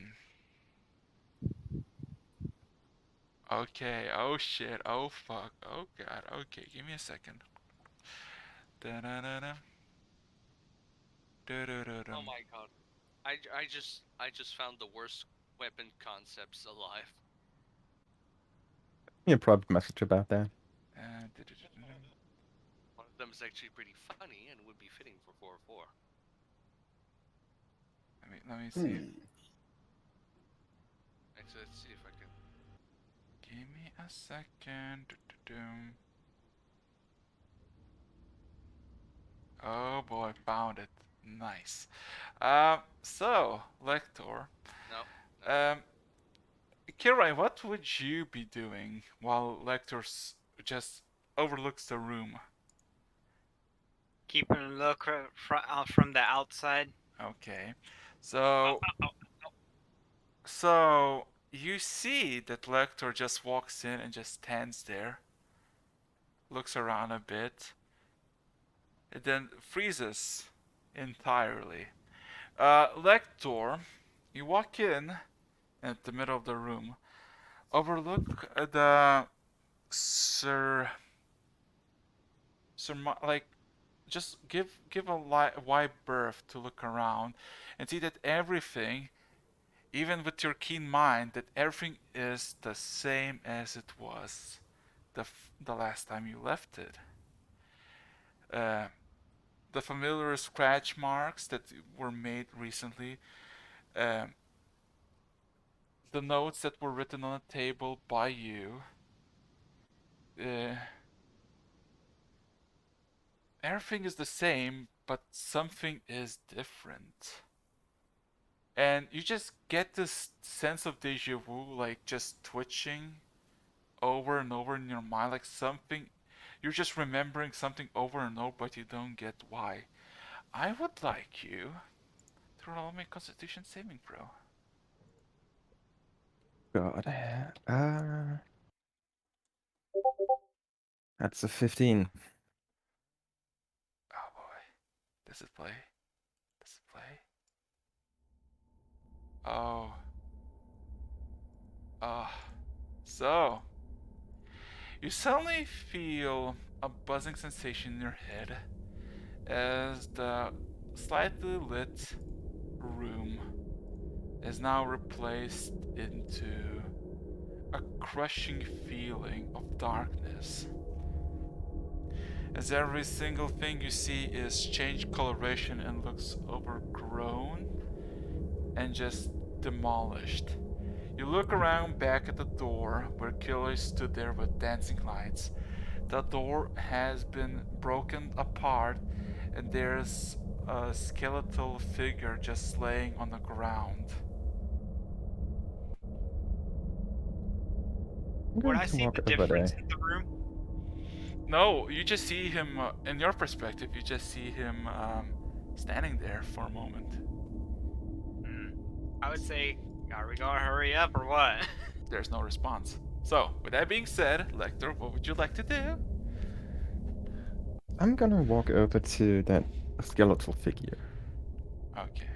Okay, oh shit, oh fuck, oh god, okay, give me a second. Da-da-da-da. Da-da-da-dum.
Oh my god. I just found the worst weapon concepts alive.
Me a private message about that.
Da-da-da-da-dum.
One of them is actually pretty funny and would be fitting for 4-4.
Let me see.
Actually, let's see if I can.
Give me a second. Du-du-dum. Oh boy, found it. Nice. So, Lector.
No.
Kirai, what would you be doing while Lector just overlooks the room?
Keeping a look from the outside.
Okay. So you see that Lector just walks in and just stands there, looks around a bit, and then freezes entirely. Lector, you walk in at the middle of the room, overlook the like, just give a wide berth to look around and see that everything, even with your keen mind, that everything is the same as it was the last time you left it. The familiar scratch marks that were made recently, the notes that were written on a table by you, everything is the same, but something is different. And you just get this sense of deja vu, like just twitching over and over in your mind, like something, you're just remembering something over and over, but you don't get why. I would like you to roll me a Constitution saving throw.
God. That's a 15.
Oh boy. Does it play? Does it play? Oh. So, you suddenly feel a buzzing sensation in your head as the slightly lit room is now replaced into a crushing feeling of darkness. As every single thing you see is changed coloration and looks overgrown and just demolished. You look around back at the door where Killer stood there with dancing lights. The door has been broken apart and there's a skeletal figure just laying on the ground.
I'm
Would
going
I
to
see
walk
the
over
difference
there.
in the room?
No, you just see him, in your perspective, you just see him standing there for a moment.
I would say, are we gonna hurry up or what?
There's no response. So, with that being said, Lector, what would you like to do?
I'm gonna walk over to that skeletal figure.
Okay.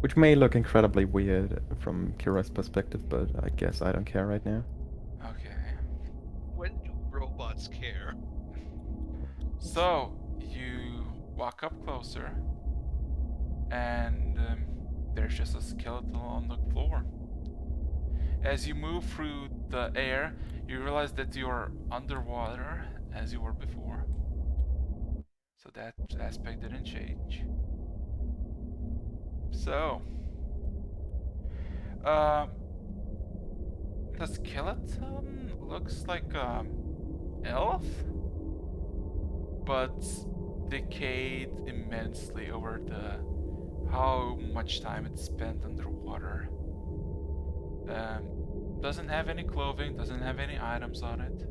Which may look incredibly weird from Kira's perspective, but I guess I don't care right now.
Okay.
When do robots care?
So, you walk up closer, and there's just a skeleton on the floor. As you move through the air, you realize that you're underwater as you were before. So that aspect didn't change. So, the skeleton looks like elf, but decayed immensely over the how much time it spent underwater. Doesn't have any clothing, doesn't have any items on it.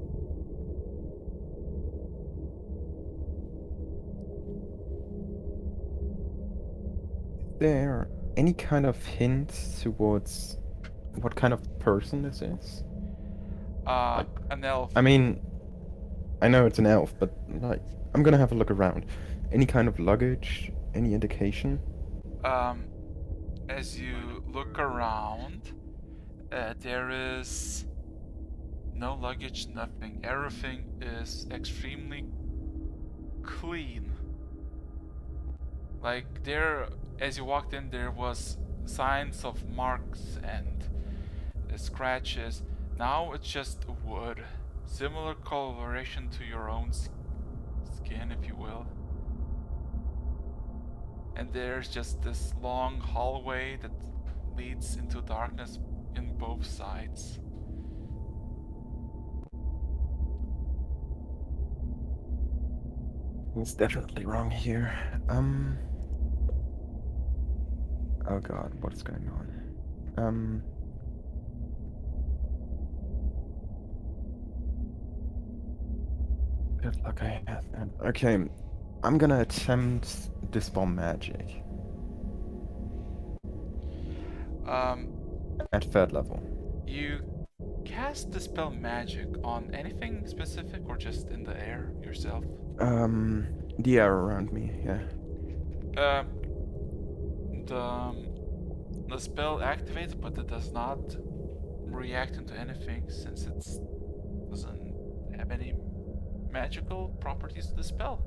Is there any kind of hint towards what kind of person this is?
An elf.
I mean, I know it's an elf, but like, I'm gonna have a look around. Any kind of luggage? Any indication?
As you look around, there is no luggage, nothing. Everything is extremely clean. Like there, as you walked in, there was signs of marks and scratches. Now it's just wood, similar coloration to your own skin, if you will. And there's just this long hallway that leads into darkness in both sides.
It's definitely wrong here. Oh god, what is going on? Good luck I have that. Okay, I'm gonna attempt Dispel Magic
Um,
at third level.
you cast Dispel Magic on anything specific or just in the air yourself?
The air around me, yeah.
Uh, the spell activates, but it does not react into anything since it doesn't have any magical properties to the spell.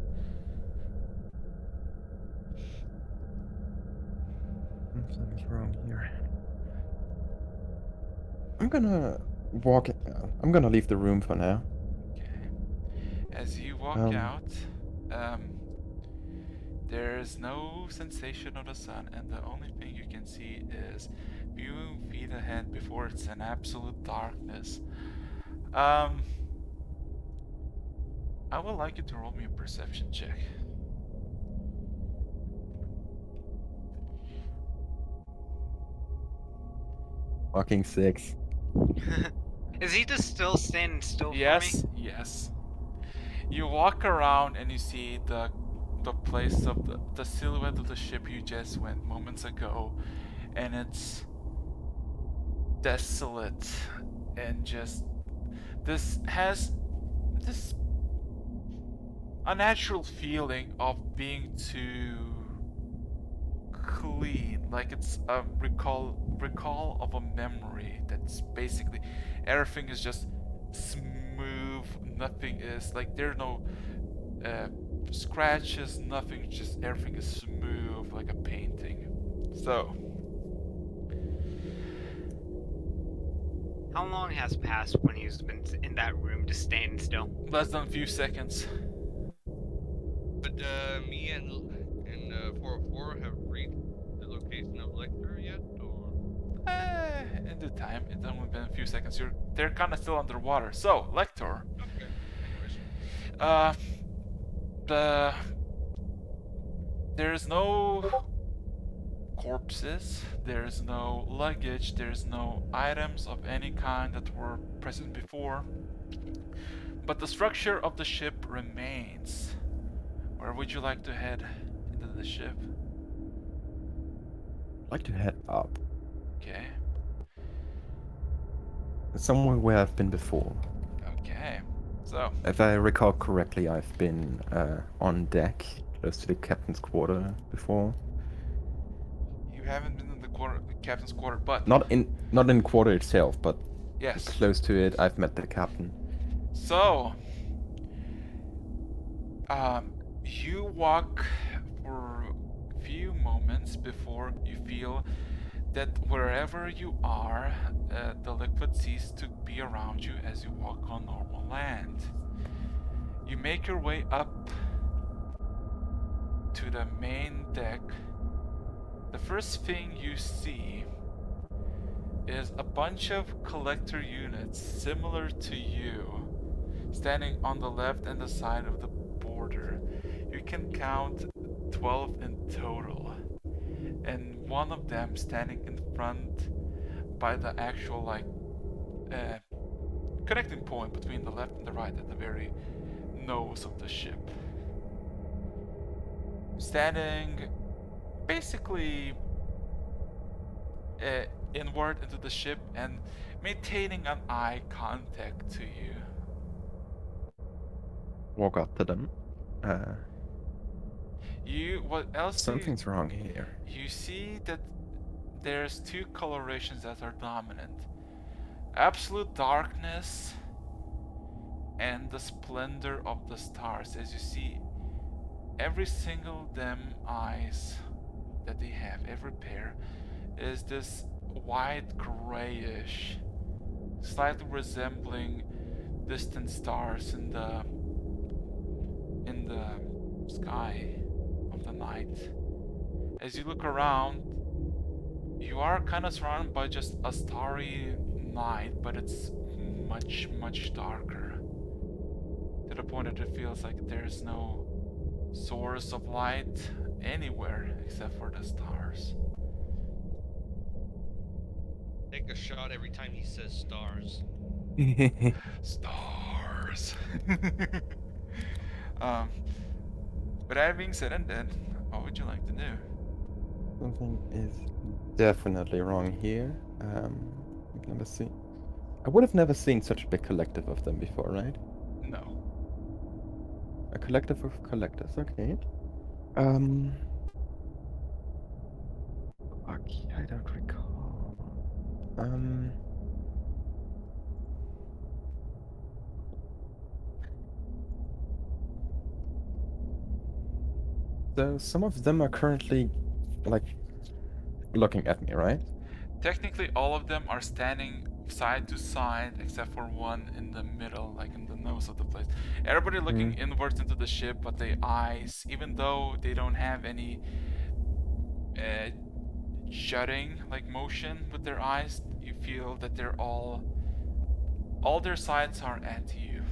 Something's wrong here. I'm gonna I'm gonna leave the room for now.
Okay. As you walk out, there's no sensation of the sun, and the only thing you can see is few feet ahead before it's an absolute darkness. I would like you to roll me a perception check.
Fucking 6.
Is he just still standing still
Yes,
for me?
yes. You walk around and you see the place of the silhouette of the ship you just went moments ago, and it's desolate and just this has this unnatural feeling of being too clean, like it's a recall of a memory that's basically everything is just smooth, nothing is like there are no scratches, nothing, just everything is smooth like a painting. So
How long has passed when he's been in that room just standing still?
less than a few seconds.
But me and 404 have reached the location of Lecter yet, or?
In due time. It's only been a few seconds. They're kind of still underwater. So, Lector.
Okay. Anyways.
There's no corpses. There's no luggage. There's no items of any kind that were present before. But the structure of the ship remains. Where would you like to head into the ship?
I'd like to head up.
Okay.
Somewhere where I've been before.
Okay. So,
If I recall correctly, I've been on deck, close to the captain's quarter before.
you haven't been in the captain's quarter, but
Not in quarter itself, but
yes.
close to it. I've met the captain.
So, you walk for a few moments before you feel that wherever you are, the liquid ceases to be around you as you walk on normal land. You make your way up to the main deck. The first thing you see is a bunch of collector units similar to you standing on the left and the side of the border. You can count 12 in total, and one of them standing in front by the actual connecting point between the left and the right at the very nose of the ship. Standing basically inward into the ship and maintaining an eye contact to you.
Walk up to them. Uh,
What else do
something's wrong here.
you see that there's two colorations that are dominant. Absolute darkness and the splendor of the stars. As you see, every single them eyes that they have, every pair, is this white grayish, slightly resembling distant stars in the sky of the night. As you look around, you are kind of surrounded by just a starry night, but it's much, much darker. To the point that it feels like there's no source of light anywhere except for the stars.
Take a shot every time he says stars.
Stars. um, but that being said and done, what would you like to do?
Something is definitely wrong here. I've never seen. I would have never seen such a big collective of them before, right?
No.
A collective of collectors, okay. Um. Okay, I don't recall. So some of them are currently, like, looking at me, right?
Technically, all of them are standing side to side except for one in the middle, like in the nose of the place. Everybody looking inwards into the ship, but their eyes, even though they don't have any shutting like motion with their eyes, you feel that they're all their sides are at you.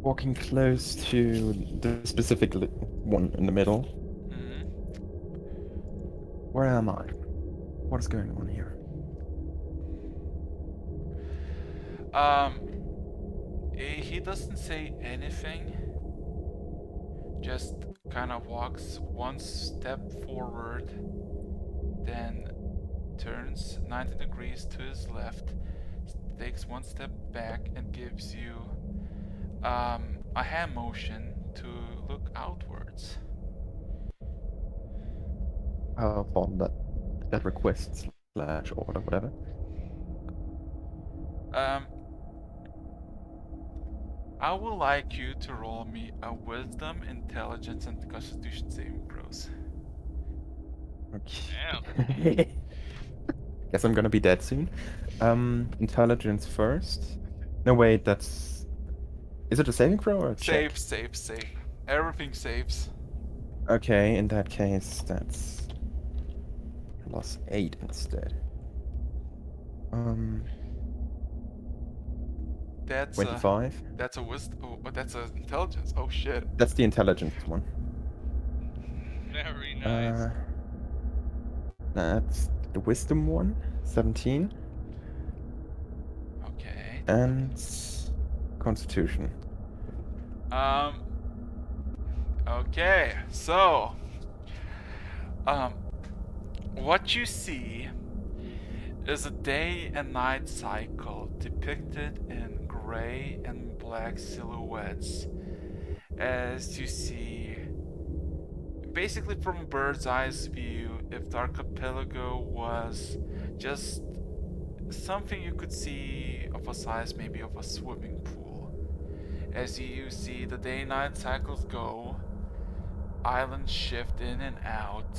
Walking close to the specific one in the middle.
Mhm.
Where am I? What is going on here?
He doesn't say anything. Just kind of walks one step forward, then turns 90 degrees to his left, takes one step back, and gives you a hand motion to look outwards.
How about that request slash order, whatever.
I would like you to roll me a wisdom, intelligence, and constitution saving throws.
Okay. Guess I'm gonna be dead soon. Intelligence first. No, wait, that's. Is it a saving throw or a check?
Save. Everything saves.
Okay, in that case, that's +8 instead.
That's
25.
That's a wisdom. Oh, that's a intelligence. Oh shit.
That's the intelligence one.
Very nice.
That's the wisdom one. 17.
Okay.
And constitution.
Okay. So, what you see is a day and night cycle depicted in gray and black silhouettes. As you see, basically from a bird's eye view, if the archipelago was just something you could see of a size maybe of a swimming pool. As you see the day-night cycles go, islands shift in and out,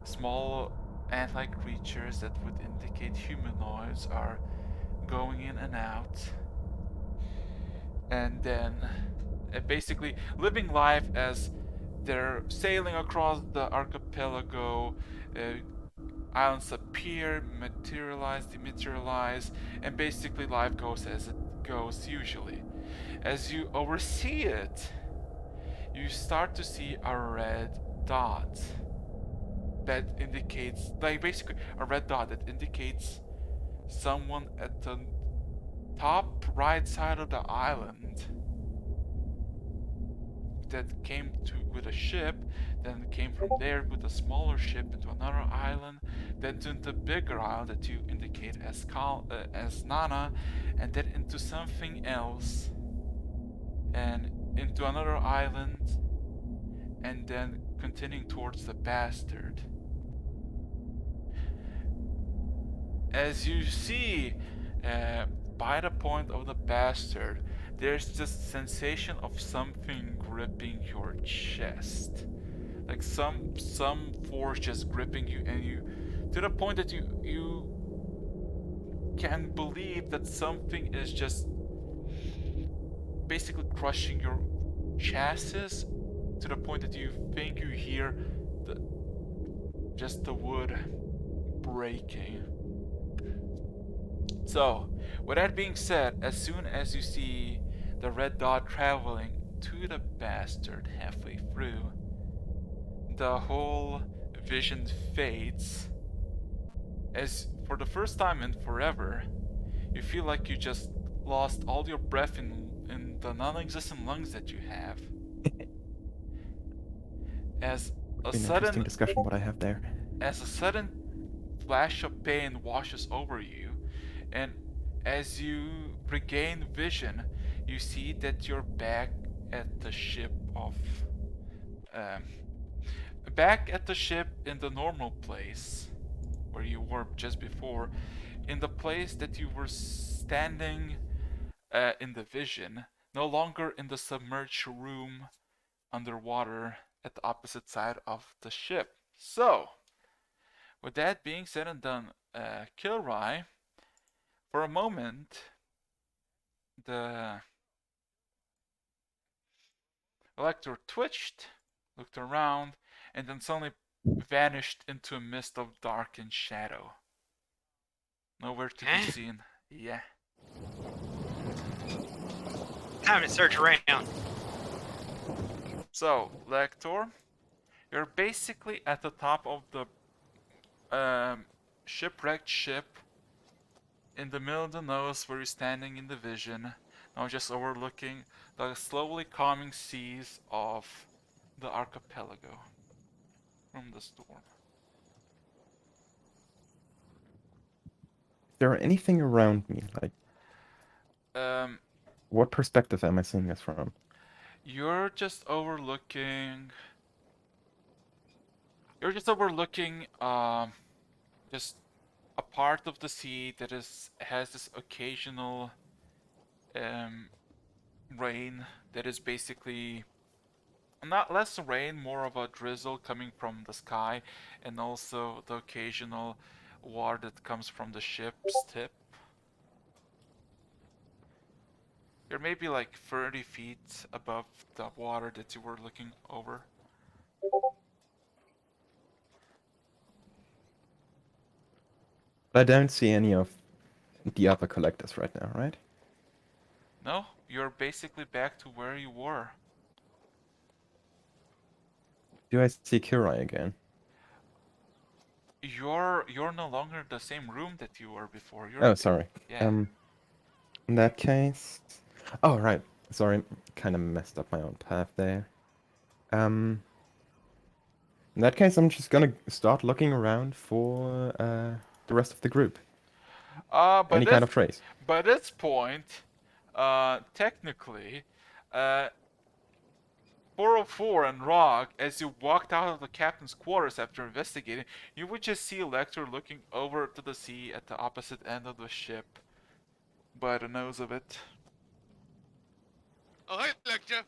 small ant-like creatures that would indicate humanoids are going in and out, and then basically living life as they're sailing across the archipelago. Islands appear, materialize, dematerialize, and basically life goes as it goes usually. As you oversee it, you start to see a red dot that indicates, like basically a red dot that indicates someone at the top right side of the island that came with a ship, then came from there with a smaller ship into another island, then to the bigger island that you indicate as Nana, and then into something else, and into another island, and then continuing towards the bastard. As you see, by the point of the bastard, there's this sensation of something gripping your chest, like some force just gripping you, and you, to the point that you can believe that something is just basically crushing your chassis, to the point that you think you hear just the wood breaking. So, with that being said, as soon as you see the red dot traveling to the bastard halfway through, the whole vision fades, as for the first time in forever, you feel like you just lost all your breath in the non-existent lungs that you have. As a
An
sudden
interesting discussion what I have there.
As a sudden flash of pain washes over you, and as you regain vision, you see that you're back at the ship in the normal place where you were just before, in the place that you were standing in the vision, no longer in the submerged room underwater at the opposite side of the ship. So, with that being said and done, Kilroy, for a moment, the elector twitched, looked around, and then suddenly vanished into a mist of dark and shadow. Nowhere to be seen. Yeah.
Time to search around.
So, Lector, you're basically at the top of the shipwrecked ship, in the middle of the nose where you're standing in the vision, now just overlooking the slowly calming seas of the archipelago from the storm.
Is there anything around me? Like, what perspective am I seeing this from?
You're just overlooking. Just a part of the sea that has this occasional rain that is basically not less rain, more of a drizzle coming from the sky, and also the occasional water that comes from the ship's tip. You're maybe like 30 feet above the water that you were looking over.
I don't see any of the other collectors right now, right?
No, you're basically back to where you were.
Do I see Kirai again?
You're no longer in the same room that you were before.
Oh, sorry.
Yeah.
In that case... Oh, right. Sorry, kind of messed up my own path there. In that case, I'm just gonna start looking around for the rest of the group. Any kind of trace.
By this point, technically, 404 and Rog, as you walked out of the captain's quarters after investigating, you would just see Lecter looking over to the sea at the opposite end of the ship, by the nose of it.
Oh, hey, Lecter.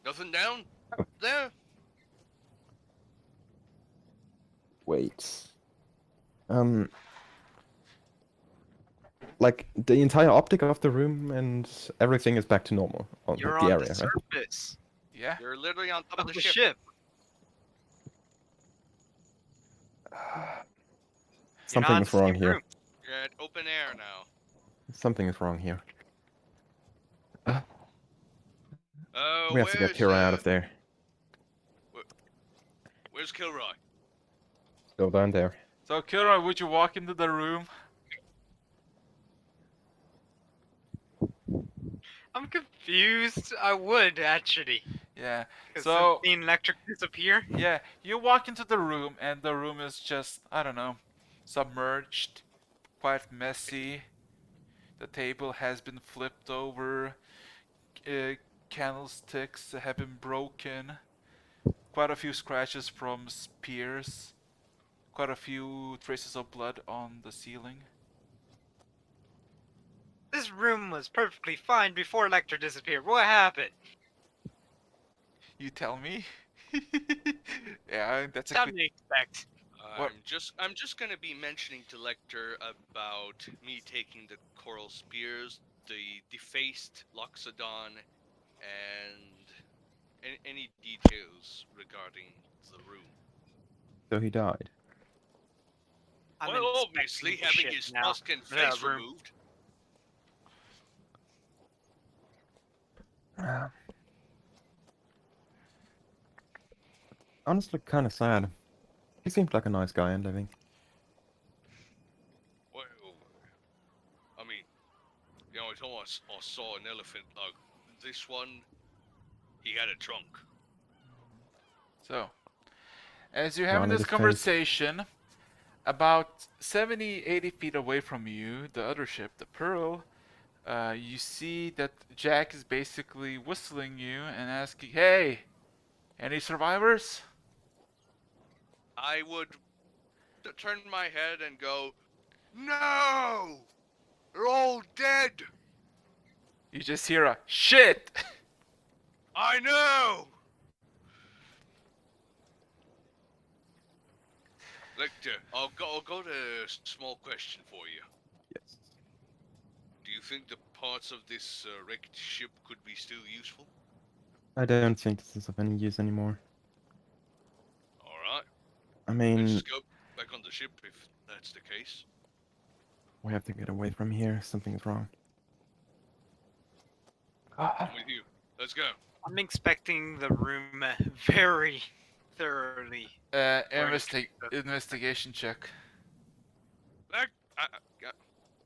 Nothing down there?
Wait. Like, the entire optic of the room and everything is back to normal on
You're
the
on
area,
the
right?
surface
Yeah.
You're literally on top
of
of
the
the ship.
ship.
Something
not
is
in the
wrong
same
here.
room.
You're at open air now.
Something is wrong here. We have to get
Where's
Kira out of there.
Where's Kilroy?
Go down there.
So, Kilroy, would you walk into the room?
I'm confused. I would, actually.
Yeah.
Because
So
the electric disappear.
yeah, you walk into the room and the room is just, I don't know, submerged, quite messy. The table has been flipped over. Uh, Candlesticks have been broken. Quite a few scratches from spears. Quite a few traces of blood on the ceiling.
This room was perfectly fine before electric disappeared. What happened?
You tell me? Yeah, that's a
Time
quick.
to expect.
What?
I'm just gonna be mentioning to Lecter about me taking the coral spears, the defaced Loxodon, and any details regarding the room.
So he died.
I'm
Well,
inspecting
obviously,
the
having
ship
his
now.
tusk and
Yeah,
face
room.
removed.
Honestly, kind of sad. He seemed like a nice guy and living.
Well, I mean, the only time I saw an elephant like this one, he had a trunk.
So, as you're having
Johnny
this
the Fake.
conversation, about 70, 80 feet away from you, the other ship, the Pearl, you see that Jack is basically whistling you and asking, "Hey, any survivors?"
I would turn my head and go, "No, they're all dead."
You just hear a shit.
I know. Lecter, I'll go to a small question for you.
Yes.
Do you think the parts of this wrecked ship could be still useful?
I don't think this is of any use anymore.
All right,
I
let's
mean,
just go back on the ship if that's the case.
we have to get away from here. Something is wrong.
I'm with you. Let's go.
I'm inspecting the room very thoroughly.
Investigation check.
Back.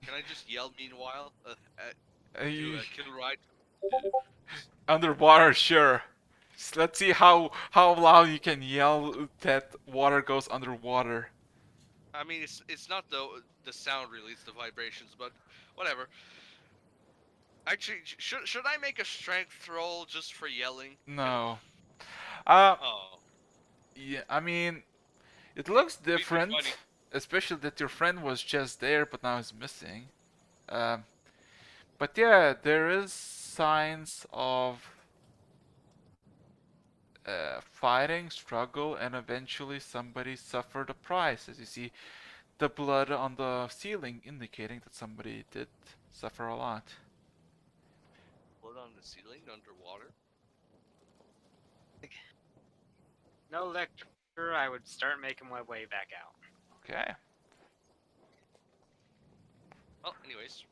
Can I just yell meanwhile to Kilride?
Underwater, sure. Let's see how loud you can yell that water goes underwater.
I mean, it's not the sound really, it's the vibrations, but whatever. Actually, should I make a strength roll just for yelling?
No.
Oh,
Yeah, I mean, it looks
it'd be
different,
funny.
especially that your friend was just there, but now he's missing. Um, but yeah, there is signs of fighting, struggle, and eventually somebody suffered a price. As you see, the blood on the ceiling indicating that somebody did suffer a lot.
Blood on the ceiling underwater.
No lecture, I would start making my way back out.
Okay.
Well, anyways,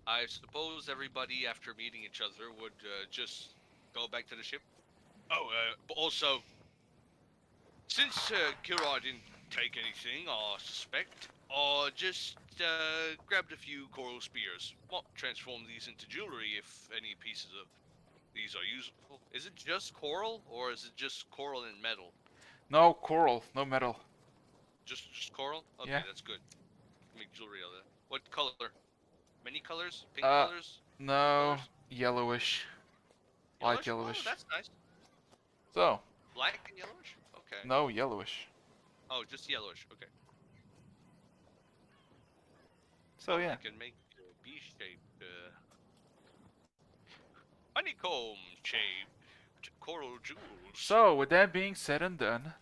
I suppose everybody after meeting each other would just go back to the ship. Oh, but also, since Kilrod didn't take anything, I suspect, I just grabbed a few coral spears. Well, transform these into jewelry if any pieces of these are useful. Is it just coral, or is it just coral and metal?
No coral, no metal.
Just coral? Okay,
Yeah.
that's good. Make jewelry out of that. What color? Many colors? Pink
Uh,
colors?
No,
Colors?
yellowish. Light yellowish.
Oh, that's nice.
So,
Black and yellowish? Okay.
no, yellowish.
Oh, just yellowish. Okay.
So yeah.
I can make B-shaped, honeycomb shaped coral jewels.
So with that being said and done,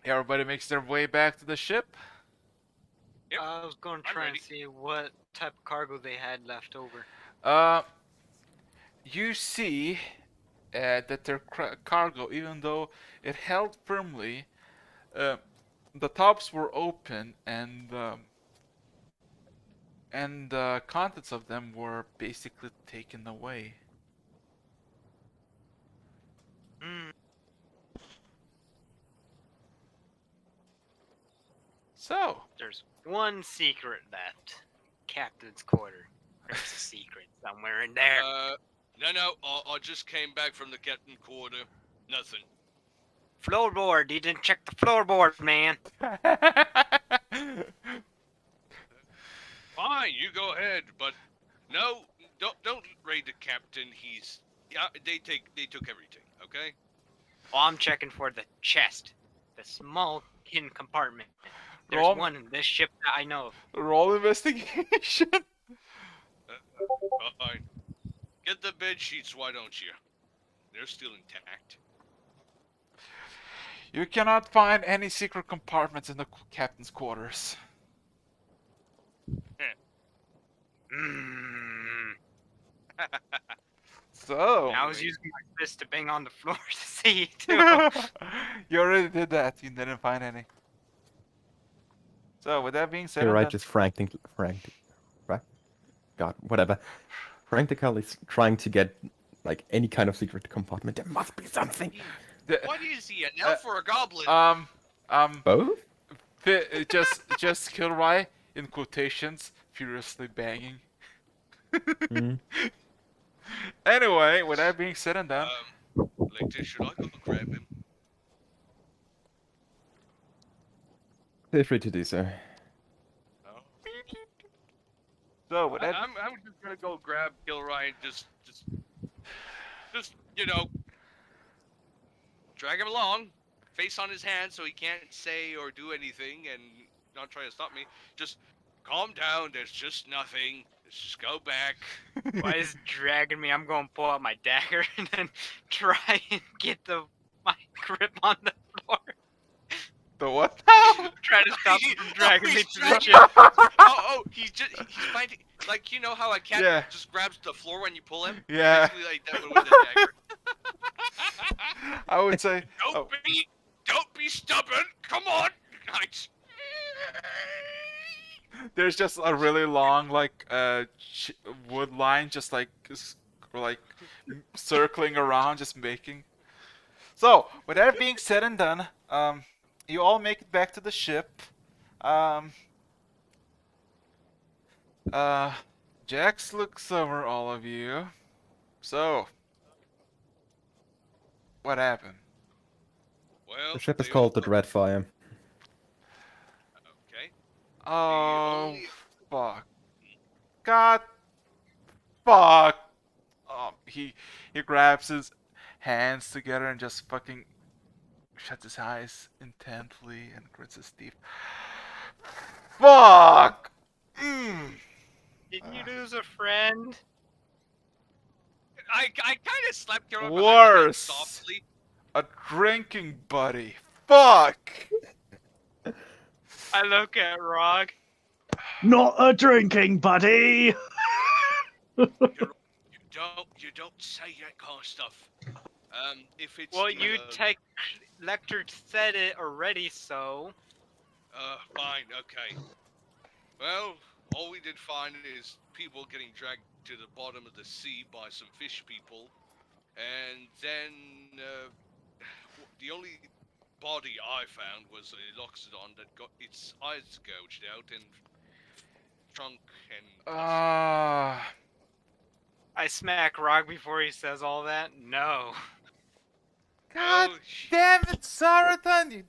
everybody makes their way back to the ship.
Yep,
I was going to
I'm
try
ready.
and see what type of cargo they had left over.
You see that their cargo, even though it held firmly, the tops were open and the contents of them were basically taken away.
Hmm.
So,
There's one secret left. Captain's quarter. There's a secret somewhere in there.
No, I just came back from the captain quarter. Nothing.
Floorboard. You didn't check the floorboard, man.
Fine, you go ahead, but no, don't raid the captain. They took everything. Okay.
Well, I'm checking for the chest, the small hidden compartment. There's
Roll,
one in this ship that I know of.
roll investigation.
Fine. Get the bed sheets, why don't you? They're still intact.
You cannot find any secret compartments in the captain's quarters.
Mm.
So.
I was using my fist to bang on the floor to see too.
You already did that. You didn't find any. So with that being said,
You're
and
right,
done-
just God, whatever. Frantically trying to get like any kind of secret compartment. There must be something.
What is he, an elf or a goblin?
Both?
just Kilroy in quotations, furiously banging.
Mm.
Anyway, with that being said and done,
Lecter, should I go grab him?
Feel free to do so.
No.
so with that,
I'm just gonna go grab Gilroy and just drag him along, face on his hand so he can't say or do anything and not try to stop me. Just calm down. There's just nothing. Let's just go back.
Why is it dragging me? I'm going to pull out my dagger and then try and get my grip on the floor.
the what?
Try to stop him from dragging me to the
dragging-
ship.
He's finding, like, you know how a cat
Yeah.
just grabs the floor when you pull him?
Yeah.
Basically like that, but with a dagger.
I would say.
Don't be stubborn. Come on.
There's just a really long wood line, just like circling around, just making. So with that being said and done, you all make it back to the ship. Jax looks over all of you. So, what happened?
Well,
The ship is
they
called the
all went-
Dreadfire.
Okay.
Oh,
only-
fuck. God. Fuck. He grabs his hands together and just fucking shuts his eyes intently and grits his teeth. Fuck!
Didn't you lose a friend?
I kind of slapped Gilroy
Worse.
softly.
A drinking buddy. Fuck!
I look at Rog.
Not a drinking buddy.
You don't say that kind of stuff. If it's
Well,
the,
you take. Lecter said it already, so.
fine, okay. Well, all we did find is people getting dragged to the bottom of the sea by some fish people, and then the only body I found was a loxodon that got its eyes gouged out and trunk and.
I smack Rog before he says all that. No.
God
Oh,
damn it, Sarathon! You...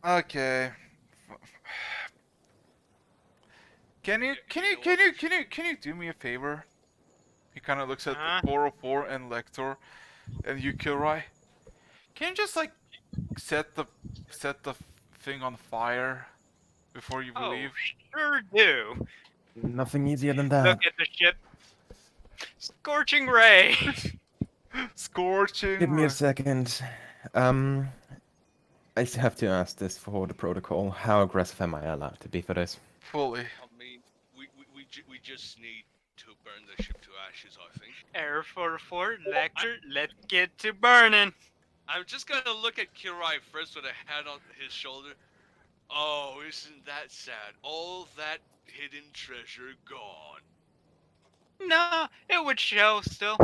Okay. Can you do me a favor? He kind of looks at
Uh-huh.
404 and Lector, and you, Kilroy. Can you just like set the thing on fire before you
Oh,
leave?
sure do.
Nothing easier than that.
Look at the ship. Scorching ray.
Scorching.
Give me a
ray.
second. I have to ask this for the protocol. How aggressive am I allowed to be for this?
Fully.
I mean, we just need to burn the ship to ashes, I think.
Air 44, Lecter, let's get to burning.
I'm just gonna look at Kilroy first with a hand on his shoulder. Oh, isn't that sad? All that hidden treasure gone.
No, it would show still.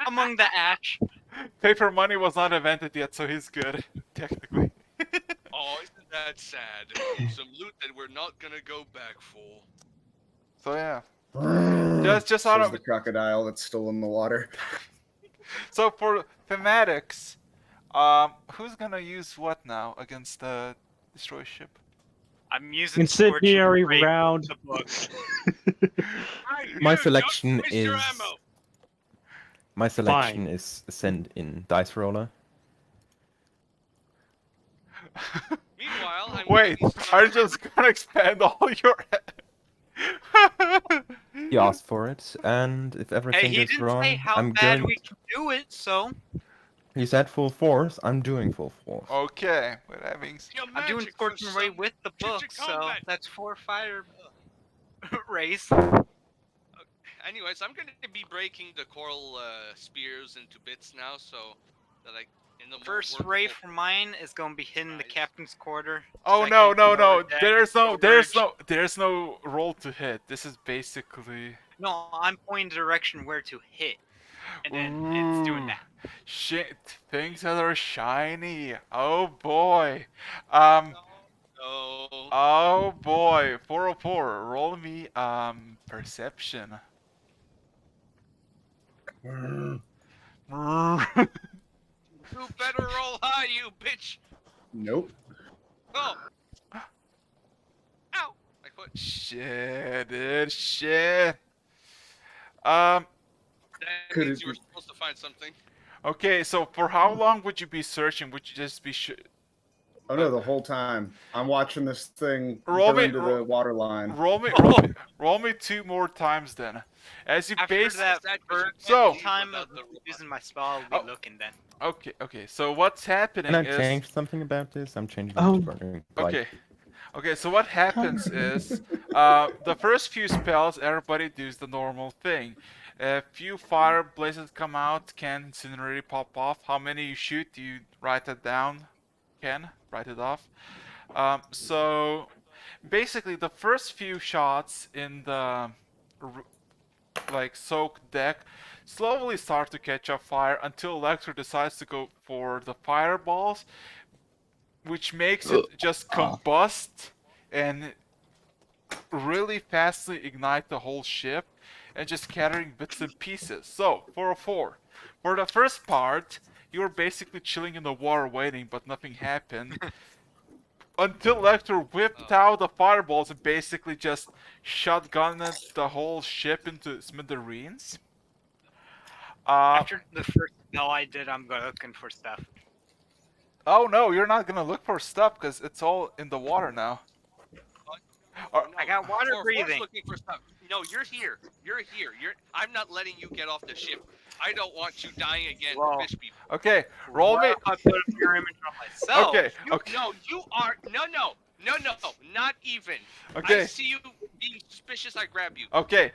Among the ash.
Paper money was not invented yet, so he's good, technically.
Oh, isn't That's sad. Some loot that we're not gonna go back for.
So yeah. Just
Says
out of
the crocodile that's still in the water.
so for thematics, who's gonna use what now against the destroy ship?
I'm using
Incendiary
Scorching Ray
round.
with the books.
My
You
selection
don't miss your
is
ammo.
my selection is send in dice roller.
Meanwhile, I'm
Wait,
gonna be
are you just gonna expand all your?
You asked for it, and if
Hey,
everything
he
goes
didn't
wrong,
say how
I'm
bad
going.
we can do it, so
He said full force. I'm doing full force.
Okay, with that being
your
I'm doing
magic for
Scorching Ray
some
with the
future
books, so
combat.
that's 4 fire rays.
Anyways, I'm gonna be breaking the coral spears into bits now, so that I in the more
First ray
workable-
for mine is gonna be hitting the
Nice.
captain's quarter.
Oh
Second,
no no
lower
no!
deck,
There's no roll to hit. This is basically.
No, I'm pointing the direction where to hit, and then it's doing that.
Shit, things that are shiny. Oh boy.
No.
Oh boy. 404. Roll me perception.
You better roll high, you bitch.
Nope.
Oh. Ow. My foot.
Shit, dude. Shit.
That
Could
means
it
you were
be-
supposed to find something.
Okay, so for how long would you be searching? Would you just be
Oh no, the whole time. I'm watching this thing
Roll
go
me-
into the water line.
roll me 2 more times then. As you
After
base
that
That
first
So-
time
without
of
the
using my spell, I'll be
Oh.
looking then.
Okay. So what's happening
Can I
is
change something about this? I'm changing it to burning blight.
Okay, so what happens is, the first few spells, everybody does the normal thing. A few fire blazes come out, can incinerate pop off. How many you shoot, you write it down. Can write it off. So basically, the first few shots in the soaked deck slowly start to catch up fire until Lecter decides to go for the fireballs, which makes it just combust and really fastly ignite the whole ship and just scattering bits and pieces. So, 404. For the first part, you were basically chilling in the water waiting, but nothing happened. Until Lecter whipped out the fireballs and basically just shotgunned the whole ship into smithereens.
After the first spell I did, I'm looking for stuff.
Oh no, you're not gonna look for stuff because it's all in the water now.
I got water breathing.
Looking for stuff. No, you're here. You're here. I'm not letting you get off the ship. I don't want you dying again
Whoa.
to fish people.
Okay, roll me.
What if I put a mirror image on myself?
Okay,
No, you are. No, not even.
Okay.
I see you being suspicious. I grab you.
Okay,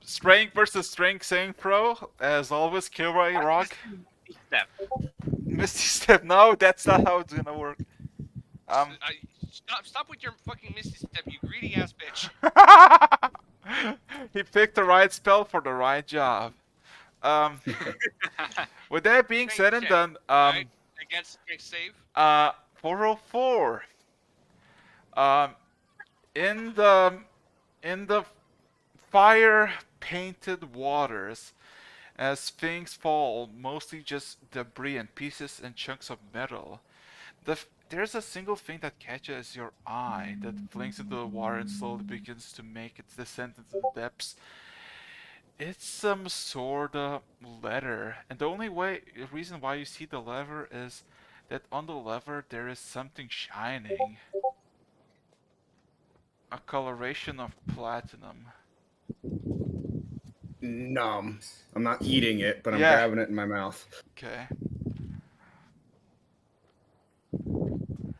strength versus strength saving throw. As always, kill by rock.
Step.
Misty step. No, that's not how it's gonna work.
Stop with your fucking misty step, you greedy ass bitch.
He picked the right spell for the right job. With that being said and done,
Right? Against save.
404. In the fire painted waters, as things fall, mostly just debris and pieces and chunks of metal, there's a single thing that catches your eye that flings into the water and slowly begins to make its descent into the depths. It's some sort of letter, and the only reason why you see the lever is that on the lever there is something shining. A coloration of platinum.
Nom. I'm not eating it, but I'm
Yeah.
grabbing it in my mouth.
Okay.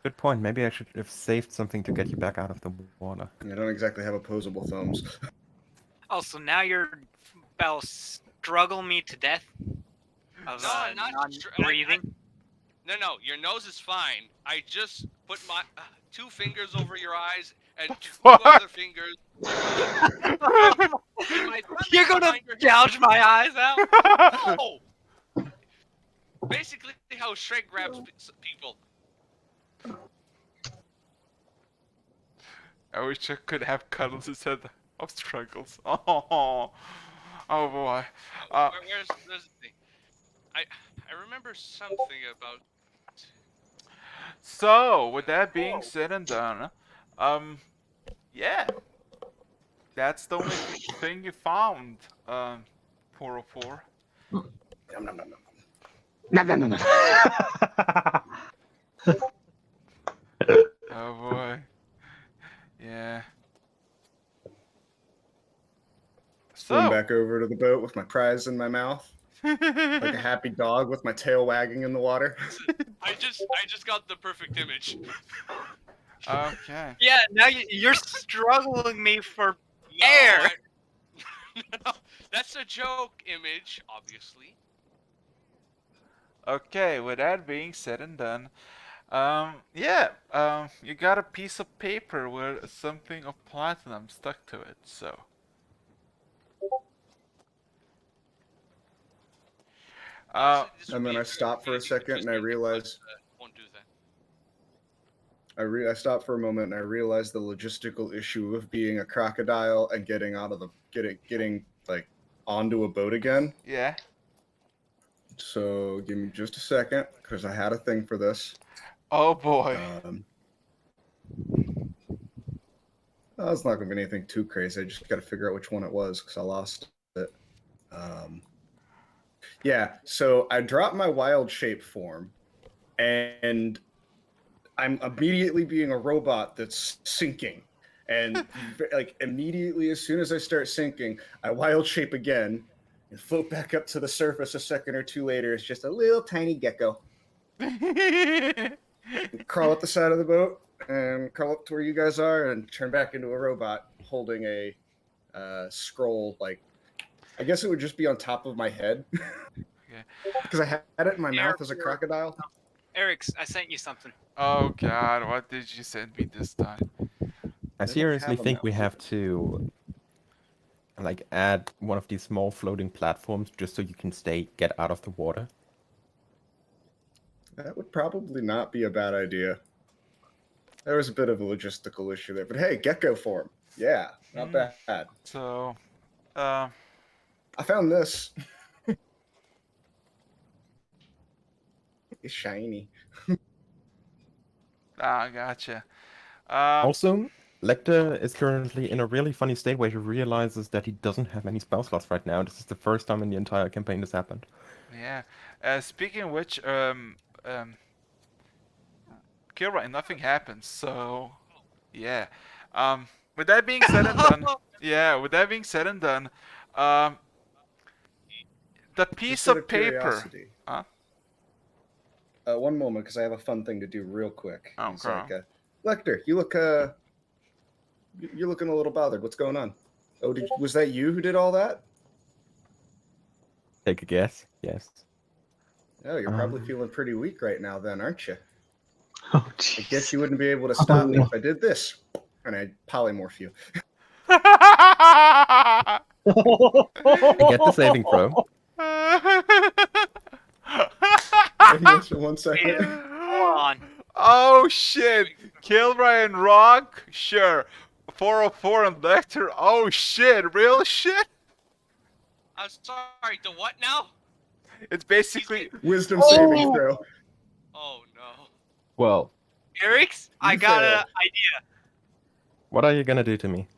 Good point. Maybe I should have saved something to get you back out of the water.
I don't exactly have opposable thumbs.
Oh, so now you're about to struggle me to death? Of
not
breathing?
No, your nose is fine. I just put my 2 fingers over your eyes and 2 other fingers.
You're gonna gouge my eyes out?
No! Basically, how Shrek grabs people.
I wish I could have cuddles instead of struggles. Oh boy.
Where's the thing? I remember something about.
So, with that being said and done, yeah, that's the only thing you found, 404.
Nom, nom, nom, nom.
No, no, no, no.
Oh boy. Yeah.
Swim
So.
back over to the boat with my prize in my mouth, like a happy dog with my tail wagging in the water.
I just got the perfect image.
Okay.
Yeah, now you're struggling me for
No,
air.
no, that's a joke image, obviously.
Okay, with that being said and done, you got a piece of paper with something of platinum stuck to it, so.
Honestly, this would
And then
be
I stop for a second and I realize
won't do that.
I stop for a moment and I realize the logistical issue of being a crocodile and getting out of the getting like onto a boat again.
Yeah.
So give me just a second because I had a thing for this.
Oh boy.
It's not gonna be anything too crazy. I just got to figure out which one it was because I lost it. Yeah. So I dropped my wild shape form, and I'm immediately being a robot that's sinking. And like immediately as soon as I start sinking, I wild shape again and float back up to the surface a second or two later. It's just a little tiny gecko. Crawl up the side of the boat and crawl up to where you guys are and turn back into a robot holding a scroll. Like, I guess it would just be on top of my head. Because I had it in my mouth as a crocodile.
Eric's, I sent you something.
Oh god, what did you send me this time?
I seriously think we have to like add one of these small floating platforms just so you can get out of the water.
That would probably not be a bad idea. There was a bit of a logistical issue there, but hey, gecko form. Yeah, not bad.
So,
I found this. It's shiny.
gotcha.
Also, Lecter is currently in a really funny state where he realizes that he doesn't have any spell slots right now. This is the first time in the entire campaign this happened.
Yeah. Speaking of which, Kira, nothing happens, so yeah. With that being said and done, the piece
Just out
of paper.
curiosity.
Huh?
One moment, because I have a fun thing to do real quick.
Oh,
He's
girl.
like, Lecter, you look you're looking a little bothered. What's going on? Oh, was that you who did all that?
Take a guess. Yes.
Oh, you're probably feeling pretty weak right now, then, aren't you?
Oh,
I guess you wouldn't be able to stop me if I did this, and I'd polymorph you.
I get the saving throw.
Yes, for 1 second.
Hold on.
Oh shit! Kilray and Rock? Sure. 404 and Lecter? Oh shit, real shit?
I'm sorry, the what now?
It's basically
Wisdom saving throw.
Oh no.
Well,
Eric's, I got an idea.
what are you gonna do to me?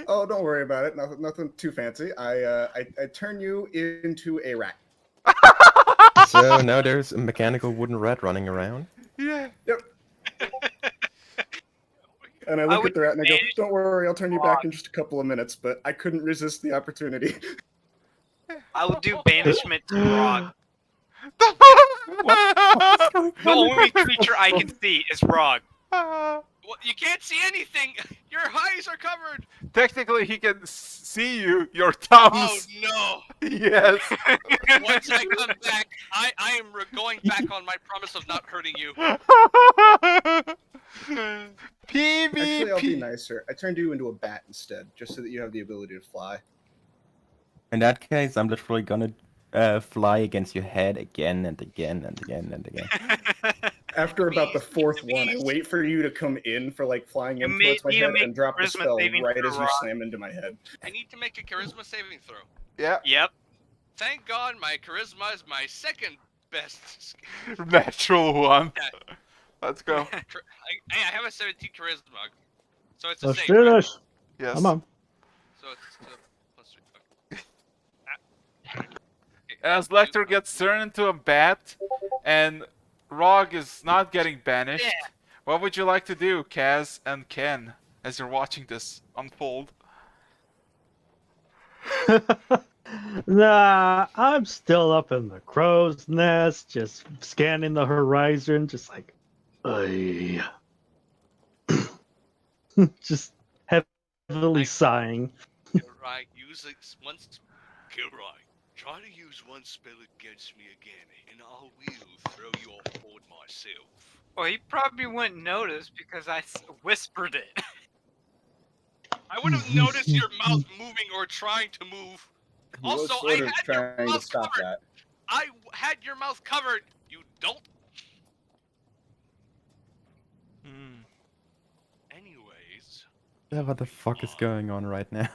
Oh, don't worry about it. Nothing too fancy. I turn you into a rat.
So now there's a mechanical wooden rat running around.
Yeah.
Yep. And I look at the rat and I go, "Don't worry, I'll turn you back in just a couple of minutes." But I couldn't resist the opportunity.
I will do banishment to Rog.
The
The only creature I can see is Rog.
Well, you can't see anything. Your eyes are covered.
Technically, he can see you, your thumbs.
Oh no.
Yes.
Once I come back, I am going back on my promise of not hurting you.
PvP.
Actually, I'll be nicer. I turned you into a bat instead, just so that you have the ability to fly.
In that case, I'm literally gonna fly against your head again and again and again and again.
After about the
Beast,
fourth
the
one, I
beast.
wait for you to come in for like flying
You
in
may
towards my
need to
head
make
and drop the
charisma
spell
saving
right
throw,
as you
Rock.
slam into my head.
I need to make a charisma saving throw.
Yeah.
Yep.
Thank God my charisma is my second best skill.
Natural one.
Yeah.
Let's go.
I have a 17 charisma, so it's the
Let's
same.
do
Right?
this.
Yes.
Come on.
So it's +3. Okay.
As Lecter gets turned into a bat, and Rog is not getting banished,
Yeah.
what would you like to do, Kaz and Ken, as you're watching this unfold?
Nah, I'm still up in the crow's nest, just scanning the horizon, just like, ay. Just heavily sighing.
Gilroy, use it once. Gilroy, try to use one spell against me again, and I will throw you off board myself.
Well, he probably wouldn't notice because I whispered it.
I would have noticed your mouth moving or trying to move.
He was
Also, I
sort of
had your
trying to
mouth
stop
covered.
that.
I had your mouth covered, you dolt.
Hmm.
Anyways,
Yeah, what the fuck is going on right now?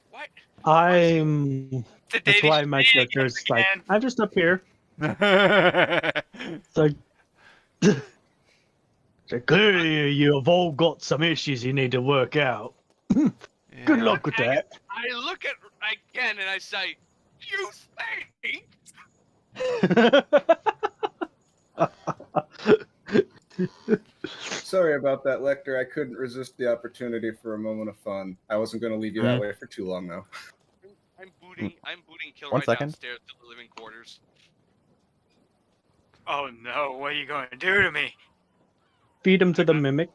what?
I'm.
The
That's
Danish
why my
shenanigans
character is like,
again.
I'm just up here. It's like, clearly you have all got some issues you need to work out. Good
Yeah.
luck with that.
I look at again and I say, you think?
Sorry about that, Lecter. I couldn't resist the opportunity for a moment of fun. I wasn't going to leave you that way for too long, though.
I'm booting
One
Kilroy
second.
downstairs to the living quarters.
Oh no, what are you going to do to me?
Feed him to the mimic.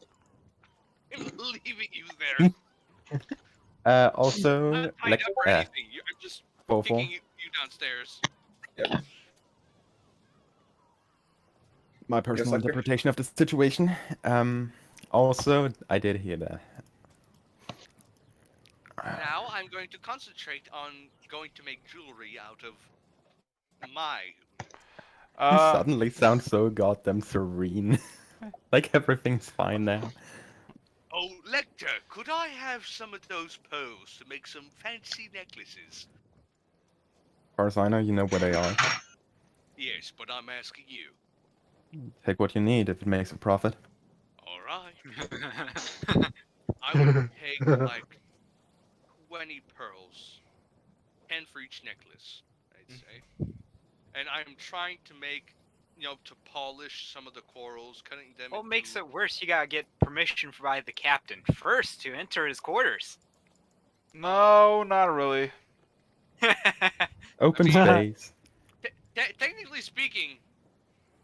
I'm leaving you there.
Also,
I'm not tied up or anything. I'm just
Fofo.
taking you downstairs.
Yep.
My personal
Lecter?
interpretation of the situation.
Also, I did hear that.
Now I'm going to concentrate on going to make jewelry out of my.
You suddenly sound so goddamn serene. Like everything's fine now.
Oh, Lecter, could I have some of those pearls to make some fancy necklaces?
As far as I know, you know where they are.
Yes, but I'm asking you.
Take what you need if it makes a profit.
All right. I would take like 20 pearls, 10 for each necklace, I'd say. And I'm trying to make, to polish some of the corals, cutting them.
What
into...
makes it worse? You gotta get permission by the captain first to enter his quarters.
No, not really.
Open
I mean,
space.
Technically speaking,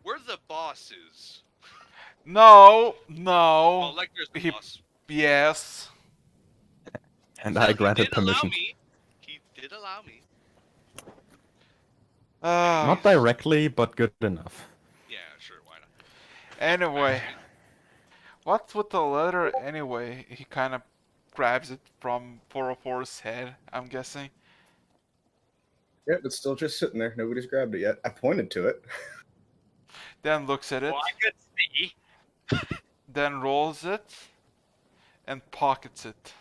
we're the bosses.
No,
Well,
no.
Lecter's the
He-
boss.
Yes.
And
So
I
he
granted
did allow
permission.
me. He did allow me.
Not directly, but good enough.
Yeah, sure, why not?
Anyway. What's with the letter anyway? He kind of grabs it from 404's head, I'm guessing.
Yep, it's still just sitting there. Nobody's grabbed it yet. I pointed to it.
Then looks at it.
Well, I could see.
Then rolls it. And pockets it.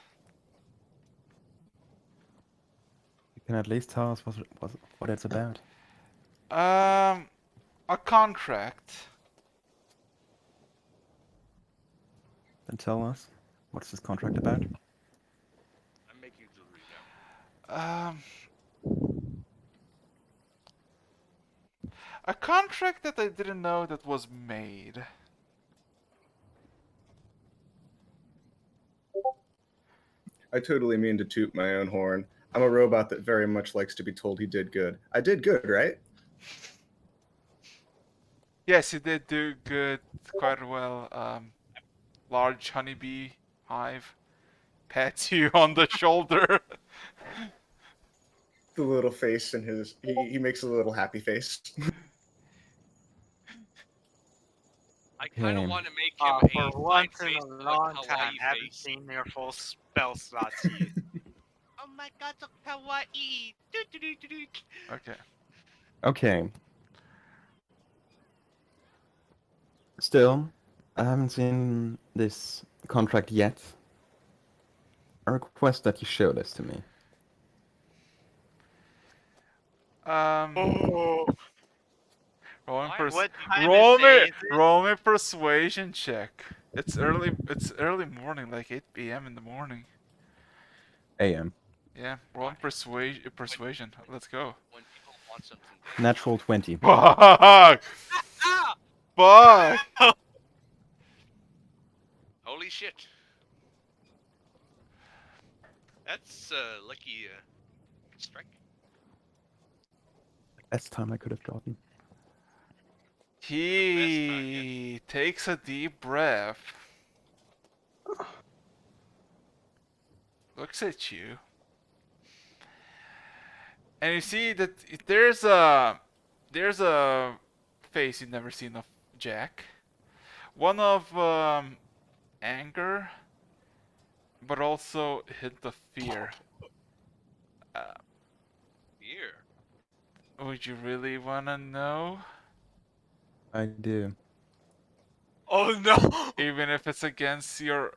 You can at least tell us what it's about.
A contract.
Then tell us. What's this contract about?
I'm making jewelry now.
A contract that I didn't know that was made.
I totally mean to toot my own horn. I'm a robot that very much likes to be told he did good. I did good, right?
Yes, you did do good, quite well. Large honeybee hive pats you on the shoulder.
The little face in his... He makes a little happy face.
I kind of
Okay.
want to make him
For
a
once
side
in
face,
a
like
long
Hawaii
time, haven't
face.
seen your full spell slots used.
Oh my god, so kawaii!
Okay.
Okay.
Still, I haven't seen this contract yet. I request that you show this to me.
Oh,
Rolling
what time is it?
roll me persuasion check. It's early morning, like 8 p.m. in the morning.
AM.
Yeah, rolling persuasion. Let's go.
When people want something.
Natural 20.
Fuck!
Ah!
Fuck!
Holy shit. That's lucky strike.
Best time I could have gotten.
He takes a deep breath. Looks at you. And you see that there's a face you've never seen of Jack. One of anger, but also a hint of fear.
Here.
Would you really wanna know?
I do.
Oh no!
Even if it's against your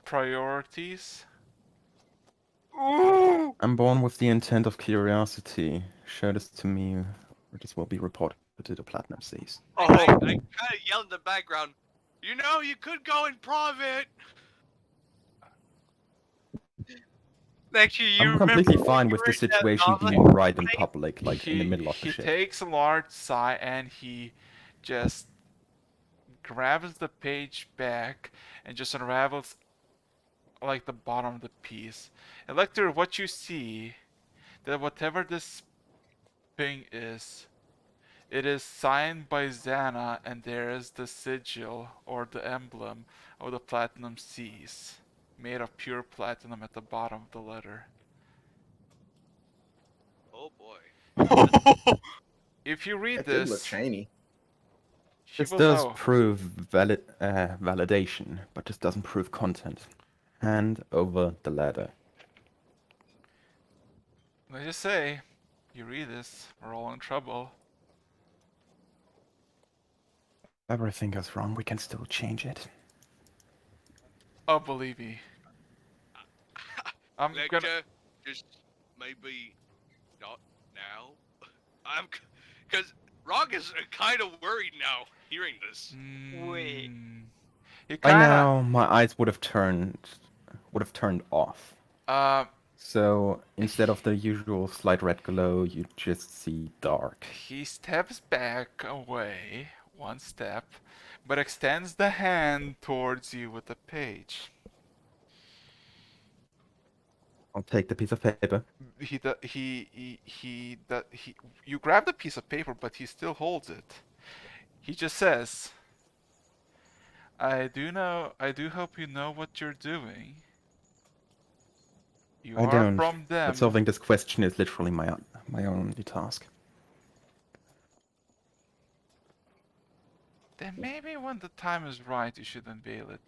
priorities?
Ooh!
I'm born with the intent of curiosity. Show this to me, or this will be reported to the Platinum Seas.
I
Oh,
kind of yelled in the background. You know, you could go in private.
thank you. You
I'm
remember
completely
when
fine
you
with the
read that
situation
novel?
being right in public, like in the middle of the
He
ship.
takes a large sigh and he just grabs the page back and just unravels like the bottom of the piece. Elector, what you see, that whatever this thing is, it is signed by Xana, and there is the sigil or the emblem of the Platinum Seas, made of pure platinum at the bottom of the letter.
Oh boy.
If you read
It did look
this,
shiny.
she
This
will
does
know.
prove validation, but this doesn't prove content. Hand over the ladder.
Let's just say, you read this, we're all in trouble.
If everything goes wrong, we can still change it.
Oh, believe me. I'm
Lecter,
gonna.
just maybe not now. Because Rog is kind of worried now hearing this.
Wait.
You
By
kinda.
now, my eyes would have turned off.
Uh,
So instead of the usual slight red glow, you just see dark.
he steps back away, one step, but extends the hand towards you with the page.
I'll take the piece of paper.
You grab the piece of paper, but he still holds it. He just says, I do hope you know what you're doing. You
I
are
don't.
from
But
them.
solving this question is literally my only task.
Then maybe when the time is right, you should unveil it.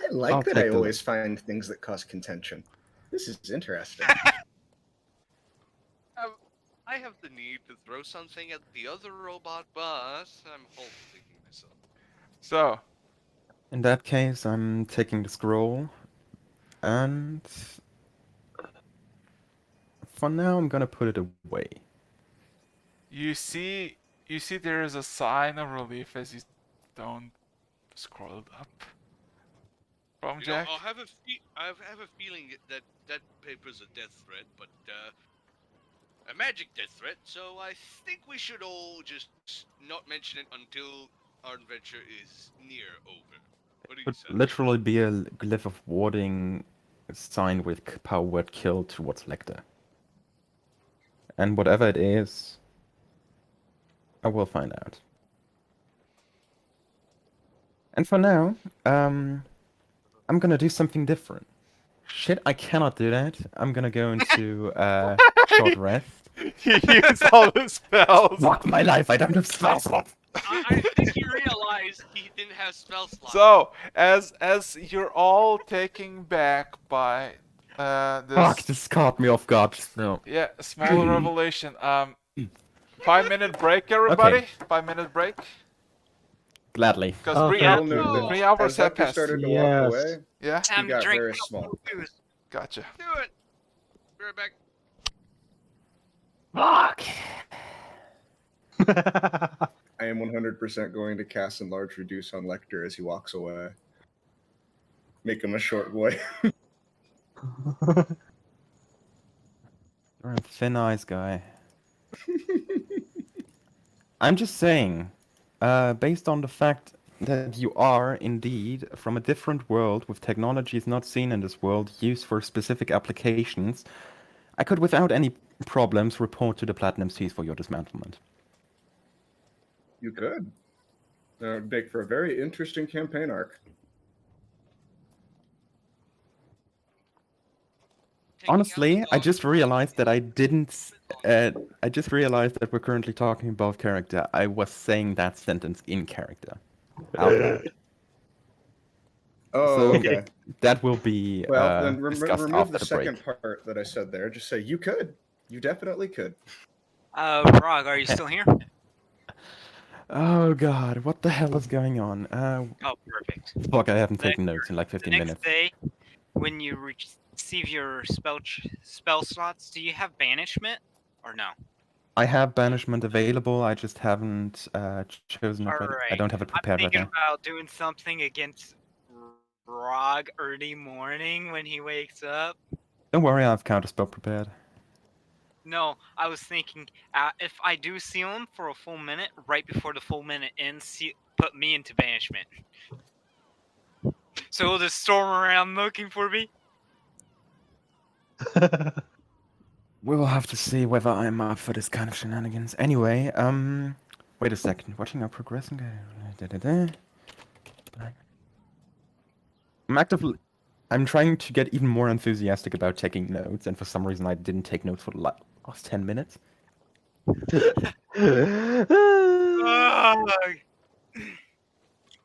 I like
I'll
that
take
I
the-
always find things that cause contention. This is interesting.
I have the need to throw something at the other robot, but I'm holding myself.
So,
In that case, I'm taking the scroll, and for now, I'm gonna put it away.
you see there is a sign of relief as you don't scroll it up. From
You know,
Jack?
I have a feeling that that paper's a death threat, but a magic death threat. So I think we should all just not mention it until our adventure is near over. What do you
Would
say?
literally be a glyph of warding sign with power word kill towards Lecter. And whatever it is, I will find out. And for now, I'm gonna do something different. Shit, I cannot do that. I'm gonna go into short rest.
He used all the spells.
Fuck my life, I don't have spell slots.
I think he realized he didn't have spell slots.
So, as you're all taken back by
Fuck, this caught me off guard just now.
yeah, small revelation. 5-minute break, everybody. 5-minute break.
Gladly.
Because
Oh,
three,
thank
hours,
you.
you.
3 hours
As
have
Lecter
passed.
started to
Yes.
walk away,
Yeah,
Time
he
to
got
drink.
very small.
Booze.
gotcha.
Do it. Be right back.
Fuck.
I am 100% going to cast Enlarge Reduce on Lecter as he walks away. Make him a short boy.
You're a thin eyes guy. I'm just saying, based on the fact that you are indeed from a different world with technologies not seen in this world used for specific applications, I could without any problems report to the Platinum Seas for your dismantlement.
You could. That would make for a very interesting campaign arc.
Taking out
Honestly,
the
I
dog.
just realized that I didn't. I just realized that we're currently talking about character. I was saying that sentence in character. Out loud.
Oh,
So-
okay.
That will be
Well, then
discussed
remove
after
the
the
second
break.
part that I said there. Just say you could. You definitely could.
Rog, are you still here?
Oh god, what the hell is going on?
Oh, perfect.
Fuck, I haven't
Next-
taken notes in like
The
15
next
minutes.
day, when you receive your spell slots, do you have banishment or no?
I have banishment available, I just haven't chosen it ready. I
Alright.
don't have it
I'm
prepared right
thinking
now.
about doing something against Rog early morning when he wakes up.
Don't worry, I have counterspell prepared.
No, I was thinking if I do seal him for a full minute, right before the full minute ends, put me into banishment. So he'll just storm around looking for me.
We will have to see whether I'm up for this kind of shenanigans. Anyway, wait a second. Watching our progressing. I'm trying to get even more enthusiastic about taking notes, and for some reason I didn't take notes for the last 10 minutes.
Ugh.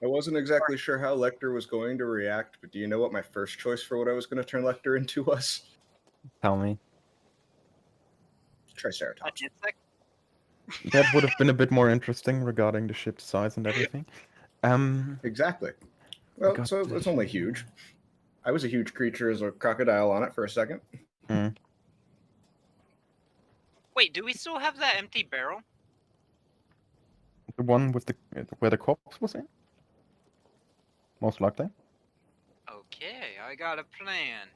I wasn't exactly sure how Lecter was going to react, but do you know what my first choice for what I was going to turn Lecter into was?
Tell me.
An
Triceratops.
insect?
That would have been a bit more interesting regarding the ship's size and everything.
Exactly. Well,
got
so
this.
it's only huge. I was a huge creature as a crocodile on it for a second.
Wait, do we still have that empty barrel?
The one with the where the corpse was in? Most likely.
Okay, I got a plan.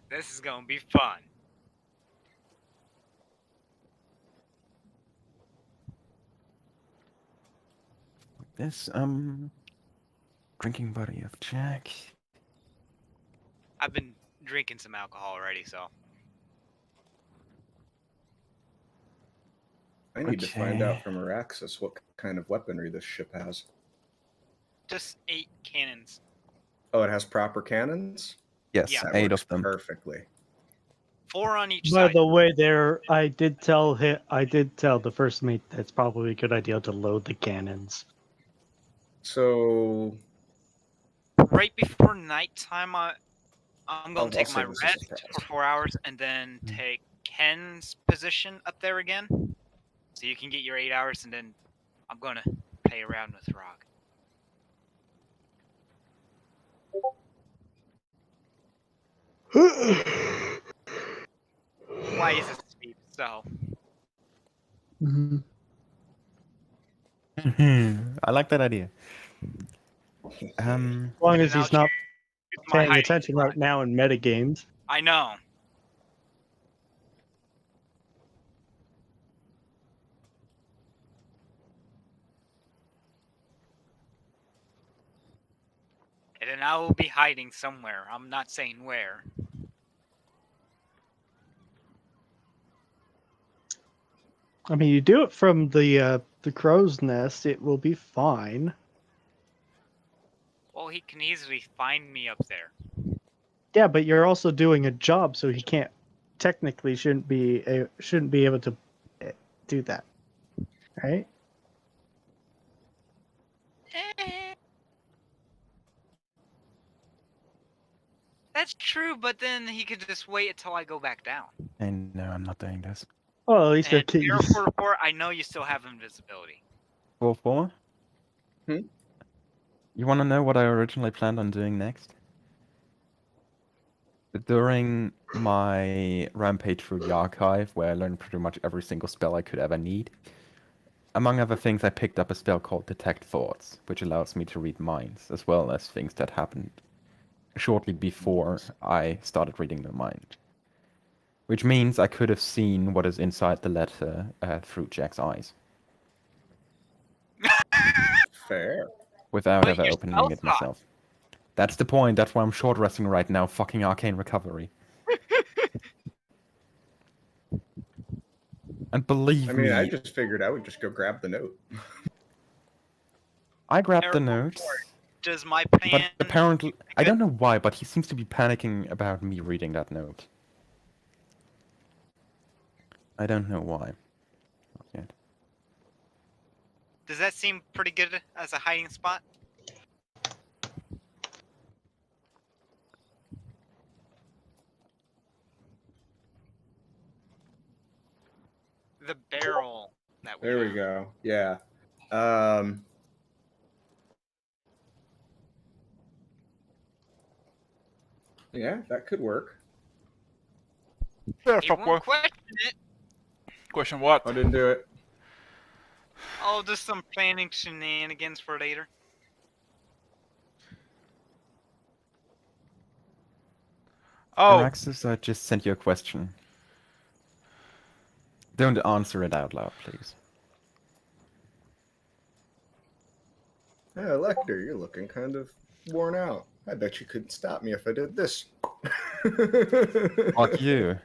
This is gonna be fun.
This drinking buddy of Jack.
I've been drinking some alcohol already, so.
I need to find
Okay.
out from Araxis what kind of weaponry this ship has.
Just 8 cannons.
Oh, it has proper cannons?
Yes,
Yeah.
That
8
works
of them.
perfectly.
4 on each
By
side.
the way, I did tell the first mate that it's probably a good idea to load the cannons.
So
Right before nighttime, I'm gonna
I'll
take my
save this as a
rest
surprise.
for 4 hours and then
Mm.
take Ken's position up there again. So you can get your 8 hours, and then I'm gonna play around with Rog. Why is it sleep? So
Mhm.
I like that idea.
As long as
And I'll
he's not
it's my
paying
hiding
attention
spot.
right now in metagames.
I know. And then I will be hiding somewhere. I'm not saying where.
I mean, you do it from the crow's nest, it will be fine.
Well, he can easily find me up there.
Yeah, but you're also doing a job, so he can't technically shouldn't be able to do that, right?
That's true, but then he could just wait until I go back down.
I know I'm not doing this.
Well, at least they're
And
keys.
044, I know you still have invisibility.
4-4?
Hmm?
You want to know what I originally planned on doing next? During my rampage through the archive, where I learned pretty much every single spell I could ever need, among other things, I picked up a spell called Detect Thoughts, which allows me to read minds, as well as things that happened shortly before I started reading the mind. Which means I could have seen what is inside the letter through Jack's eyes,
Fair.
without
But
ever
you're
opening it
spell-slot.
myself. That's the point, that's why I'm short resting right now, fucking Arcane Recovery. And believe
I mean, I
me,
just figured I would just go grab the note.
I grabbed the
Eric,
notes,
Does my
but
plan...
apparently, I don't know why, but he seems to be panicking about me reading that note. I don't know why. Not yet.
Does that seem pretty good as a hiding spot? The barrel that we
There we
have.
go. Yeah. Yeah, that could work.
Yeah,
He
fuck boy.
won't question it.
Question what?
I didn't do it.
Oh, just some planning shenanigans for later.
Oh,
Araxis, I just sent you a question. Don't answer it out loud, please.
Yeah, Lecter, you're looking kind of worn out. I bet you couldn't stop me if I did this.
Fuck you.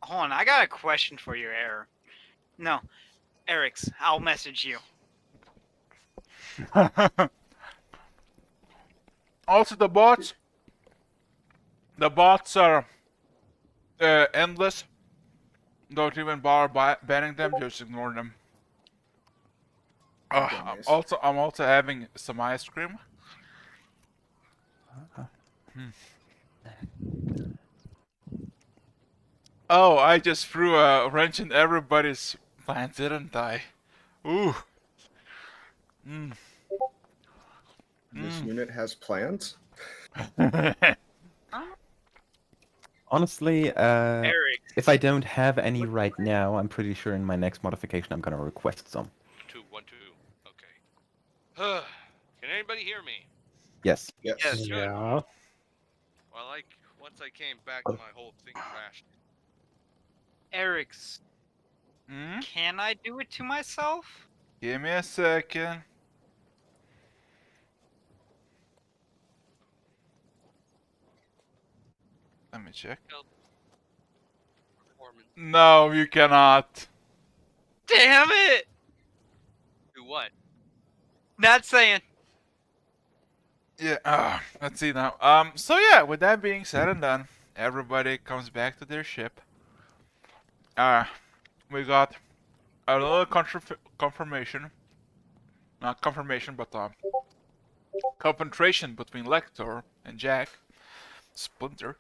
Hold on, I got a question for you, Eric. No, Eric's. I'll message you.
also the bots. The bots are endless. Don't even bother banning them. Just ignore them.
Dummies.
I'm also having some ice cream. Oh, I just threw a wrench in everybody's plan, didn't I? Ooh.
This unit has plans?
Honestly,
Eric.
if I don't have any right now, I'm pretty sure in my next modification I'm gonna request some.
2, 1, 2. Okay. Can anybody hear me?
Yes.
Yes.
Yes.
Good.
Yeah.
Well, like once I came back, my whole thing crashed.
Eric's.
Hmm?
Can I do it to myself?
Give me a second. Let me check.
Performance.
No, you cannot.
Damn it!
Do what?
Not saying.
Yeah, let's see now. So yeah, with that being said and done, everybody comes back to their ship. We got a little confirmation. Not confirmation, but confrontation between Lector and Jack. Splinter.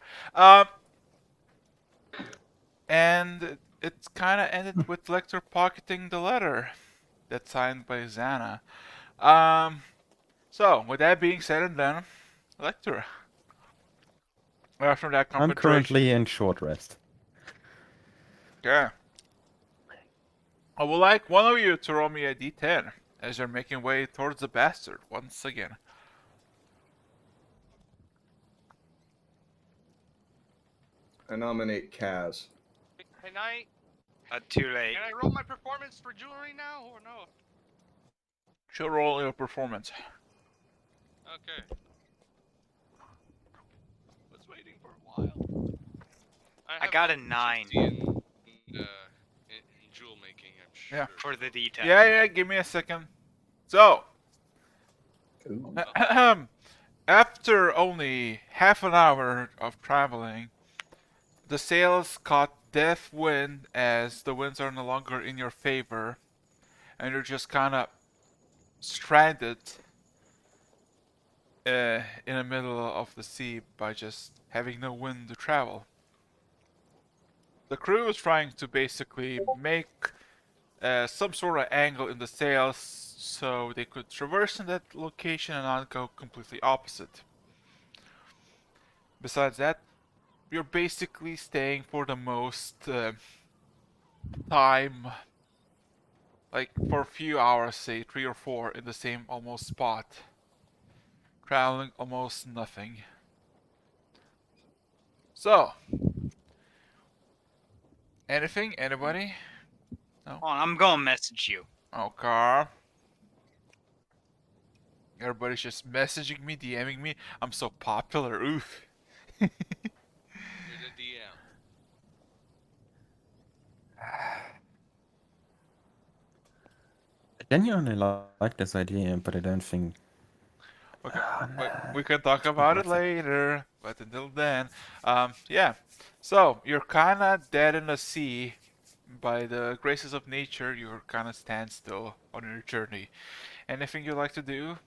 And it's kind of ended with Lecter pocketing the letter that's signed by Xana. So, with that being said and done, Lecter. After that
I'm
confrontation.
currently in short rest.
Okay. I would like one of you to roll me a d10 as you're making way towards the bastard once again.
I nominate Kaz.
Can I
Too late.
can I roll my performance for jewelry now or no?
She'll roll your performance.
Okay. Was waiting for a while.
I
have
got a
proficiency
9
in jewel making, I'm sure.
Yeah.
for the detail.
Yeah, give me a second. So,
Ooh.
after only half an hour of traveling, the sails caught death wind as the winds are no longer in your favor, and you're just kind of stranded in the middle of the sea by just having no wind to travel. The crew is trying to basically make some sort of angle in the sails so they could traverse in that location and not go completely opposite. Besides that, you're basically staying for the most time, like for a few hours, say 3 or 4, in the same almost spot, traveling almost nothing. So, anything? Anybody?
Hold on, I'm gonna message you.
Okay. Everybody's just messaging me, DMing me. I'm so popular. Oof.
You're the DM.
I genuinely like this idea, but I don't think.
Okay,
Ah,
we can talk
it's not
about it
worth it.
later, but until then, yeah. So you're kinda dead in the sea. By the graces of nature, you're kinda stand still on your journey. Anything you like to do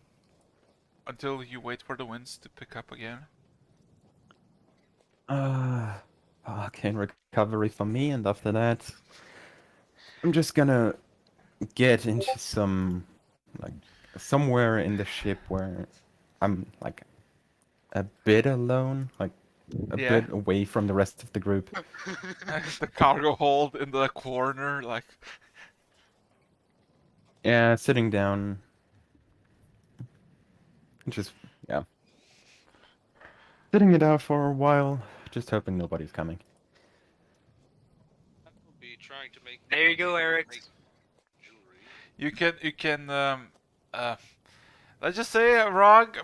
until you wait for the winds to pick up again?
Okay, recovery for me, and after that, I'm just gonna get into like, somewhere in the ship where I'm, like, a bit alone, like, a
Yeah.
bit away from the rest of the group.
The cargo hold in the corner, like.
Yeah, sitting down, just, yeah. Sitting it out for a while, just hoping nobody's coming.
I will be trying to make.
There you go, Eric.
make jewelry.
You can let's just say Rog.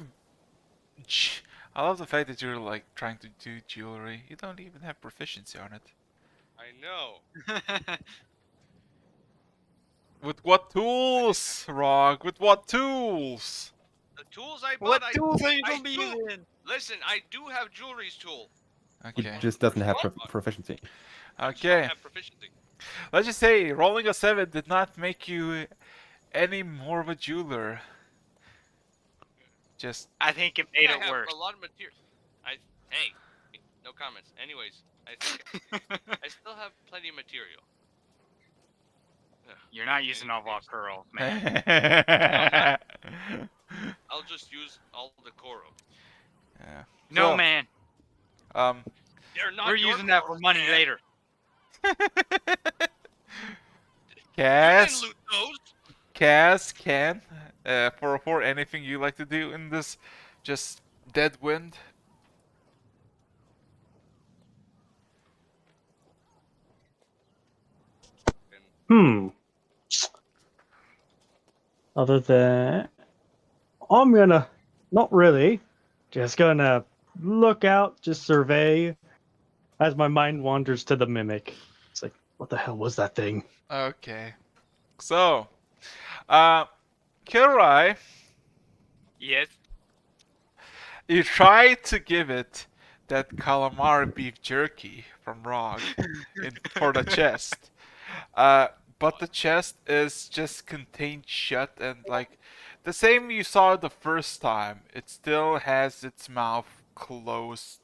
I love the fact that you're like trying to do jewelry. You don't even have proficiency on it.
I know.
With what tools, Rog? With what tools?
The tools I
What
bought.
tools are you
I
gonna be
do-
using?
Listen, I do have jewelry's tool.
He
Okay.
just doesn't have
What?
proficiency.
I just
Okay.
don't have proficiency.
Let's just say rolling a 7 did not make you any more of a jeweler. Just
I think it made
I
it
have
worse.
a lot of material. Hey, no comments. Anyways, I still have plenty of material.
You're not using all
Anyways,
curl, man.
yeah.
I'll just use all the Koro.
No,
So,
man.
They're not
We're
your
using that for
Koros,
money
man.
later.
You
Cass,
didn't loot those.
Cass, Ken, for anything you like to do in this just dead wind.
Other than, I'm gonna, not really, just gonna look out, just survey, as my mind wanders to the mimic. It's like, what the hell was that thing?
Okay. So, Kilroy,
Yes.
you tried to give it that calamari beef jerky from Rog for the chest. But the chest is just contained shut and like the same you saw the first time. It still has its mouth closed.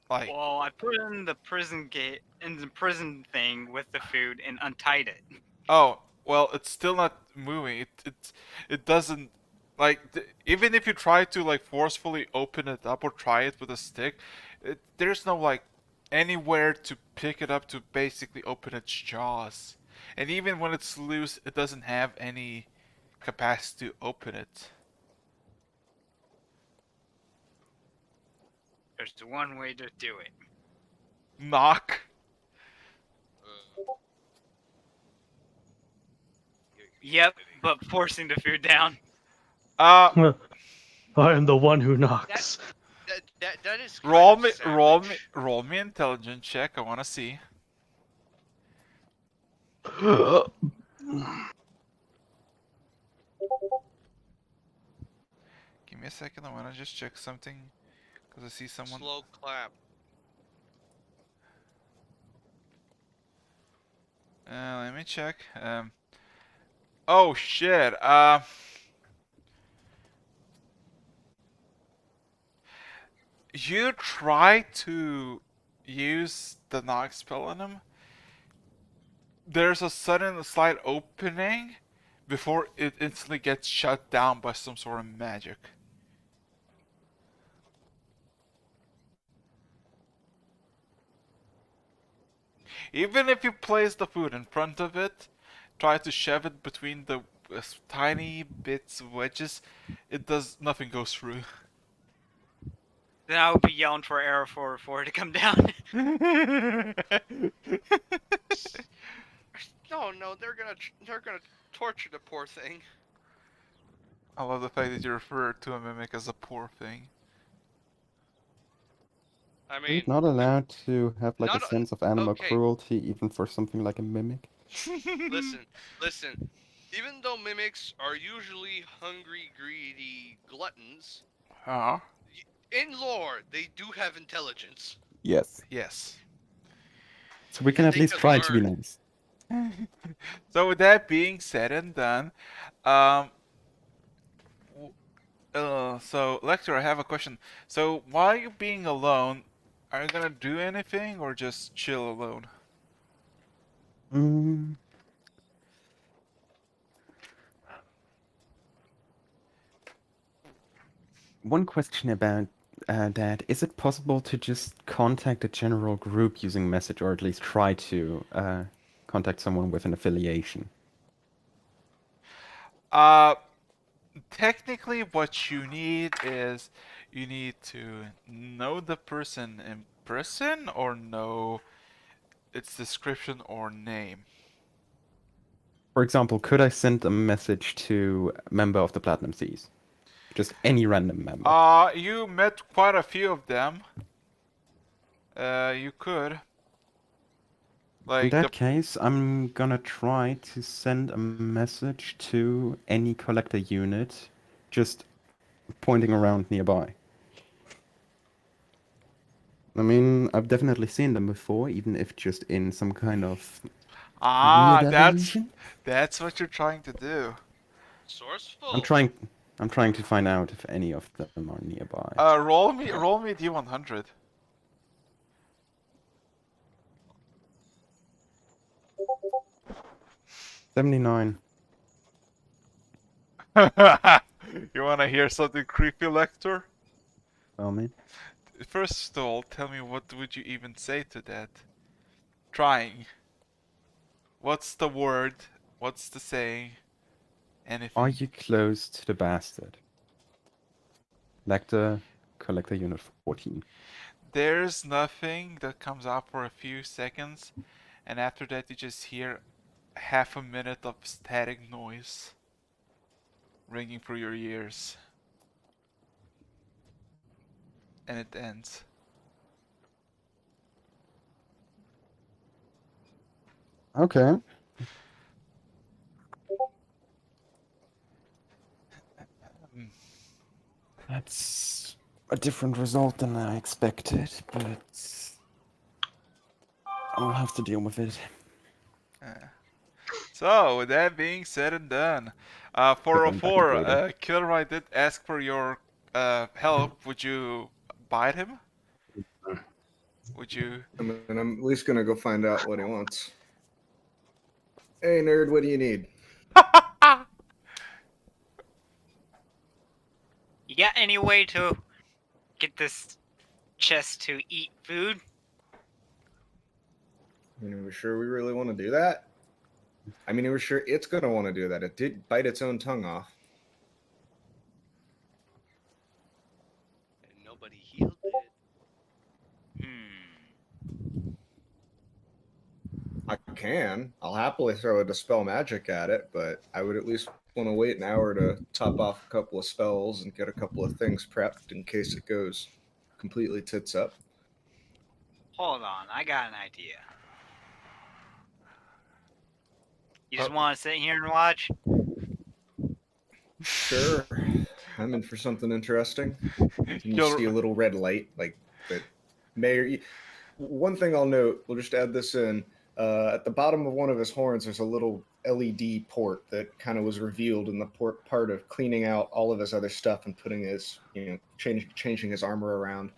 Like,
Well, I put it in the prison gate, in the prison thing with the food, and untied it.
oh, well, it's still not moving. It doesn't like even if you try to like forcefully open it up or try it with a stick, there's no like anywhere to pick it up to basically open its jaws. And even when it's loose, it doesn't have any capacity to open it.
There's one way to do it.
Knock.
Yep, but forcing the food down.
I am the one who knocks.
That is kind
roll
of
me,
savage.
roll me intelligence check. I want to see. Give me a second. I want to just check something because I see someone.
Slow clap.
Let me check. Oh shit. You try to use the knock spell on him. There's a sudden slight opening before it instantly gets shut down by some sort of magic. Even if you place the food in front of it, try to shove it between the tiny bits of wedges, nothing goes through.
Then I would be yelling for Arrow 4 to come down.
No, they're gonna torture the poor thing.
I love the fact that you refer to a mimic as a poor thing.
I
Are
mean,
you not allowed to have like a
not a-
sense of animal
okay.
cruelty even for something like a mimic?
listen. Even though mimics are usually hungry, greedy gluttons,
Huh?
in lore they do have intelligence.
Yes.
Yes.
So we can
And
at
they
least
can
try to be
learn.
nice.
So with that being said and done, so Lecter, I have a question. So while you're being alone, are you gonna do anything or just chill alone?
Mm. One question about that. Is it possible to just contact a general group using message, or at least try to contact someone with an affiliation?
Technically what you need is you need to know the person in person or know its description or name.
For example, could I send a message to a member of the Platinum Seas? Just any random member.
You met quite a few of them. You could.
In
Like
that case, I'm gonna try to send a message to any collector unit, just pointing around nearby. I mean, I've definitely seen them before, even if just in some kind of weird illusion.
that's what you're trying to do.
Sourceful.
I'm trying to find out if any of them are nearby.
Roll me a D100.
$79.
You wanna hear something creepy, Lector?
Tell me.
First of all, tell me what would you even say to that? Trying. What's the word? What's the saying? Anything.
Are you close to the bastard? Lecter, collector unit 14.
There's nothing that comes out for a few seconds, and after that you just hear half a minute of static noise ringing through your ears. And it ends.
Okay. That's a different result than I expected, but I'll have to deal with it.
So, with that being said and done,
Going back and
404, Kilroy did ask for your help. Would you bite him? Would you?
I mean, I'm at least gonna go find out what he wants. Hey, nerd, what do you need?
You got any way to get this chest to eat food?
I mean, are we sure we really want to do that? I mean, we're sure it's gonna want to do that. It did bite its own tongue off.
And nobody healed it.
I can. I'll happily throw a dispel magic at it, but I would at least want to wait an hour to top off a couple of spells and get a couple of things prepped in case it goes completely tits up.
Hold on, I got an idea. You just want to sit here and watch?
Sure. I'm in for something interesting. Can you see a little red light like that? Mayor, one thing I'll note, we'll just add this in. At the bottom of one of his horns, there's a little LED port that kind of was revealed in the part of cleaning out all of his other stuff and putting his, changing his armor around,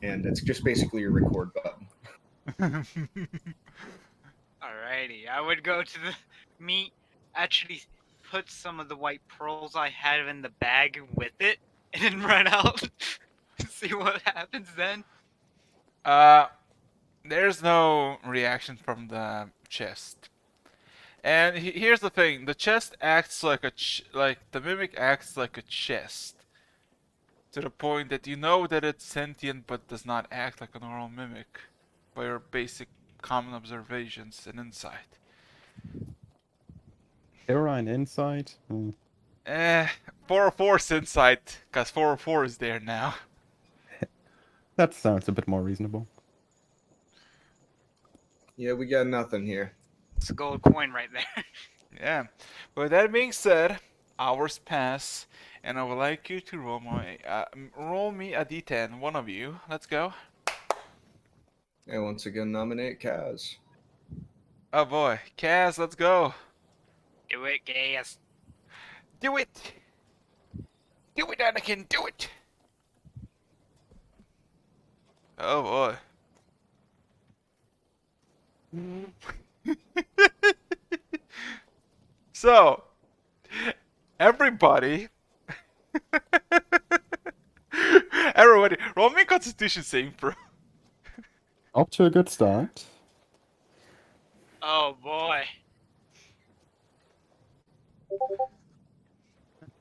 and it's just basically your record button.
Alrighty, I would go to the meat, actually put some of the white pearls I had in the bag with it, and then run out to see what happens then.
There's no reaction from the chest. And here's the thing: the chest acts like the mimic acts like a chest, to the point that you know that it's sentient but does not act like a normal mimic, by your basic common observations and insight.
Heroine inside.
404's insight, cause 404 is there now.
That sounds a bit more reasonable.
Yeah, we got nothing here.
It's a gold coin right there.
Yeah. With that being said, hours pass, and I would like you to roll me a d10, one of you. Let's go.
And once again, nominate Kaz.
Oh boy, Kaz, let's go.
Do it, Gaius.
Do it! Do it, Anakin, do it! Oh boy. So, everybody, roll me a Constitution saving throw.
Off to a good start.
Oh boy.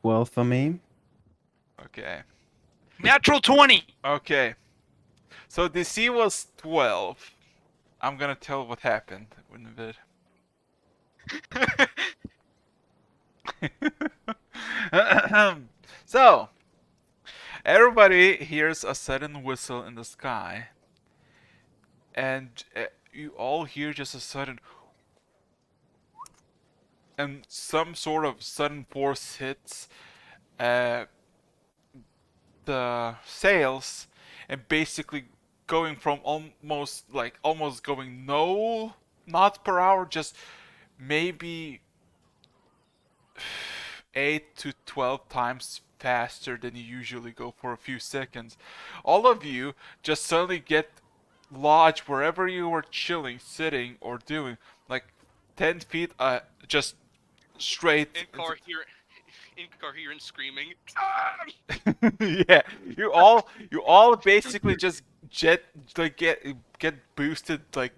Well, for me,
Okay.
Natural 20!
Okay. So DC was 12. I'm gonna tell what happened in a bit. So, everybody hears a sudden whistle in the sky, and you all hear just a sudden, and some sort of sudden force hits the sails, and basically going from almost going no knots per hour, just maybe 8 to 12 times faster than you usually go for a few seconds. All of you just suddenly get lodged wherever you were chilling, sitting, or doing, like 10 feet just straight.
Incoherent screaming.
Yeah, you all basically just get boosted like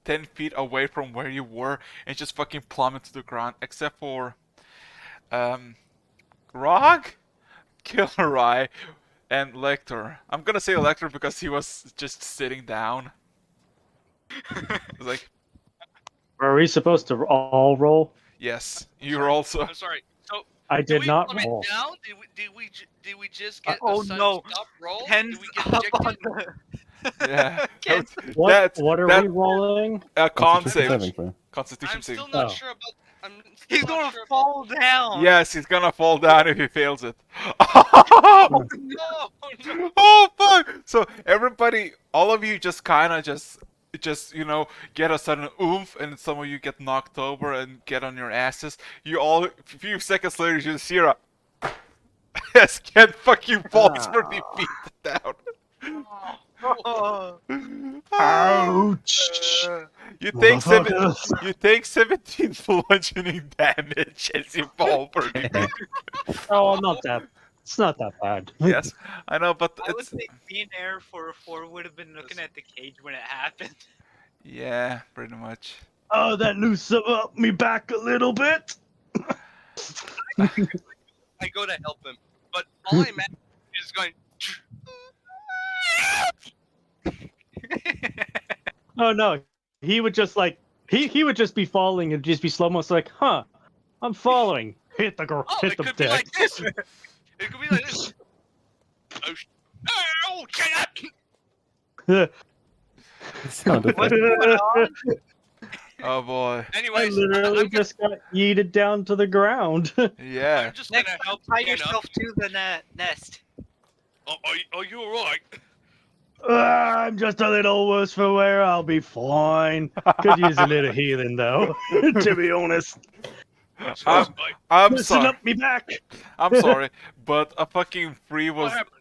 10 feet away from where you were and just fucking plummet to the ground, except for Rog, Killerai, and Lecter. I'm gonna say Lecter because he was just sitting down. Like,
Are we supposed to all roll?
yes, you're also.
I'm sorry. So
I
did
did
we
not
plummet
roll.
down? Did we just get
Oh
a sudden
no.
stop roll?
Pens
Did we get
up on
ejected?
the...
Yeah.
Ken,
What are we rolling?
A con
Constitution
save.
saving throw.
Constitution
I'm
save.
still not
Oh.
sure about. I'm still
He's
not
gonna
sure
fall down!
Yes, he's gonna fall down if he fails it.
About... No.
Oh fuck! So everybody, all of you, just kind of just get a sudden oomph, and some of you get knocked over and get on your asses. You all, a few seconds later, you just hear a as Ken fucking falls from the feet down.
Oh.
Ouch!
You take
Motherfuckers.
you take 17 bludgeoning damage as you fall for the feet.
Oh, not that. It's not that bad.
Yes, I know, but
I would
it's
think me and Air 404 would have been looking at the cage when it happened.
yeah, pretty much.
Oh, that loosened up me back a little bit.
I go to help him, but all I imagine is going.
Oh no, he would just like he would just be falling and just be slow mo. Like, huh? I'm following. Hit the girl.
Oh,
hit
it
the
could be
deck.
like this. It could be like this. Oh, shut up!
Sounded
What's
like
going on?
Oh boy.
I
Anyways,
literally
I'm
just got yeeted down to the ground.
Yeah.
just
Next
gonna
time,
help
tie
Ken
yourself
up.
to the nest.
Are you alright?
I'm just a little worse for wear. I'll be fine. Could use a little healing though, to be honest.
I'm,
Like,
I'm
Listen
sorry.
up, me back.
I'm sorry, but a fucking free
what
was
happened?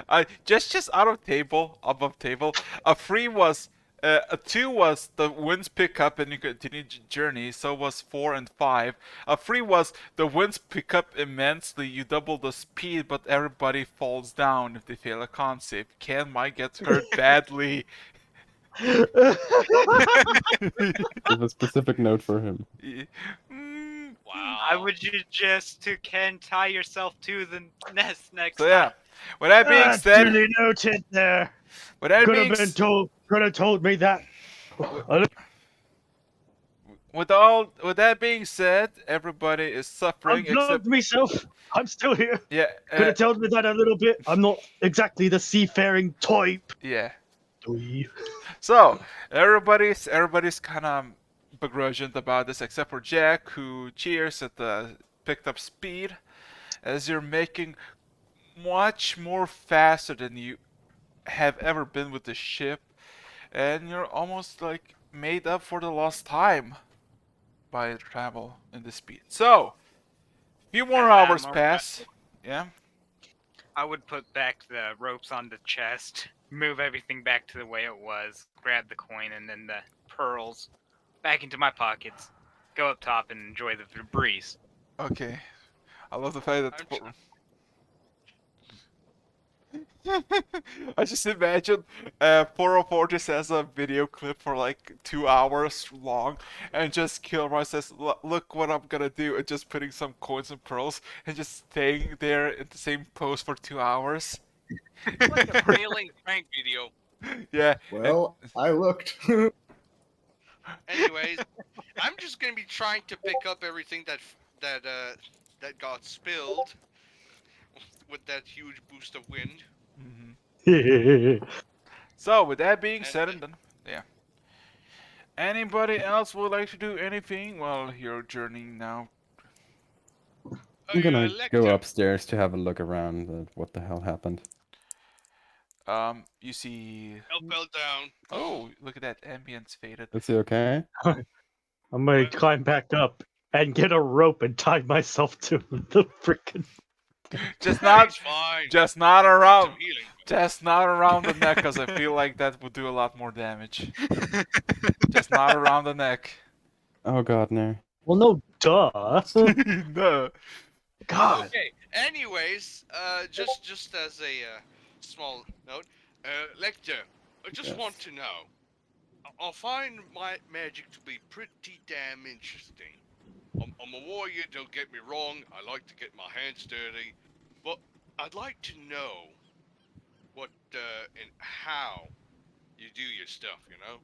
I just out of table above table. A free was a two was the winds pick up and you continue journey. So was 4 and 5. A free was the winds pick up immensely. You double the speed, but everybody falls down if they fail a con save. Ken might get hurt badly.
Give a specific note for him.
Mm,
Wow.
I would suggest to Ken tie yourself to the nest next
so yeah.
time.
With that being said,
Duly noted there.
with that
Could
being
have been
s-
told. Could have told me that.
with that being said, everybody is suffering except
Unplugged myself. I'm still here.
yeah.
Could have told me that a little bit. I'm not exactly the seafaring type.
Yeah.
Doi.
So everybody's kind of begrudging about this, except for Jack, who cheers at the picked up speed, as you're making much more faster than you have ever been with the ship, and you're almost like made up for the lost time by travel in the speed. So, few more hours
more
pass. Yeah.
I would put back the ropes on the chest, move everything back to the way it was, grab the coin and then the pearls back into my pockets, go up top and enjoy the breeze.
Okay. I love the fact
I'm
that. I just imagine 404 just has a video clip for like 2 hours long and just Kilroy says, Look what I'm gonna do," and just putting some coins and pearls and just staying there in the same pose for 2 hours.
It's like a failing Frank video.
Yeah.
Well, I looked.
Anyways, I'm just gonna be trying to pick up everything that got spilled with that huge boost of wind.
Mhm. So, with that being
And,
said and done, yeah. Anybody else would like to do anything while you're journeying now?
I'm gonna go
Lecter.
upstairs to have a look around at what the hell happened.
You see.
I fell down.
Oh, look at that ambience faded.
Is he okay?
I'm gonna climb back up and get a rope and tie myself to the freaking.
Just not,
He's fine.
just not
Need
around,
some healing.
just not around the neck, cause I feel like that would do a lot more damage. Just not around the neck.
Oh god, no.
Well, no, duh.
No.
God.
Okay. Anyways, just as a small note, Lecter, I just want to know. I find my magic to be pretty damn interesting. I'm a warrior, don't get me wrong. I like to get my hands dirty, but I'd like to know what and how you do your stuff. You know.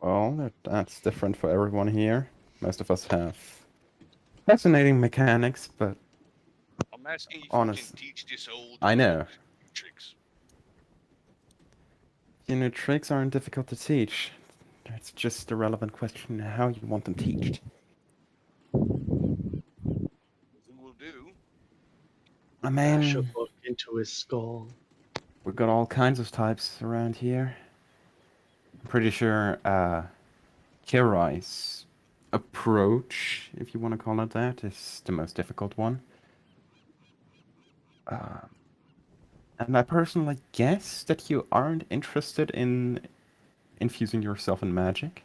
Well, that's different for everyone here. Most of us have fascinating mechanics, but
I'm asking if
honest,
you can teach this old
I know.
tricks.
You know, tricks aren't difficult to teach. It's just a relevant question how you want them taught.
Will do.
I
Dash a
mean,
book into his skull.
we've got all kinds of types around here. I'm pretty sure Kirai's approach, if you want to call it that, is the most difficult one. And I personally guess that you aren't interested in infusing yourself in magic.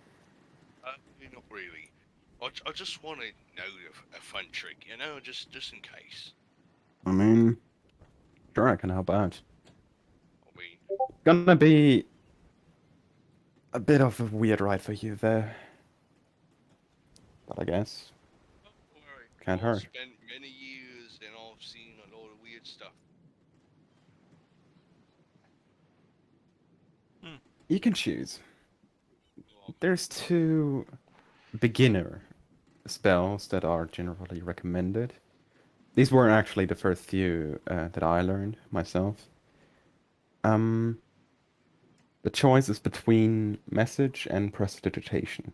Not really. I just want to know a fun trick, you know, just in case.
I mean, sure, I can help out.
I mean,
Gonna be a bit of a weird ride for you, though. But I guess
alright.
can't
I've
hurt.
spent many years and I've seen a lot of weird stuff.
You can choose. There's 2 beginner spells that are generally recommended. These were actually the first few that I learned myself. The choice is between message and prestidigitation.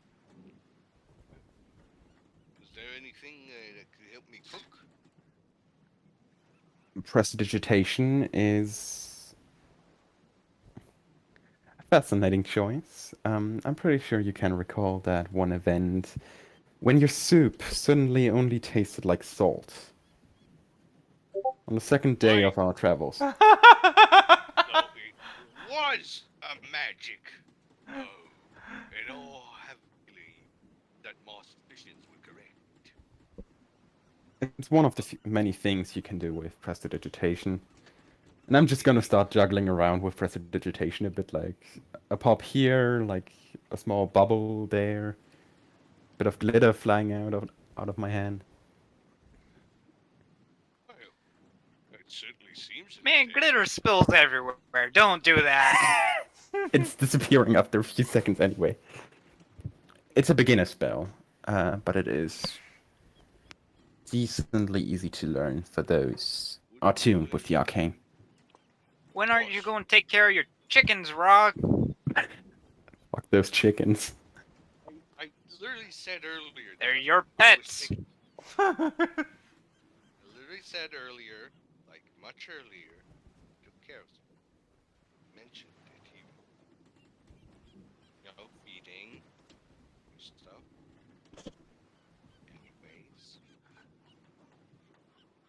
Is there anything that could help me cook?
Prestidigitation is Fascinating choice. I'm pretty sure you can recall that one event when your soup suddenly only tasted like salt. On the second day of our travels.
So it was a magic. Oh, and all have believed that my suspicions were correct.
It's one of the many things you can do with prestidigitation. And I'm just gonna start juggling around with prestidigitation a bit, like a pop here, like a small bubble there, bit of glitter flying out of my hand.
Well, it certainly seems.
Man, glitter spills everywhere. Don't do that.
It's disappearing after a few seconds anyway. It's a beginner spell, but it is decently easy to learn for those attuned with the arcane.
When aren't you going to take care of your chickens, Rog?
Fuck those chickens.
I literally said earlier.
They're your pets.
I literally said earlier, like much earlier, took care of them. Mentioned it here. You know, feeding stuff.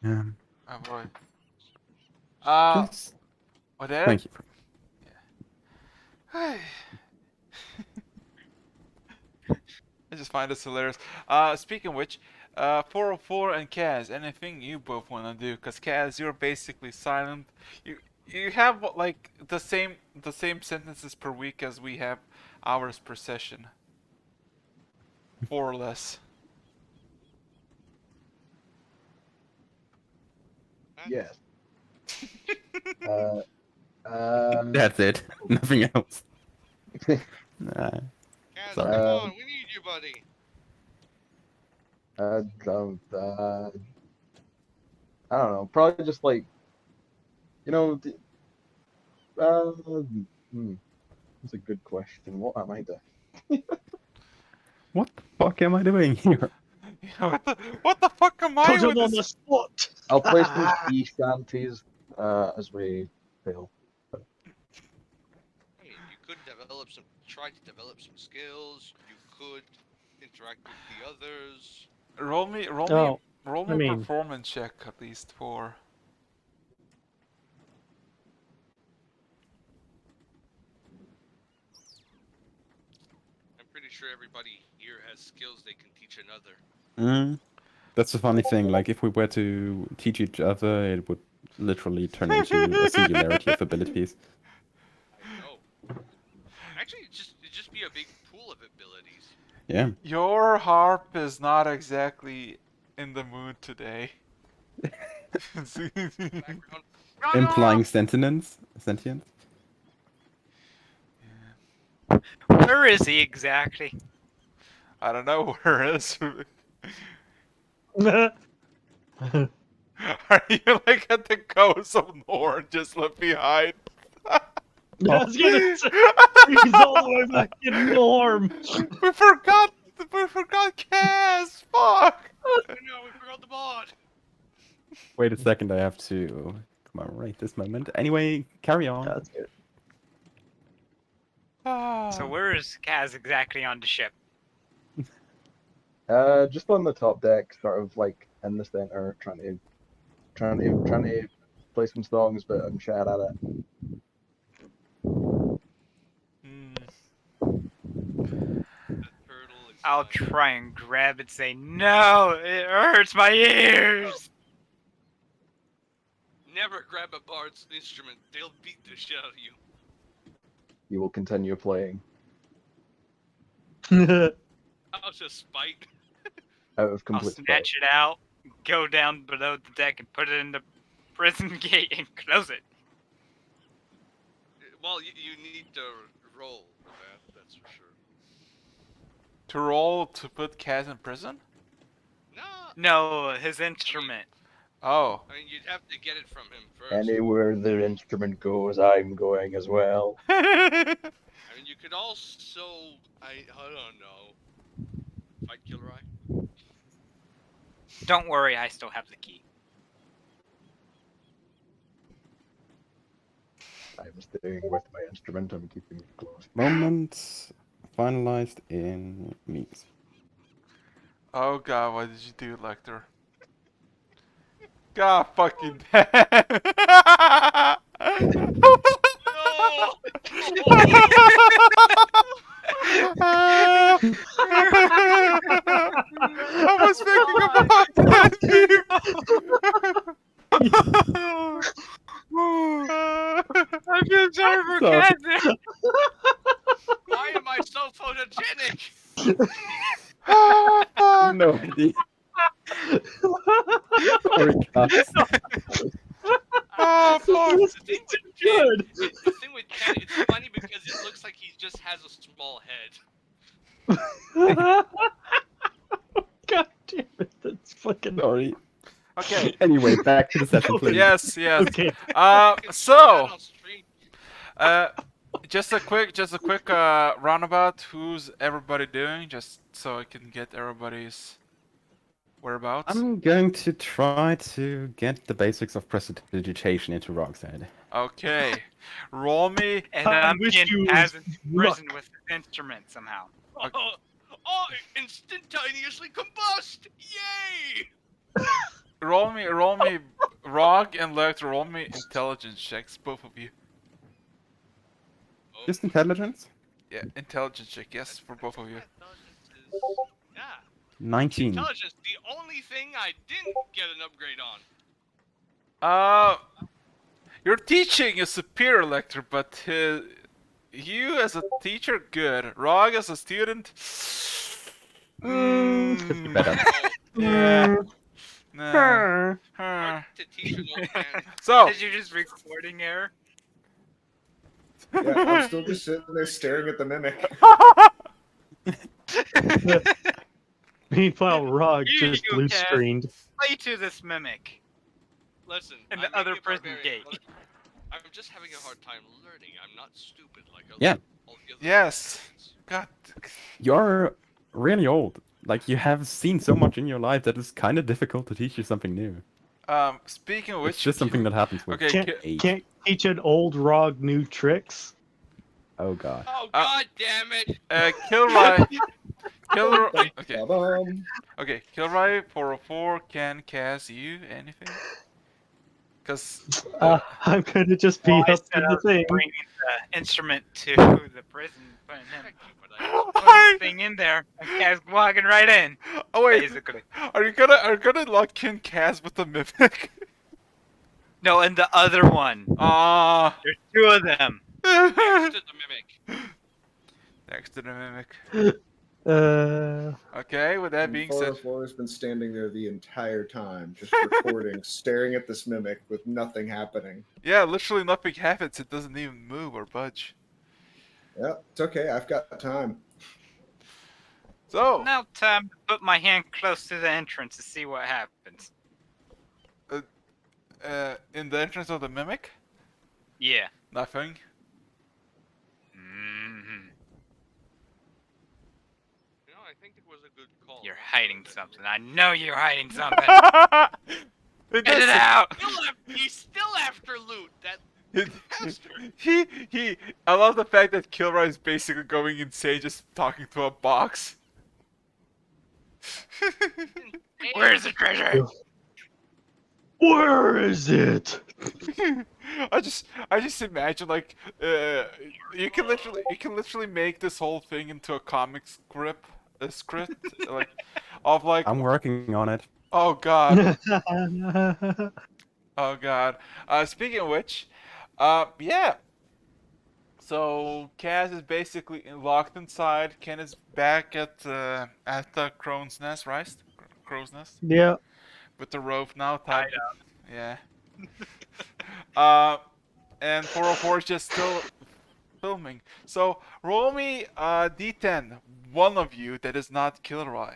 Anyways.
Oh boy.
Just
What is?
thank you.
I just find this hilarious. Speaking of which, 404 and Kaz, anything you both want to do? Cause Kaz, you're basically silent. You have like the same sentences per week as we have hours per session, more or less.
Yes.
That's it. Nothing else.
Kaz,
Sorry.
come on, we need you, buddy.
I don't know. Probably just like, you know, that's a good question. What am I doing?
What the fuck am I doing here?
What the fuck am I
Put him
with
on
this?
the spot.
I'll play some sea shanties as we fail.
Hey, you could try to develop some skills. You could interact with the others.
Roll me
Oh,
a
I mean-
performance check at least for.
I'm pretty sure everybody here has skills they can teach another.
That's the funny thing. Like, if we were to teach each other, it would literally turn into a singularity of abilities.
I know. Actually, it'd just be a big pool of abilities.
Yeah.
Your harp is not exactly in the mood today.
Background.
Implying sentience? Sentience?
Where is he exactly?
I don't know where it is. Are you like at the coast of Norn, just left behind?
I was gonna say, he's all the way back in Norm.
We forgot Cass. Fuck.
No, we forgot the mod.
Wait a second, I have to commemorate this moment. Anyway, carry on.
That's good.
So where is Kaz exactly on the ship?
Just on the top deck, sort of like in the center, trying to play some songs, but I'm shit at it.
I'll try and grab it and say, no, it hurts my ears.
Never grab a bard's instrument. They'll beat the shit out of you.
You will continue playing
Out of spite.
out of
I'll
complete spite.
snatch it out, go down below the deck and put it in the prison gate and close it.
Well, you need to roll for that, that's for sure.
To roll to put Kaz in prison?
No, his instrument.
Oh.
I mean, you'd have to get it from him first.
Anywhere the instrument goes, I'm going as well.
I mean, you could also, I don't know, fight Gilroy.
Don't worry, I still have the key.
I'm staying with my instrument. I'm keeping it close.
Moment finalized in memes.
Oh god, what did you do, Lecter? God fucking damn.
No!
I was thinking about that
I feel sorry for
Sorry.
Kaz.
Why am I so photogenic?
Oh fuck!
No idea. Sorry, guys.
Oh fuck!
The thing with Ken,
Good.
it's funny because it looks like he just has a small head.
God damn it, that's fucking.
Sorry.
Okay.
Anyway, back to the session, please.
Yes, yes.
Okay.
So,
On stream.
just a quick roundabout. Who's everybody doing? Just so I can get everybody's whereabouts.
I'm going to try to get the basics of prestidigitation into Rog's head.
Okay. Roll me.
And
I
I'm
wish
getting
you
Kaz in
luck.
prison with his instrument somehow.
Oh, instantaneously combust! Yay!
Roll me. Rog and Lecter. Roll me intelligence checks, both of you.
Just intelligence?
Yeah, intelligence check. Yes, for both of you.
Intelligence is, yeah.
19.
Intelligence, the only thing I didn't get an upgrade on.
Your teaching is superior, Lecter, but you as a teacher, good. Rog as a student,
Better.
yeah. Nah.
Hard to teach an old man.
So,
Did you just recording error?
Yeah, I'm still just sitting there staring at the mimic.
Meanwhile, Rog
Here
just
you go,
blue
Kaz.
screened.
Play to this mimic.
Listen,
And
I
the
may
other
be a
prison
barbarian,
gate.
but I'm just having a hard time learning. I'm not stupid like
Yeah.
all the other
yes.
barbarians.
God.
You're really old. Like, you have seen so much in your life that it's kind of difficult to teach you something new.
Speaking of which,
It's just something that happens with
Okay.
age.
Can't teach an old Rog new tricks.
Oh god.
Oh god damn it!
Kilroy. Okay.
Ba-bum.
Okay. Kilroy 404 can cast you anything? Cause
I'm gonna just be
Well, I
up
said
to
I
the
was
thing.
bringing the instrument to the prison, putting
Thank you, but
the thing in there, and Kaz walking right in,
oh wait,
basically.
are you gonna lock in Kaz with the mimic?
No, and the other one.
Ah.
There's two of them.
next to the mimic.
Next to the mimic.
Okay,
with that being said,
404 has been standing there the entire time, just recording, staring at this mimic with nothing happening.
yeah, literally nothing happens. It doesn't even move or budge.
Yeah, it's okay. I've got time.
So,
Now time to put my hand close to the entrance to see what happens.
in the entrance of the mimic,
Yeah.
nothing.
Mm-hmm.
You know, I think it was a good call.
You're hiding something. I know you're hiding something.
It
Get it
does-
out!
He's still after loot. That bastard.
I love the fact that Kilroy is basically going insane just talking to a box.
Where's the treasure?
where is it?
I just imagine like you can literally make this whole thing into a comic script like of like
I'm working on it.
oh god. Oh god. Speaking of which, yeah. So Kaz is basically locked inside. Ken is back at the Crone's Nest, right? Crow's Nest
Yeah.
with the rope now tied.
Tied up.
Yeah. And 404 is just still filming. So roll me D10. One of you that is not Kilroy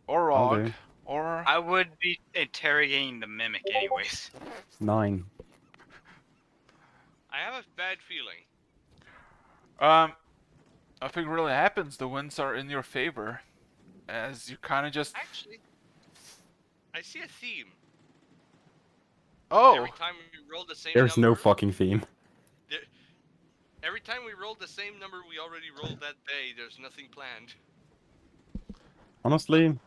or
I'll
Rog
do.
or
I would be interrogating the mimic anyways.
9.
I have a bad feeling.
nothing really happens. The winds are in your favor, as you kind of just
Actually, I see a theme.
Oh,
Every time we rolled the same
There's
number.
no fucking theme.
Every time we rolled the same number we already rolled that day, there's nothing planned.
Honestly, be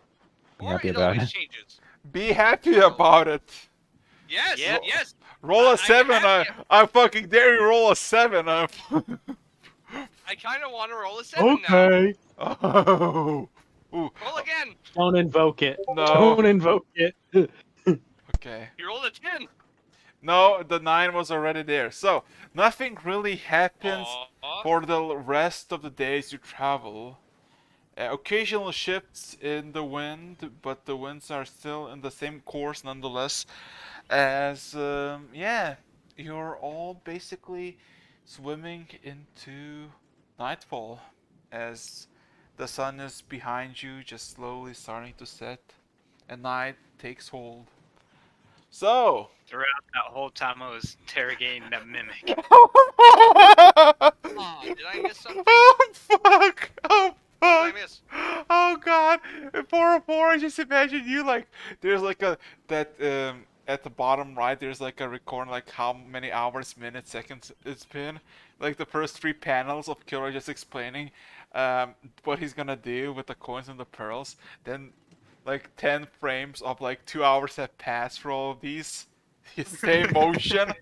Or
happy
it
about
always
it.
changes.
be happy about it.
Yes,
Yeah.
yes.
Roll a
I'm
7.
happy.
I fucking dare you roll a 7.
I kind of want to roll a 7 now.
Okay.
Oh. Ooh.
Roll again.
Don't invoke it.
No.
Don't invoke it.
Okay.
You rolled a 10.
No, the 9 was already there. So, nothing really happens
Aw.
for the rest of the days you travel. Occasional shifts in the wind, but the winds are still in the same course nonetheless. As, yeah, you're all basically swimming into nightfall as the sun is behind you, just slowly starting to set, and night takes hold. So,
Throughout that whole time, I was interrogating that mimic.
Aw, did I miss something?
oh fuck! Oh
What did I
fuck!
miss?
Oh god! 404. I just imagine you like there's like a that at the bottom right. There's like a recording like how many hours, minutes, seconds it's been. Like the first 3 panels of Killer just explaining what he's gonna do with the coins and the pearls. Then like 10 frames of like 2 hours have passed for all of these. Same motion.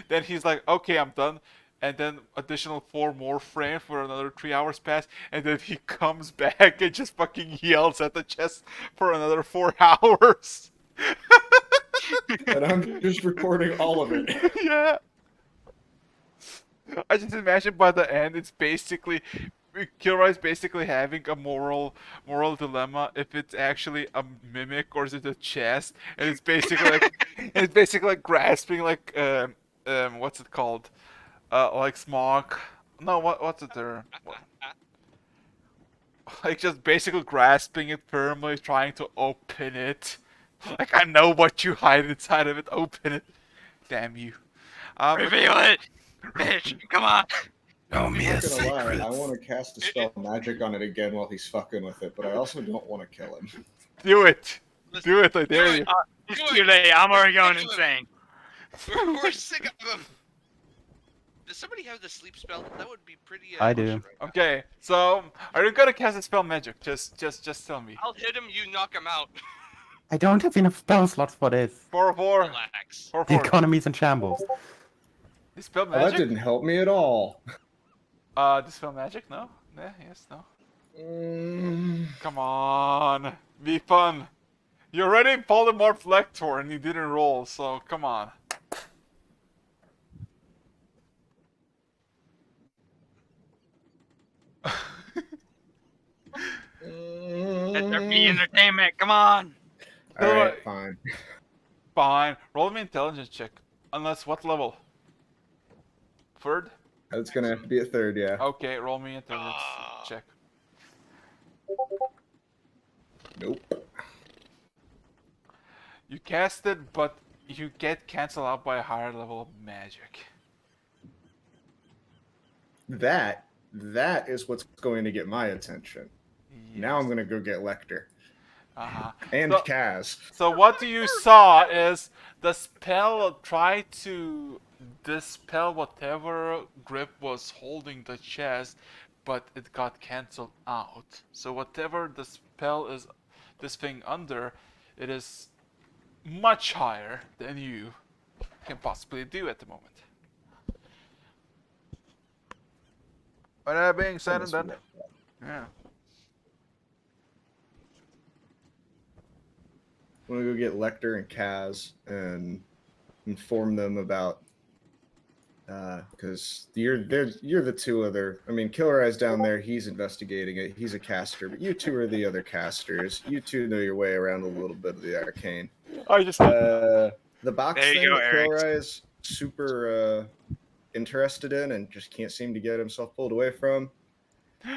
Then he's like, okay, I'm done. And then additional 4 more frames for another 3 hours pass. And then he comes back and just fucking yells at the chest for another 4 hours.
And I'm just recording all of it.
Yeah. I just imagine by the end, it's basically Kilroy's basically having a moral dilemma if it's actually a mimic or is it a chest, and it's basically like grasping like what's it called, like smog. No, what's it there? Like just basically grasping it firmly, trying to open it. Like I know what you hide inside of it. Open it. Damn you.
Reveal it! Bitch, come on!
Show me
I'm
a
not gonna lie,
secret.
I want to cast a spell magic on it again while he's fucking with it, but I also don't want to kill him.
Do it.
Listen,
Do it. I dare you.
It's too late. I'm already going insane.
We're sick of them. Does somebody have the sleep spell? That would be pretty.
I do.
Okay, so are you gonna cast a spell magic? Just tell me.
I'll hit him. You knock him out.
I don't have enough spell slots for this.
4-4.
Relax.
4-4.
The economy's in shambles.
Dispel
Oh, that
magic?
didn't help me at all.
Dispel magic? No? Yeah, yes, no.
Mm,
Come on. Be fun. You already polymorphed Lector and you didn't roll, so come on.
Let there be entertainment. Come on!
Alright, fine.
Fine. Roll me intelligence check. Unless what level? 3rd?
That's gonna have to be a 3rd, yeah.
Okay, roll me intelligence check.
Nope.
You cast it, but you get cancelled out by a higher level of magic.
That is what's going to get my attention. Now I'm gonna go get Lecter.
Uh-huh.
And
So-
Kaz.
So what you saw is the spell tried to dispel whatever grip was holding the chest, but it got cancelled out. So whatever the spell is, this thing under, it is much higher than you can possibly do at the moment. But that being said and done, yeah.
I'm gonna go get Lecter and Kaz and inform them about because you're the 2 other. I mean, Killer Eye's down there. He's investigating it. He's a caster, but you 2 are the other casters. You 2 know your way around a little bit of the arcane.
I just
The box
There you
thing
go,
that
Eric.
Killer Eye is super interested in and just can't seem to get himself pulled away from.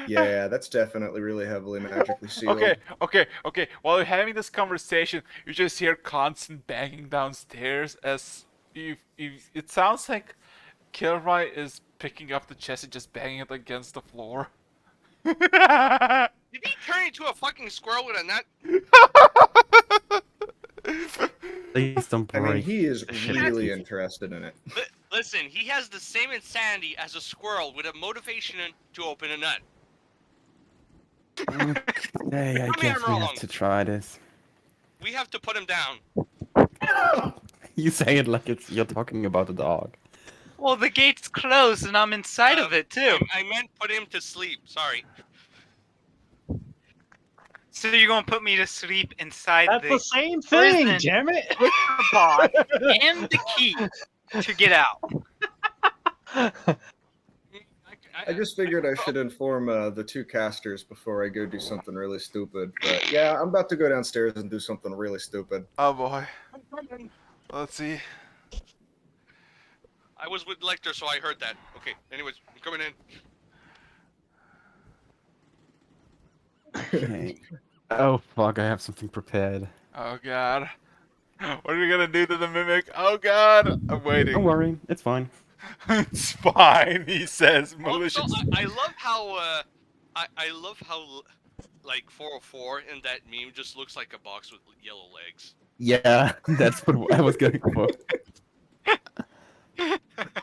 Yeah, that's definitely really heavily magically sealed.
Okay. While you're having this conversation, you just hear constant banging downstairs as it sounds like Kilroy is picking up the chest and just banging it against the floor.
Did he turn into a fucking squirrel with a nut?
Please don't
I
break.
mean, he is
the shit
really
into
interested in it.
Listen, he has the same insanity as a squirrel with a motivation to open a nut.
Okay, I
Tell me
guess
I'm
we
wrong.
have to try this.
We have to put him down.
You say it like you're talking about a dog.
Well, the gate's closed and I'm inside of it too.
I meant put him to sleep. Sorry.
So you're gonna put me to sleep inside
That's the
the
same thing,
prison
damn it!
with the box and the key to get out.
I just figured I should inform the two casters before I go do something really stupid. But yeah, I'm about to go downstairs and do something really stupid.
Oh boy. Let's see.
I was with Lecter, so I heard that. Okay, anyways, I'm coming in.
Okay. Oh fuck, I have something prepared.
Oh god. What are we gonna do to the mimic? Oh god. I'm waiting.
Don't worry, it's fine.
It's fine, he says,
Also,
malicious.
I love how I love how like 404 in that meme just looks like a box with yellow legs.
Yeah, that's what I was going for.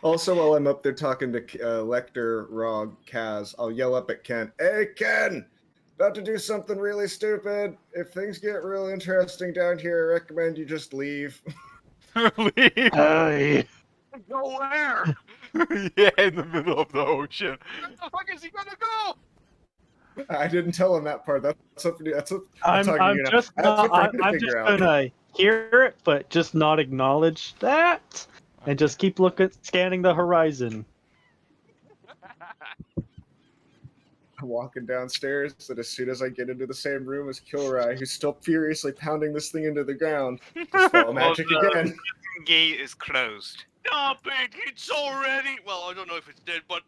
Also, while I'm up there talking to Lecter, Rog, Kaz, I'll yell up at Ken. Hey, Ken! About to do something really stupid. If things get real interesting down here, I recommend you just leave.
Leave.
Hey.
Go where?
Yeah, in the middle of the ocean.
Where the fuck is he gonna go?
I didn't tell him that part. That's up to you. That's up.
I'm
talking to you now.
just
That's what
not,
we're
I'm
figure
just
out.
gonna hear it, but just not acknowledge that, and just keep scanning the horizon.
I'm walking downstairs, and as soon as I get into the same room as Kilroy, who's still furiously pounding this thing into the ground, just follow magic
the
again.
prison gate is closed.
Stop it! It's already. Well, I don't know if it's dead, but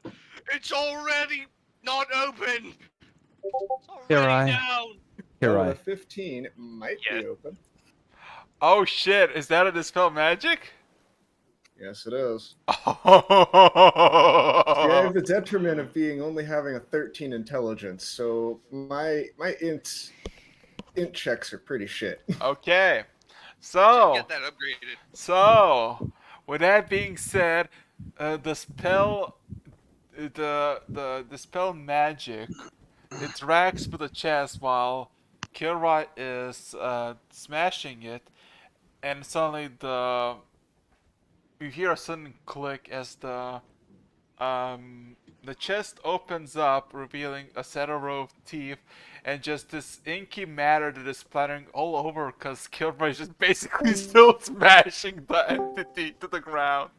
it's already not open. It's
Here
already
I-
down.
Here
Oh,
I.
the 15 might be open.
Oh shit, is that a dispel magic?
Yes, it is.
Oh.
See, I have the detriment of only having a 13 intelligence, so my int checks are pretty shit.
Okay.
Should
So,
get that upgraded.
with that being said, the spell the spell magic interacts with the chest while Kilroy is smashing it, and suddenly you hear a sudden click as the chest opens up, revealing a set of row of teeth, and just this inky matter that is splattering all over because Kilroy is just basically still smashing the entity to the ground.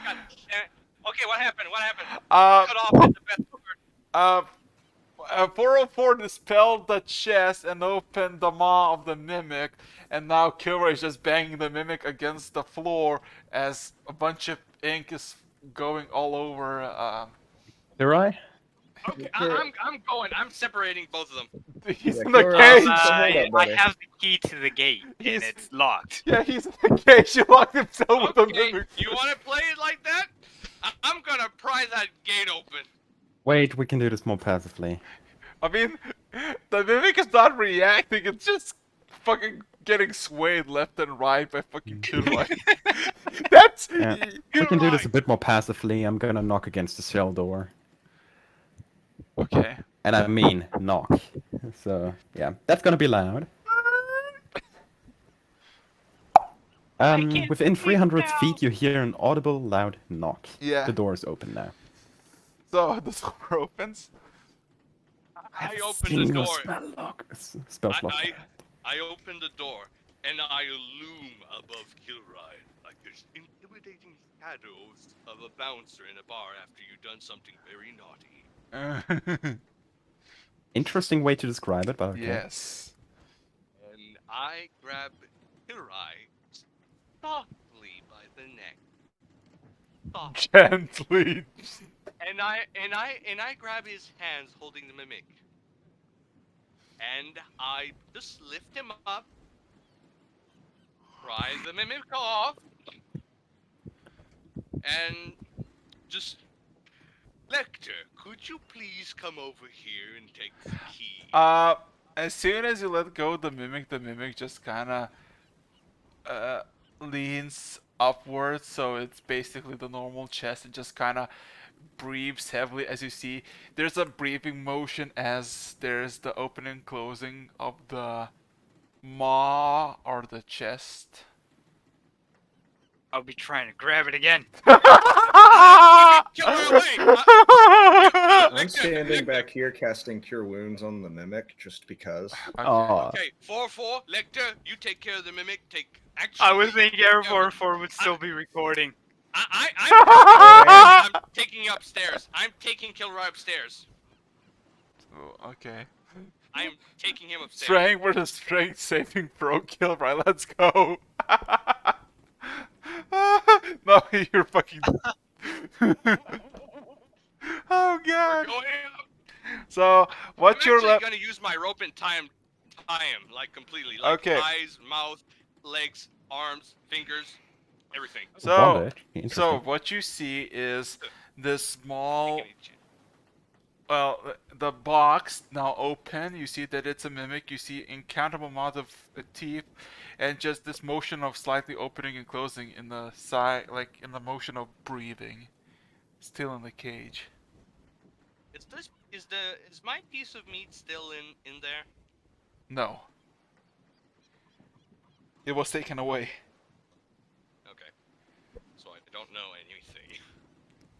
God damn it. Okay, what happened? What happened?
Uh,
Cut off at the best.
404 dispelled the chest and opened the maw of the mimic, and now Kilroy is just banging the mimic against the floor as a bunch of ink is going all over.
Here I?
Okay, I'm going. I'm separating both of them.
He's
Yeah,
in the
Kilroy,
cage.
hold up,
I
buddy.
have the key to the gate and
He's-
it's locked.
Yeah, he's in the cage. He locked himself with the
Okay,
mimic.
you want to play it like that? I'm gonna pry that gate open.
Wait, we can do this more passively.
I mean, the mimic is not reacting. It's just fucking getting swayed left and right by fucking Kilroy. That's
Yeah. We can do this a bit more passively. I'm gonna knock against the cell door.
okay.
And I mean knock. So, yeah. That's gonna be loud.
can't
Within
sleep
300
now.
feet, you hear an audible, loud knock.
Yeah.
The door is open now.
So the door opens.
I
have
open
seen
the
your
door.
Spell lock.
I open the door and I loom above Kilroy like there's intimidating shadows of a bouncer in a bar after you've done something very naughty.
Interesting way to describe it, but okay.
Yes.
And I grab Kilroy softly by the neck. Softly.
Gently.
And I grab his hands holding the mimic. And I just lift him up. Pry the mimic off. And just Lecter, could you please come over here and take the key?
As soon as you let go of the mimic just kinda leans upwards, so it's basically the normal chest, and just kind of breathes heavily. As you see, there's a breathing motion as there's the opening and closing of the maw or the chest.
I'll be trying to grab it again.
Kill her away!
I'm standing back here casting Cure Wounds on the Mimic just because.
Okay.
Okay, 4-4, Lecter, you take care of the Mimic. Actually,
I was thinking Air 4 would still be recording.
I'm taking you upstairs. I'm taking Kilroy upstairs.
Oh, okay.
I am taking him upstairs.
Strength for the strength saving throw kill, right? Let's go. No, you're fucking. Oh god.
We're going up.
So what's
I'm
your
actually
left?
gonna use my rope and tie him like completely, like
Okay.
eyes, mouth, legs, arms, fingers, everything.
So
Bondage.
so
Interesting.
what you see is this small.
Taking a chance.
Well, the box now open. You see that it's a mimic. You see incountable amount of teeth, and just this motion of slightly opening and closing in the side, like in the motion of breathing. Still in the cage.
Is my piece of meat still in there?
No. It was taken away.
Okay. So I don't know anything.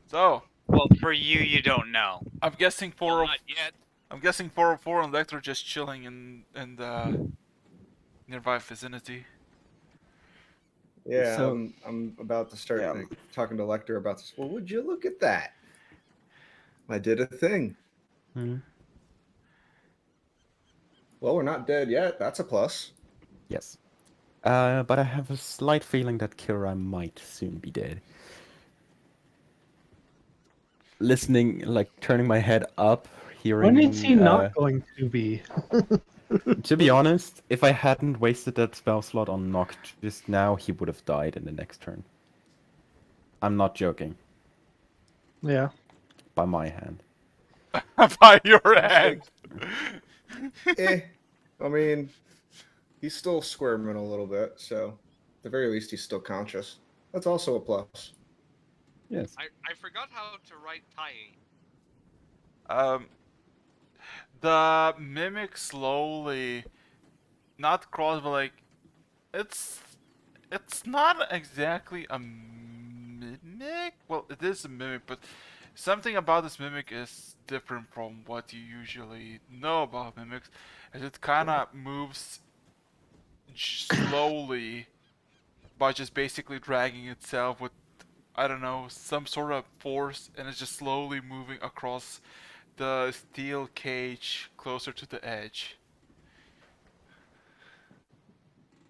So
Well, for you, you don't know.
I'm guessing
Well, not yet.
I'm guessing 404 and Lecter just chilling in the nearby vicinity.
Yeah,
So-
I'm about to start
Yeah.
like, talking to Lecter about this. Well, would you look at that? I did a thing.
Hmm.
Well, we're not dead yet. That's a plus.
Yes. But I have a slight feeling that Kira might soon be dead. Listening, like turning my head up, hearing.
When is he not going to be?
To be honest, if I hadn't wasted that spell slot on Noct just now, he would have died in the next turn. I'm not joking.
Yeah.
By my hand.
By your hand.
I mean, he's still squirming a little bit, so at the very least, he's still conscious. That's also a plus.
Yes.
I forgot how to write tying.
The mimic slowly, not crawls, but like, it's not exactly a mimic. Well, it is a mimic, but something about this mimic is different from what you usually know about mimics, as it kind of moves slowly by just basically dragging itself with, I don't know, some sort of force, and it's just slowly moving across the steel cage closer to the edge.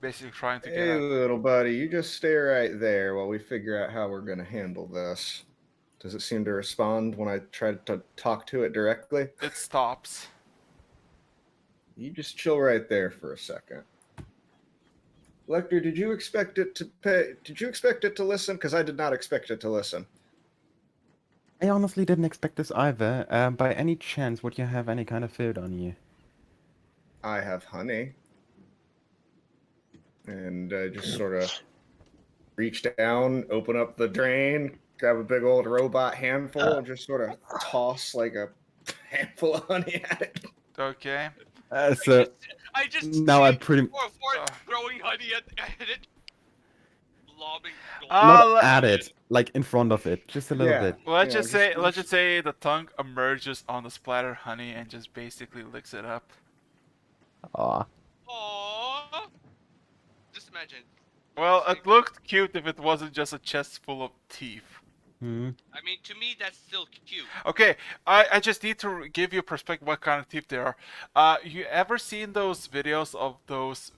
Basically trying to get
Hey,
out.
little buddy, you just stay right there while we figure out how we're going to handle this. Does it seem to respond when I try to talk to it directly?
It stops.
You just chill right there for a second. Lecter, did you expect it to pay? Did you expect it to listen? Because I did not expect it to listen.
I honestly didn't expect this either. By any chance, would you have any kind of food on you?
I have honey. And I just sort of reach down, open up the drain, grab a big old robot handful, and just sort of toss like a handful of honey at it.
Okay.
So
I just
now I pretty
throwing honey at it, lobbing.
not at it, like in front of it, just a little
Yeah.
bit.
Let's
Yeah,
just say the tongue emerges on the splatter honey and just basically licks it up.
Aw.
Aww. Just imagine.
Well, it looked cute if it wasn't just a chest full of teeth.
Hmm.
I mean, to me, that's still cute.
Okay, I just need to give you a perspective what kind of teeth they are. You ever seen those videos of those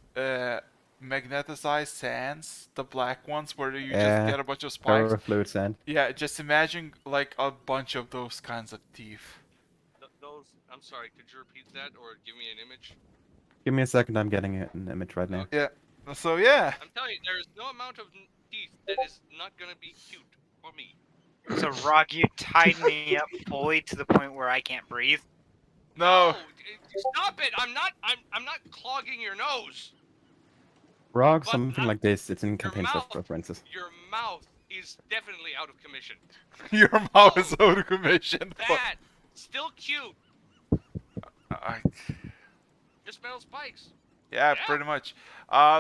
magnetized sands, the black ones, where you just get a bunch of spikes?
Fluid sand.
Yeah, just imagine like a bunch of those kinds of teeth.
Those. I'm sorry. Could you repeat that or give me an image?
Give me a second, I'm getting an image right now.
Yeah. So yeah.
I'm telling you, there is no amount of teeth that is not gonna be cute for me.
So, Rock, you tied me up fully to the point where I can't breathe.
No.
Stop it! I'm not clogging your nose.
Rog,
But
something like this. It's in
your
campaign stuff
mouth,
references.
your mouth is definitely out of commission.
Your mouth is out of commission.
That still cute.
I-
Just smells spikes.
yeah,
Yeah.
pretty much. Yeah,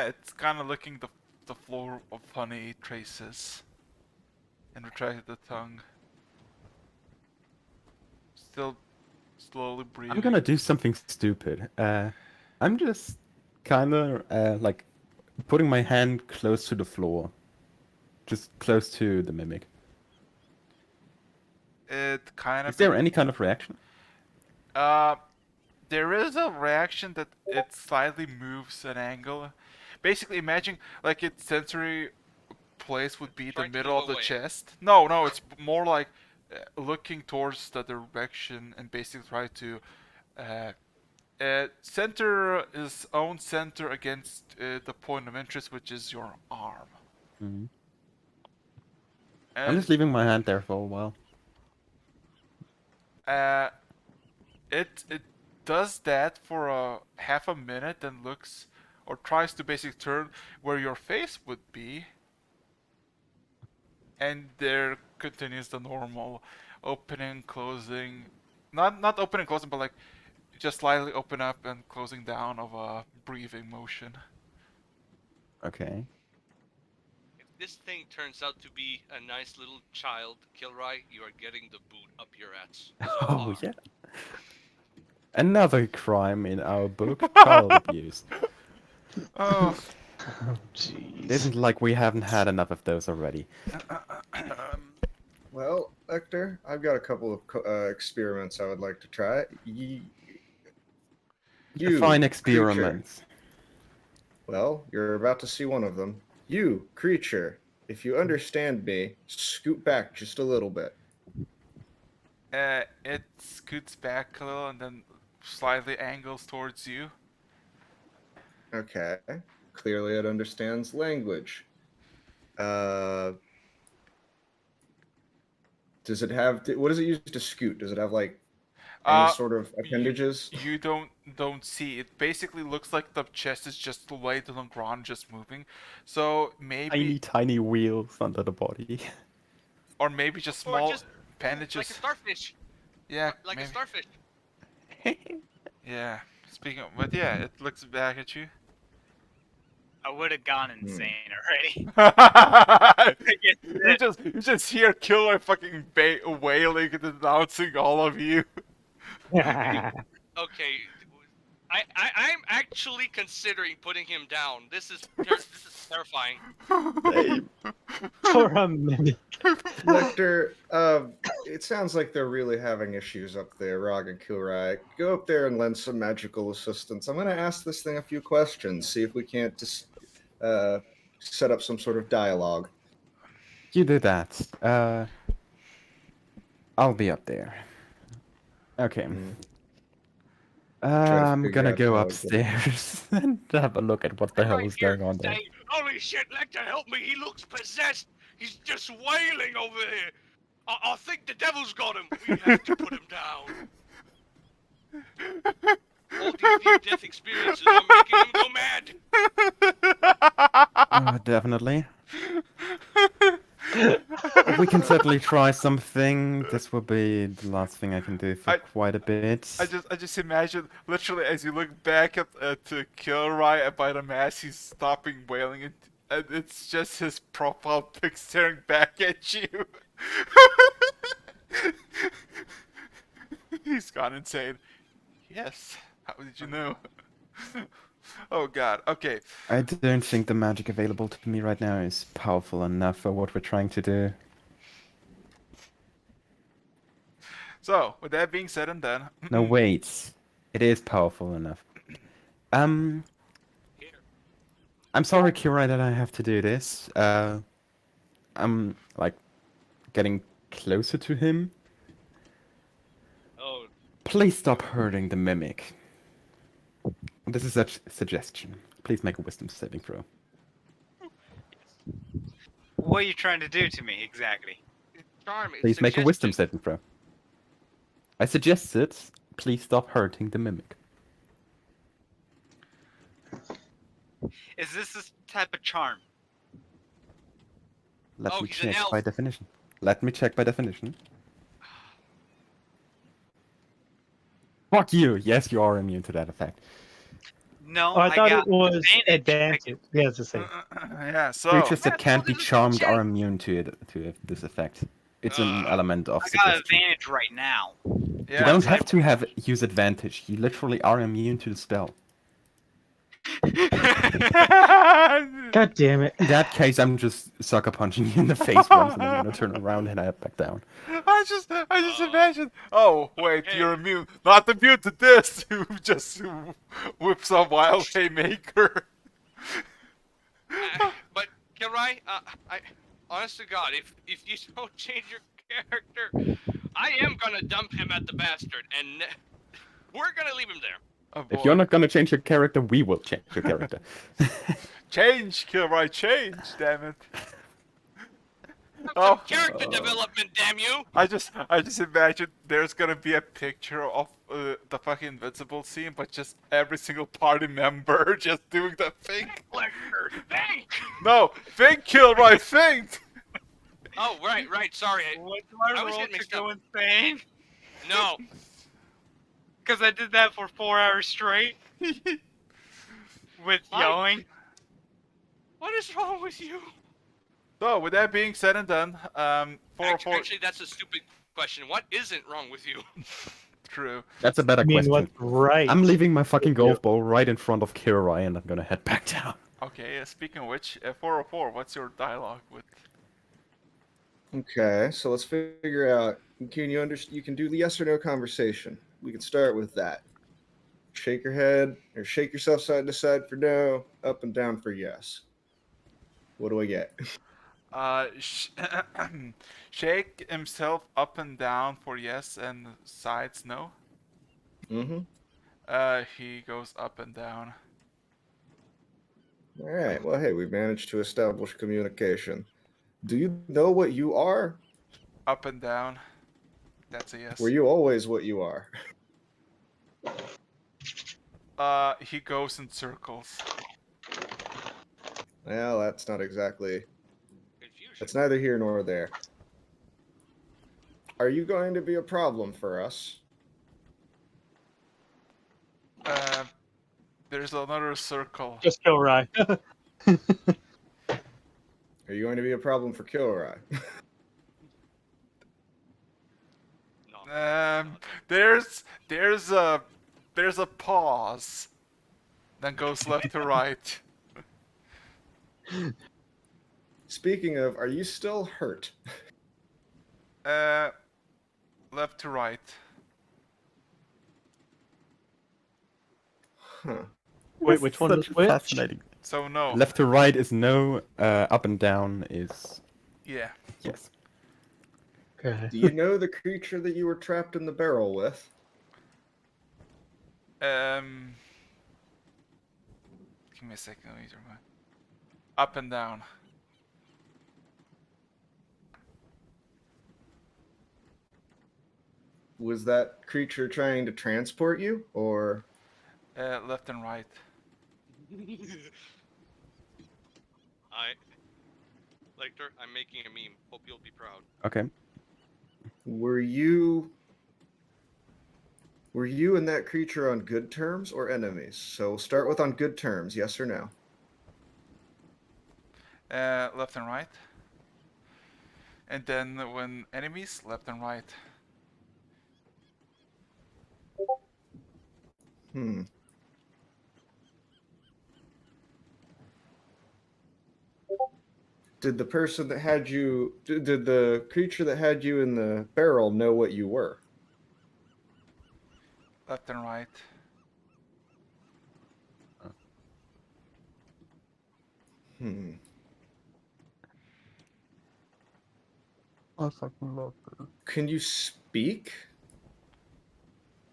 it's kind of licking the floor of honey traces, and retracted the tongue. Still slowly breathing.
I'm gonna do something stupid. I'm just kinda like putting my hand close to the floor. Just close to the mimic.
It kind of.
Is there any kind of reaction?
There is a reaction that it slightly moves an angle. Basically, imagine like its sensory place would be the
Trying to
middle
move
of the
away.
chest. No, it's more like looking towards the direction and basically try to center his own center against the point of interest, which is your arm.
I'm
And
just leaving my hand there for a while.
it does that for a half a minute, then looks or tries to basically turn where your face would be, and there continues the normal opening, closing, not opening, closing, but like just slightly open up and closing down of a breathing motion.
Okay.
If this thing turns out to be a nice little child, Kilroy, you are getting the boot up your ass. So
Oh
hard.
yeah. Another crime in our book, child abuse.
Oh,
Oh, jeez.
It isn't like we haven't had enough of those already.
Well, Hector, I've got a couple of experiments I would like to try. You,
Define
creature.
experiments.
Well, you're about to see one of them. You, creature, if you understand me, scoot back just a little bit.
it scoots back a little and then slightly angles towards you.
Okay. Clearly it understands language. Does it have... what does it use to scoot? Does it have, like, any sort of appendages?
You don't see it. Basically looks like the chest is just laid on the ground, just moving. So maybe,
Tiny wheels under the body.
or maybe just
Or
small
just
appendages.
like a starfish.
Yeah,
Like
maybe.
a starfish.
Yeah. Speaking of, but yeah, it looks back at you.
I would have gone insane already.
you just hear Killer fucking wailing and announcing all of you.
Okay, I'm actually considering putting him down. This is terrifying.
For a minute.
Lecter, it sounds like they're really having issues up there, Rog and Kilrai. Go up there and lend some magical assistance. I'm going to ask this thing a few questions, see if we can't just set up some sort of dialogue.
You do that. I'll be up there. Okay.
Try to
I'm
figure
gonna
out
go
how it
upstairs and have a look at what the hell
Right
is
here,
going on there.
saying, holy shit, Lecter, help me! He looks possessed. He's just wailing over here. I think the devil's got him. We have to put him down. All these near-death experiences are making him go mad.
Definitely. We can certainly try something. This will be the last thing I can do for quite a bit.
I just imagine literally as you look back at to Kilroy by the mask, he's stopping wailing, and it's just his profile pic staring back at you. He's gone insane. Yes. How did you know? Oh god. Okay.
I don't think the magic available to me right now is powerful enough for what we're trying to do.
So, with that being said and done.
No, wait. It is powerful enough. I'm sorry, Kira, that I have to do this. I'm, like, getting closer to him.
Oh.
Please stop hurting the mimic. This is a suggestion. Please make a wisdom saving throw.
What are you trying to do to me exactly?
Charming.
Please make a wisdom saving throw. I suggested, please stop hurting the mimic.
Is this type of charm?
Let
Oh,
me
he's an
check
elf.
by definition. Let me check by definition. Fuck you! Yes, you are immune to that effect.
No,
Oh, I thought
got
it was
advantage.
advantage. Yeah, it's the same.
Yeah, so
Creatures that
Yeah,
can't
so
be
does the
charmed are
chain.
immune this effect. It's an
Uh,
element of
I got
suggestion.
advantage right now.
yeah,
You don't
same.
have to use advantage. You literally are immune to the spell.
God damn it.
In that case, I'm just sucker punching you in the face once, and I'm gonna turn around and head back down.
I just imagine. Oh wait,
okay.
you're immune. Not immune to this. Who just whips a wild haymaker.
But Kilroy, I, honest to God, if you don't change your character, I am gonna dump him at the bastard, and we're gonna leave him there.
Oh
If you're
boy.
not gonna change your character, we will change your character.
Change, Kilroy, change. Damn it.
Have
Oh.
some character development, damn you!
I just imagine there's gonna be a picture of the fucking Invincible scene, but just every single party member just doing the thing.
Lecter, think!
No, think, Kilroy, think.
Oh, right, sorry.
What do
I
I
was
roll
getting
to
mixed
go
up.
insane?
No,
Because I did that for 4 hours straight with yelling.
what is wrong with you?
So, with that being said and done, 404.
Actually, that's a stupid question. What isn't wrong with you?
True.
That's a better
I mean,
question.
what's right?
I'm leaving my fucking golf ball right in front of Kirai, and I'm gonna head back down.
Okay, speaking of which, 404, what's your dialogue with?
Okay, so let's figure out. Can you understand? You can do the yes or no conversation. We can start with that. Shake your head or shake yourself side to side for no, up and down for yes. What do I get?
Shake himself up and down for yes and sides no.
Mm-hmm.
He goes up and down.
All right. Well, hey, we've managed to establish communication. Do you know what you are?
Up and down. That's a yes.
Were you always what you are?
He goes in circles.
Well, that's not exactly.
Confusion.
It's neither here nor there. Are you going to be a problem for us?
There's another circle.
Just kill Rye.
Are you going to be a problem for Kilroy?
No.
There's a pause. Then goes left to right.
Speaking of, are you still hurt?
Left to right.
Huh.
Wait, which one is
Such
which?
fascinating.
So no.
Left to right is no. Up and down is
Yeah.
yes.
Okay.
Do you know the creature that you were trapped in the barrel with?
Give me a second. Let me turn my- Up and down.
Was that creature trying to transport you, or
Left and right.
Lecter, I'm making a meme. Hope you'll be proud.
Okay.
were you and that creature on good terms or enemies? So we'll start with on good terms, yes or no?
Left and right. And then when enemies, left and right.
Hmm. Did the person that had you, did the creature that had you in the barrel know what you were?
Left and right.
Hmm.
I fucking love her.
Can you speak?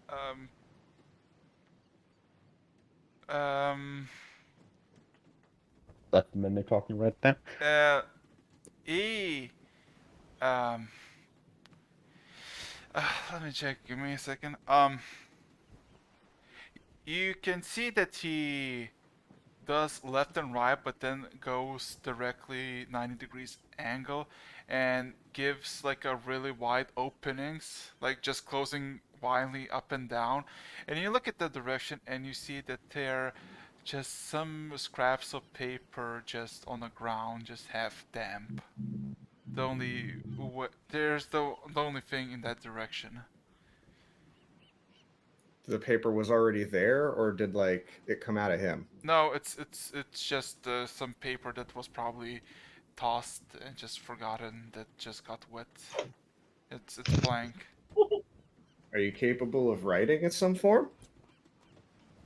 Um. Um.
That's the minute talking right there.
He. Let me check. Give me a second. You can see that he does left and right, but then goes directly 90 degrees angle and gives like a really wide openings, like just closing widely up and down. And you look at the direction and you see that there are just some scraps of paper just on the ground, just half damp. There's the only thing in that direction.
The paper was already there, or did like it come out of him?
No, it's just some paper that was probably tossed and just forgotten that just got wet. It's blank.
Are you capable of writing in some form?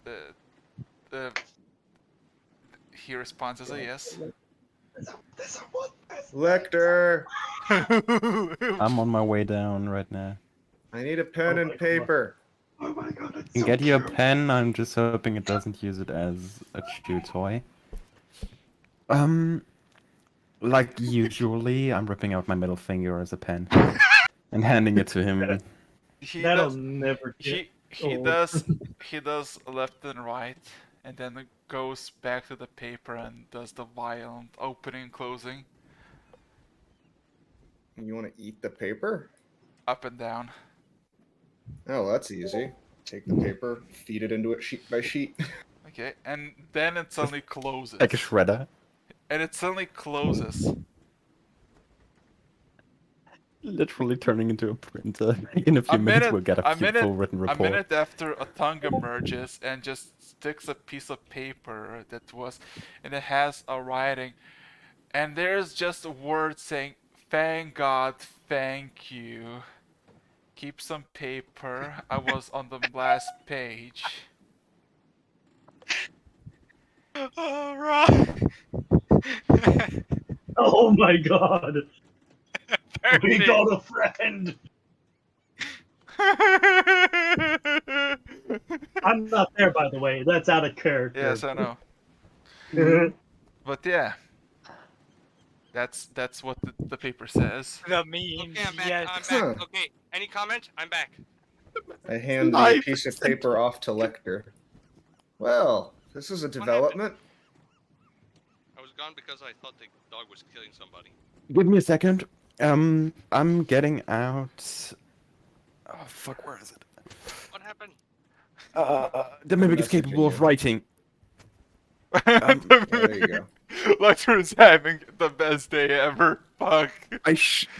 Uh, he responds as a yes.
Lecter,
I'm on my way down right now.
I need a pen and paper.
Oh my god, it's
You can
so
get you a
cute.
pen. I'm just hoping it doesn't use it as a chew toy. Like usually, I'm ripping out my middle finger as a pen and handing it to him.
He
That'll
does.
never get
He
old.
does. He does left and right, and then it goes back to the paper and does the violent opening and closing,
You want to eat the paper?
up and down.
Oh, that's easy. Take the paper, feed it into it sheet by sheet.
Okay, and then it suddenly closes.
Like a shredder.
And it suddenly closes.
Literally turning into a printer. In a few minutes, we'll get a full written
A
report.
minute after, a tongue emerges and just sticks a piece of paper and it has a writing, and there's just a word saying, "Thank God, thank you. Keep some paper. I was on the last page."
Alright.
Oh my god! We
Perfect.
got a friend! I'm not there, by the way. That's out of character.
Yes, I know. But yeah, that's what the paper says.
The memes,
Okay, I'm back.
yes.
I'm
Huh.
back. Okay, any comment? I'm back.
I hand the
Life
piece of
is
paper off to Lecter. Well, this is a development.
I was gone because I thought the dog was killing somebody.
Give me a second. I'm getting out. Oh fuck, where is it?
What happened?
The mimic is
messaging
capable of
you.
writing.
There you go.
Lecter is having the best day ever. Fuck.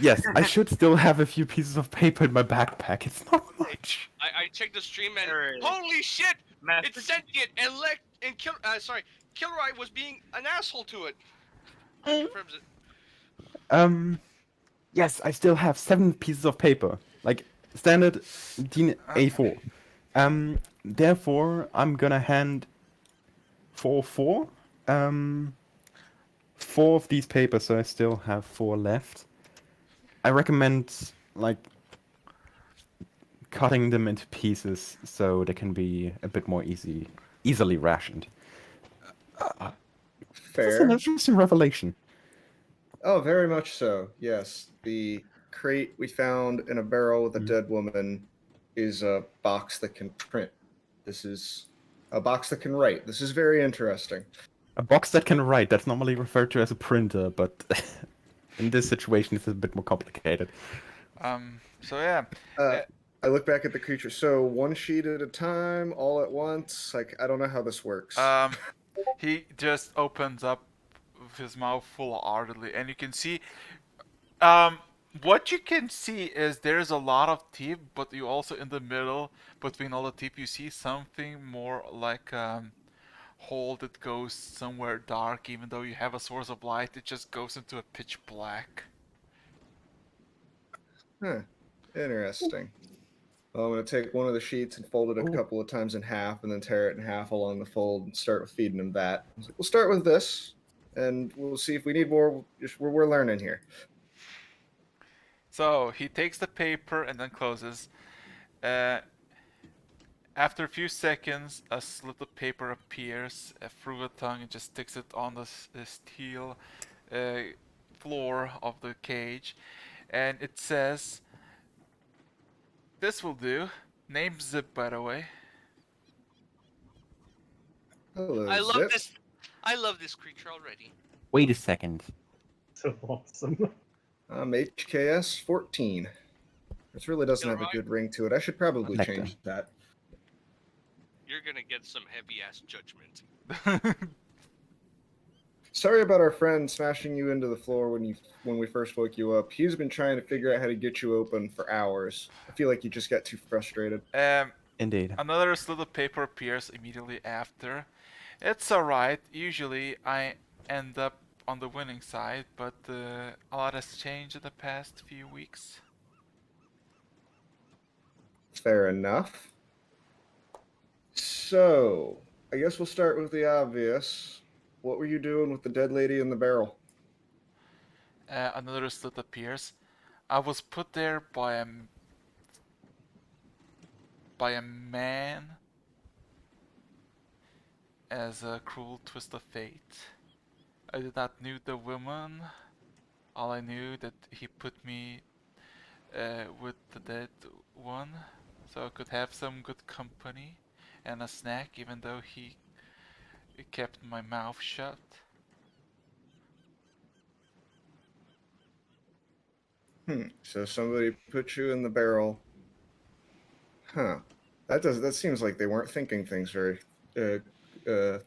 Yes, I should still have a few pieces of paper in my backpack. It's not much.
I checked the stream and
Alright.
holy shit!
Message.
It's sentient and Kilroy was being an asshole to it. Confirms it.
Yes, I still have 7 pieces of paper, like standard DIN A4. Therefore, I'm gonna hand 4. 4 of these papers, so I still have 4 left. I recommend like cutting them into pieces so they can be a bit more easily rationed. This is an
Fair.
interesting revelation.
Oh, very much so. Yes, the crate we found in a barrel with a dead woman is a box that can print. This is a box that can write. This is very interesting.
A box that can write, that's normally referred to as a printer, but in this situation it's a bit more complicated.
So yeah.
I look back at the creature. So one sheet at a time, all at once. Like, I don't know how this works.
He just opens up his mouth full heartedly, and you can see, what you can see is there's a lot of teeth, but you also in the middle between all the teeth you see something more like hole that goes somewhere dark. Even though you have a source of light, it just goes into a pitch black.
Huh. Interesting. Well, I'm going to take one of the sheets and fold it a couple of times in half and then tear it in half along the fold and start with feeding him that. We'll start with this, and we'll see if we need more. We're learning here.
So he takes the paper and then closes. After a few seconds, a slit of paper appears through the tongue and just sticks it on the steel floor of the cage. And it says, "This will do." Name Zip, by the way.
Hello,
I love
Zip.
this. I love this creature already.
Wait a second.
So awesome.
I'm HKS 14. This really doesn't have a
Gilroy?
good ring to it. I should probably
Nectar.
change that.
You're gonna get some heavy ass judgment.
Sorry about our friend smashing you into the floor when we first woke you up. He's been trying to figure out how to get you open for hours. I feel like you just got too frustrated.
Indeed.
Another slip of paper appears immediately after. It's alright. Usually I end up on the winning side, but a lot has changed in the past few weeks.
Fair enough. So, I guess we'll start with the obvious. What were you doing with the dead lady in the barrel?
Another slit appears. I was put there by a man as a cruel twist of fate. I did not knew the woman. All I knew that he put me with the dead one, so I could have some good company and a snack, even though he kept my mouth shut.
So somebody put you in the barrel. Huh. That seems like they weren't thinking things very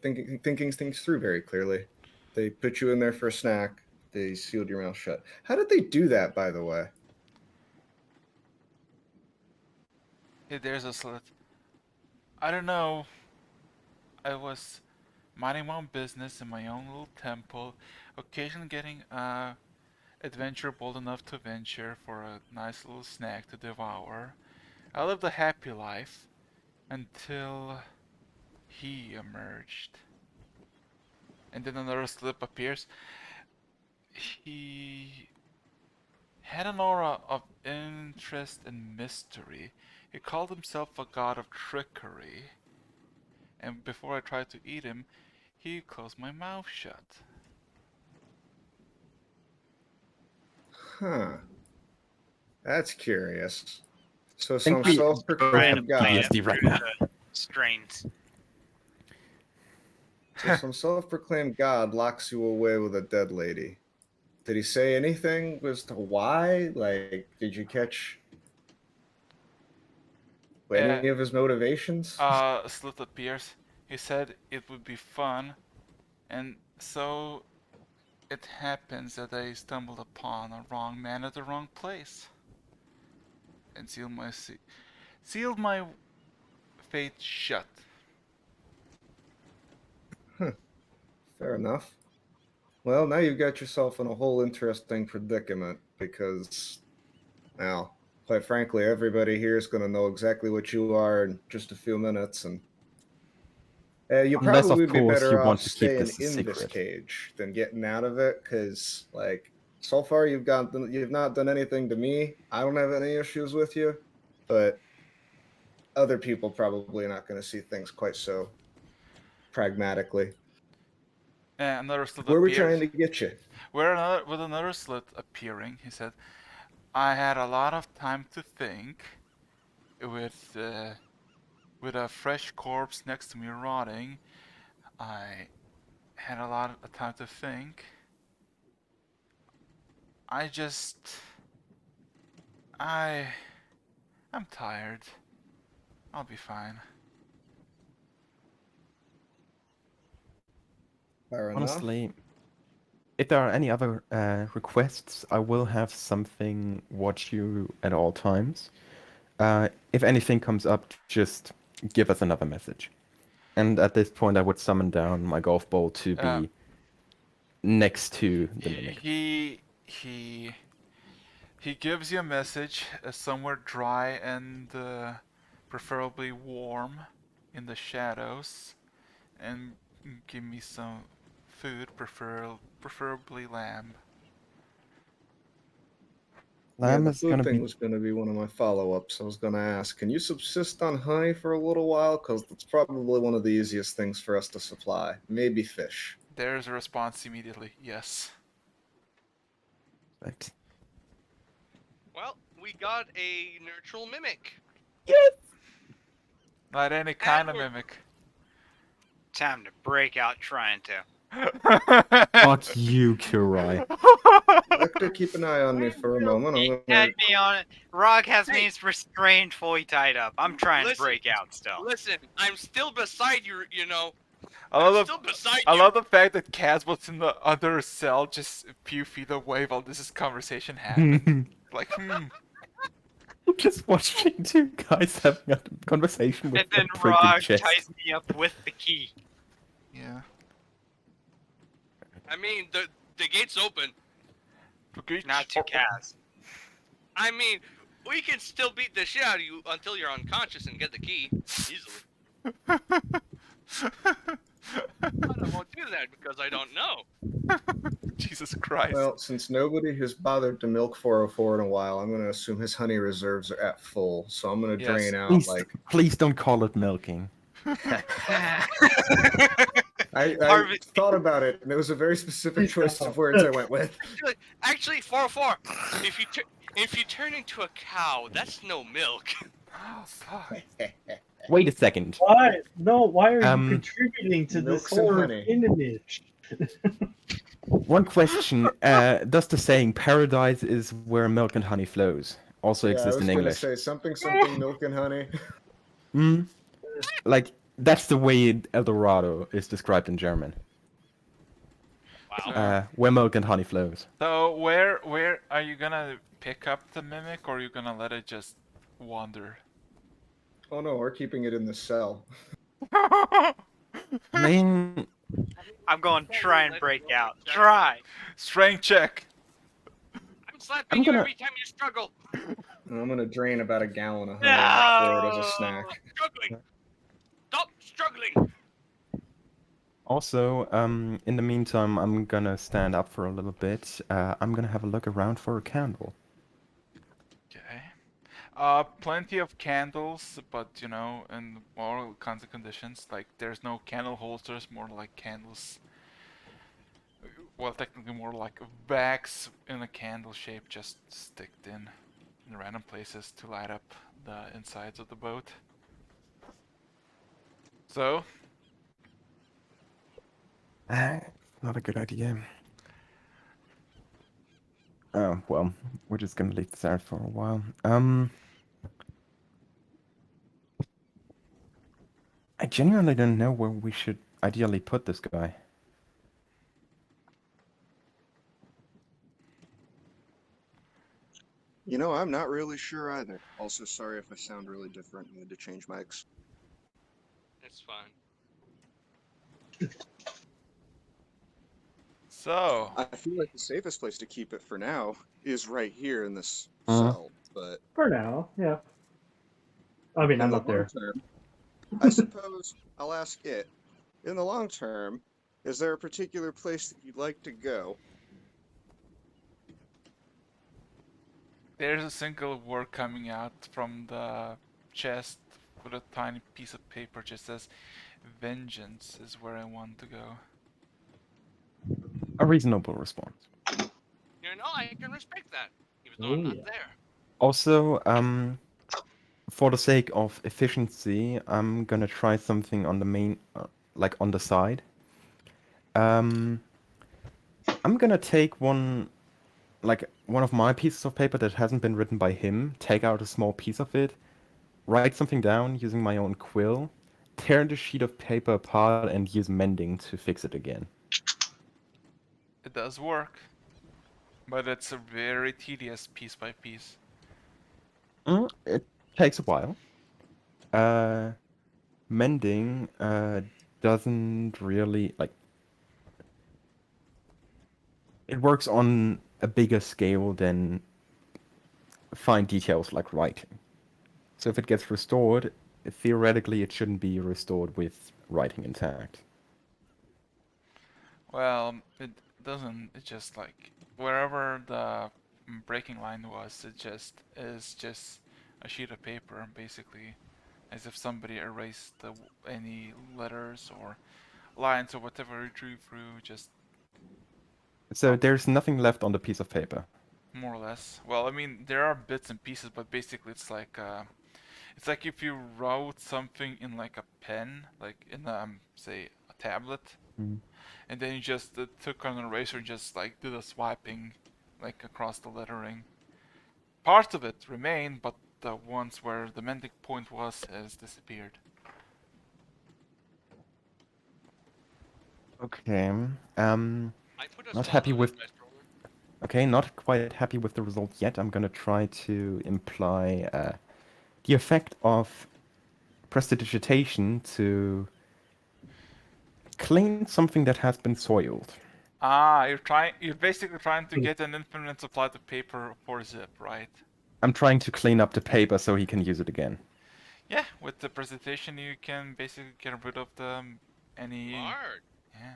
thinking things through very clearly. They put you in there for a snack. They sealed your mouth shut. How did they do that, by the way?
Hey, there's a slit. I don't know. I was minding my own business in my own little temple, occasionally getting adventure bold enough to venture for a nice little snack to devour. I lived a happy life until he emerged. And then another slip appears. He had an aura of interest and mystery. He called himself a god of trickery. And before I tried to eat him, he closed my mouth shut.
Huh. That's curious. So
think
some
we
self-proclaimed god.
PTSD right now.
Strains.
So some self-proclaimed god locks you away with a dead lady. Did he say anything as to why? Like, did you catch any of his motivations?
Slit appears. He said it would be fun, and so it happens that I stumbled upon a wrong man at the wrong place, and sealed my fate shut.
Fair enough. Well, now you've got yourself in a whole interesting predicament because, now, quite frankly, everybody here is going to know exactly what you are in just a few minutes, and you
Unless,
probably
of
be
course,
better
you
off
want to keep
staying
this a
in this
secret.
cage than getting out of it, because, like, so far you've not done anything to me. I don't have any issues with you, but other people probably not going to see things quite so pragmatically.
And another slit
Where are we
appears.
trying to get you?
With another slit appearing, he said, I had a lot of time to think with a fresh corpse next to me rotting. I had a lot of time to think. I'm tired. I'll be fine.
Fair enough.
Honestly, if there are any other requests, I will have something watch you at all times. If anything comes up, just give us another message. And at this point, I would summon down my golf ball to be next to the mimic.
He gives you a message somewhere dry and preferably warm in the shadows, and give me some food, preferably lamb.
Lamb
the
is
food
gonna
thing
be.
was going to be one of my follow-ups. I was going to ask, can you subsist on honey for a little while? Because that's probably one of the easiest things for us to supply. Maybe fish.
There's a response immediately. Yes.
Right.
Well, we got a neutral mimic.
Not any kind
And
of
we're-
mimic.
Time to break out trying to.
Fuck you, Kurai.
Lecter, keep an eye on me for a moment.
He
I'm
had
gonna.
me on it. Rog has
Hey.
me restrained, fully tied up. I'm trying
Listen,
to break out still.
Listen, I'm still beside you. You know,
I
I'm
love
still beside
I
you.
love the fact that Kaz was in the other cell, just a few feet away while this conversation happened. Like,
Just watching two guys having a conversation with
And then
a freaking
Rog
chest.
ties me up with the key.
yeah.
I mean, the gate's open.
Not to Kaz.
I mean, we can still beat the shit out of you until you're unconscious and get the key easily. But I won't do that because I don't know.
Jesus Christ.
Well, since nobody has bothered to milk 404 in a while, I'm gonna assume his honey reserves are at full. So I'm gonna
Yes.
drain out
Please,
like.
please don't call it milking.
I
Harvest.
thought about it, and it was a very specific choice of words I went with.
Actually, 404. If you turn into a cow, that's no milk.
Oh, fuck.
Wait a second.
Why? No, why are you
Um,
contributing to this
milk some
whole
honey.
image?
One question. Does the saying paradise is where milk and honey flows also
Yeah, I
exist
was
in
gonna
English?
say something milk and honey.
Hmm? Like, that's the way El Dorado is described in German.
Wow.
Where milk and honey flows.
So where are you gonna pick up the mimic, or are you gonna let it just wander?
Oh no, we're keeping it in the cell.
I mean,
I'm going to try and break out. Try.
Strength check.
I'm slapping
I'm
you
gonna-
every time you struggle.
And I'm gonna drain about a gallon of honey out for it as a
No.
snack.
Struggling. Stop struggling.
Also, in the meantime, I'm gonna stand up for a little bit. I'm gonna have a look around for a candle.
Okay. Plenty of candles, but you know, in all kinds of conditions. Like, there's no candle holsters, more like candles. Well, technically more like bags in a candle shape, just sticked in random places to light up the insides of the boat. So,
Not a good idea. Oh, well, we're just gonna leave this out for a while. I genuinely don't know where we should ideally put this guy.
You know, I'm not really sure either. Also, sorry if I sound really different. I had to change mics.
It's fine.
so
I feel like the safest place to keep it for now is right here in this
Uh-huh.
cell, but
For now, yeah. I mean,
in
I'm
the
not
long
there.
term, I suppose I'll ask it. In the long term, is there a particular place that you'd like to go?
there's a single word coming out from the chest with a tiny piece of paper, just says, "Vengeance is where I want to go."
A reasonable response.
You know, I can respect that, even though I'm
Oh,
not
yeah.
there.
Also, for the sake of efficiency, I'm gonna try something on the main, like on the side. I'm gonna take one of my pieces of paper that hasn't been written by him, take out a small piece of it, write something down using my own quill, tear the sheet of paper apart, and use mending to fix it again.
It does work, but it's a very tedious piece by piece.
It takes a while. Mending doesn't really like. It works on a bigger scale than fine details like writing. So if it gets restored, theoretically it shouldn't be restored with writing intact.
Well, it doesn't. It just like wherever the breaking line was, it just is just a sheet of paper, basically, as if somebody erased any letters or lines or whatever it drew through, just
So there's nothing left on the piece of paper.
more or less. Well, I mean, there are bits and pieces, but basically it's like if you wrote something in like a pen, like in say a tablet,
Hmm.
And then you just took an eraser and just like did a swiping like across the lettering. Part of it remained, but the ones where the mending point was has disappeared.
Okay.
I put a
Not
slot
happy
on
with.
the dice roller.
Okay, not quite happy with the result yet. I'm gonna try to imply the effect of prestidigitation to clean something that has been soiled.
Ah, you're basically trying to get an infinite supply of paper for Zip, right?
I'm trying to clean up the paper so he can use it again.
Yeah, with the presentation you can basically get rid of any
Smart.
yeah.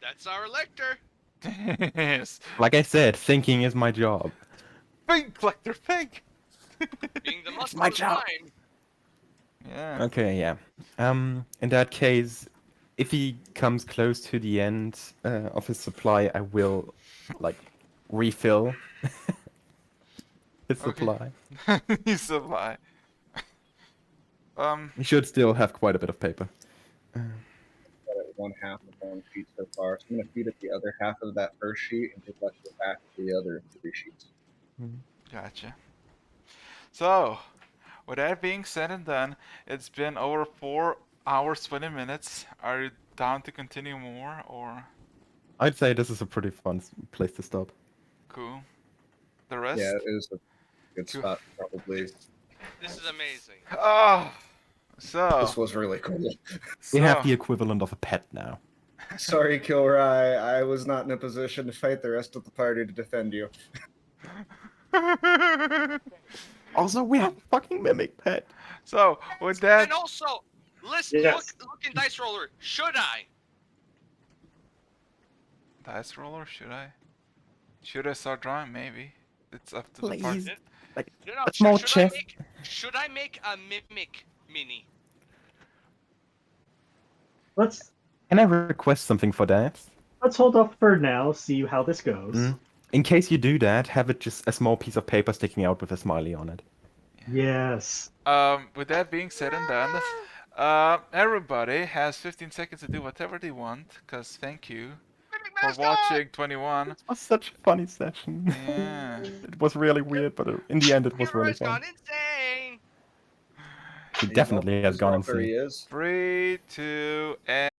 That's our elector.
Yes.
Like I said, thinking is my job.
Think, collector, think.
Being the
It's
muscle
my
is
job.
mine.
Yeah.
Okay, yeah. In that case, if he comes close to the end of his supply, I will, like, refill his
Okay.
supply.
He's so high.
He should still have quite a bit of paper.
Got it one half of one sheet so far. So I'm gonna feed it the other half of that first sheet and give left the back of the other 3 sheets.
Gotcha. So, with that being said and done, it's been over 4 hours 20 minutes. Are you down to continue more or
I'd say this is a pretty fun place to stop.
cool? The rest?
Yeah, it is a good
Cool.
spot, probably.
This is amazing.
Oh, so
This was really cool.
We have
so
the equivalent of a pet now.
Sorry, Kilrai, I was not in a position to fight the rest of the party to defend you.
Also, we have a fucking mimic pet.
So with that,
And also,
Yes.
look in dice roller. Should I?
dice roller, should I? Should I start drawing? Maybe. It's up to the
Please.
party.
Like,
No, no.
a small
Should I
chest.
should I make a mimic mini?
Let's
Can I request something for that?
hold off for now. See how this goes.
Mm. In case you do that, have it just a small piece of paper sticking out with a smiley on it.
Yes.
With that being said and done, everybody has 15 seconds to do whatever they want. Cause thank you
Mimic
for
mascot!
watching 21.
It was such a funny session.
Yeah.
It was really weird, but in the end, it was
Hero
really
has
fun.
gone insane.
He definitely has gone
Where
insane.
he is.
3, 2, and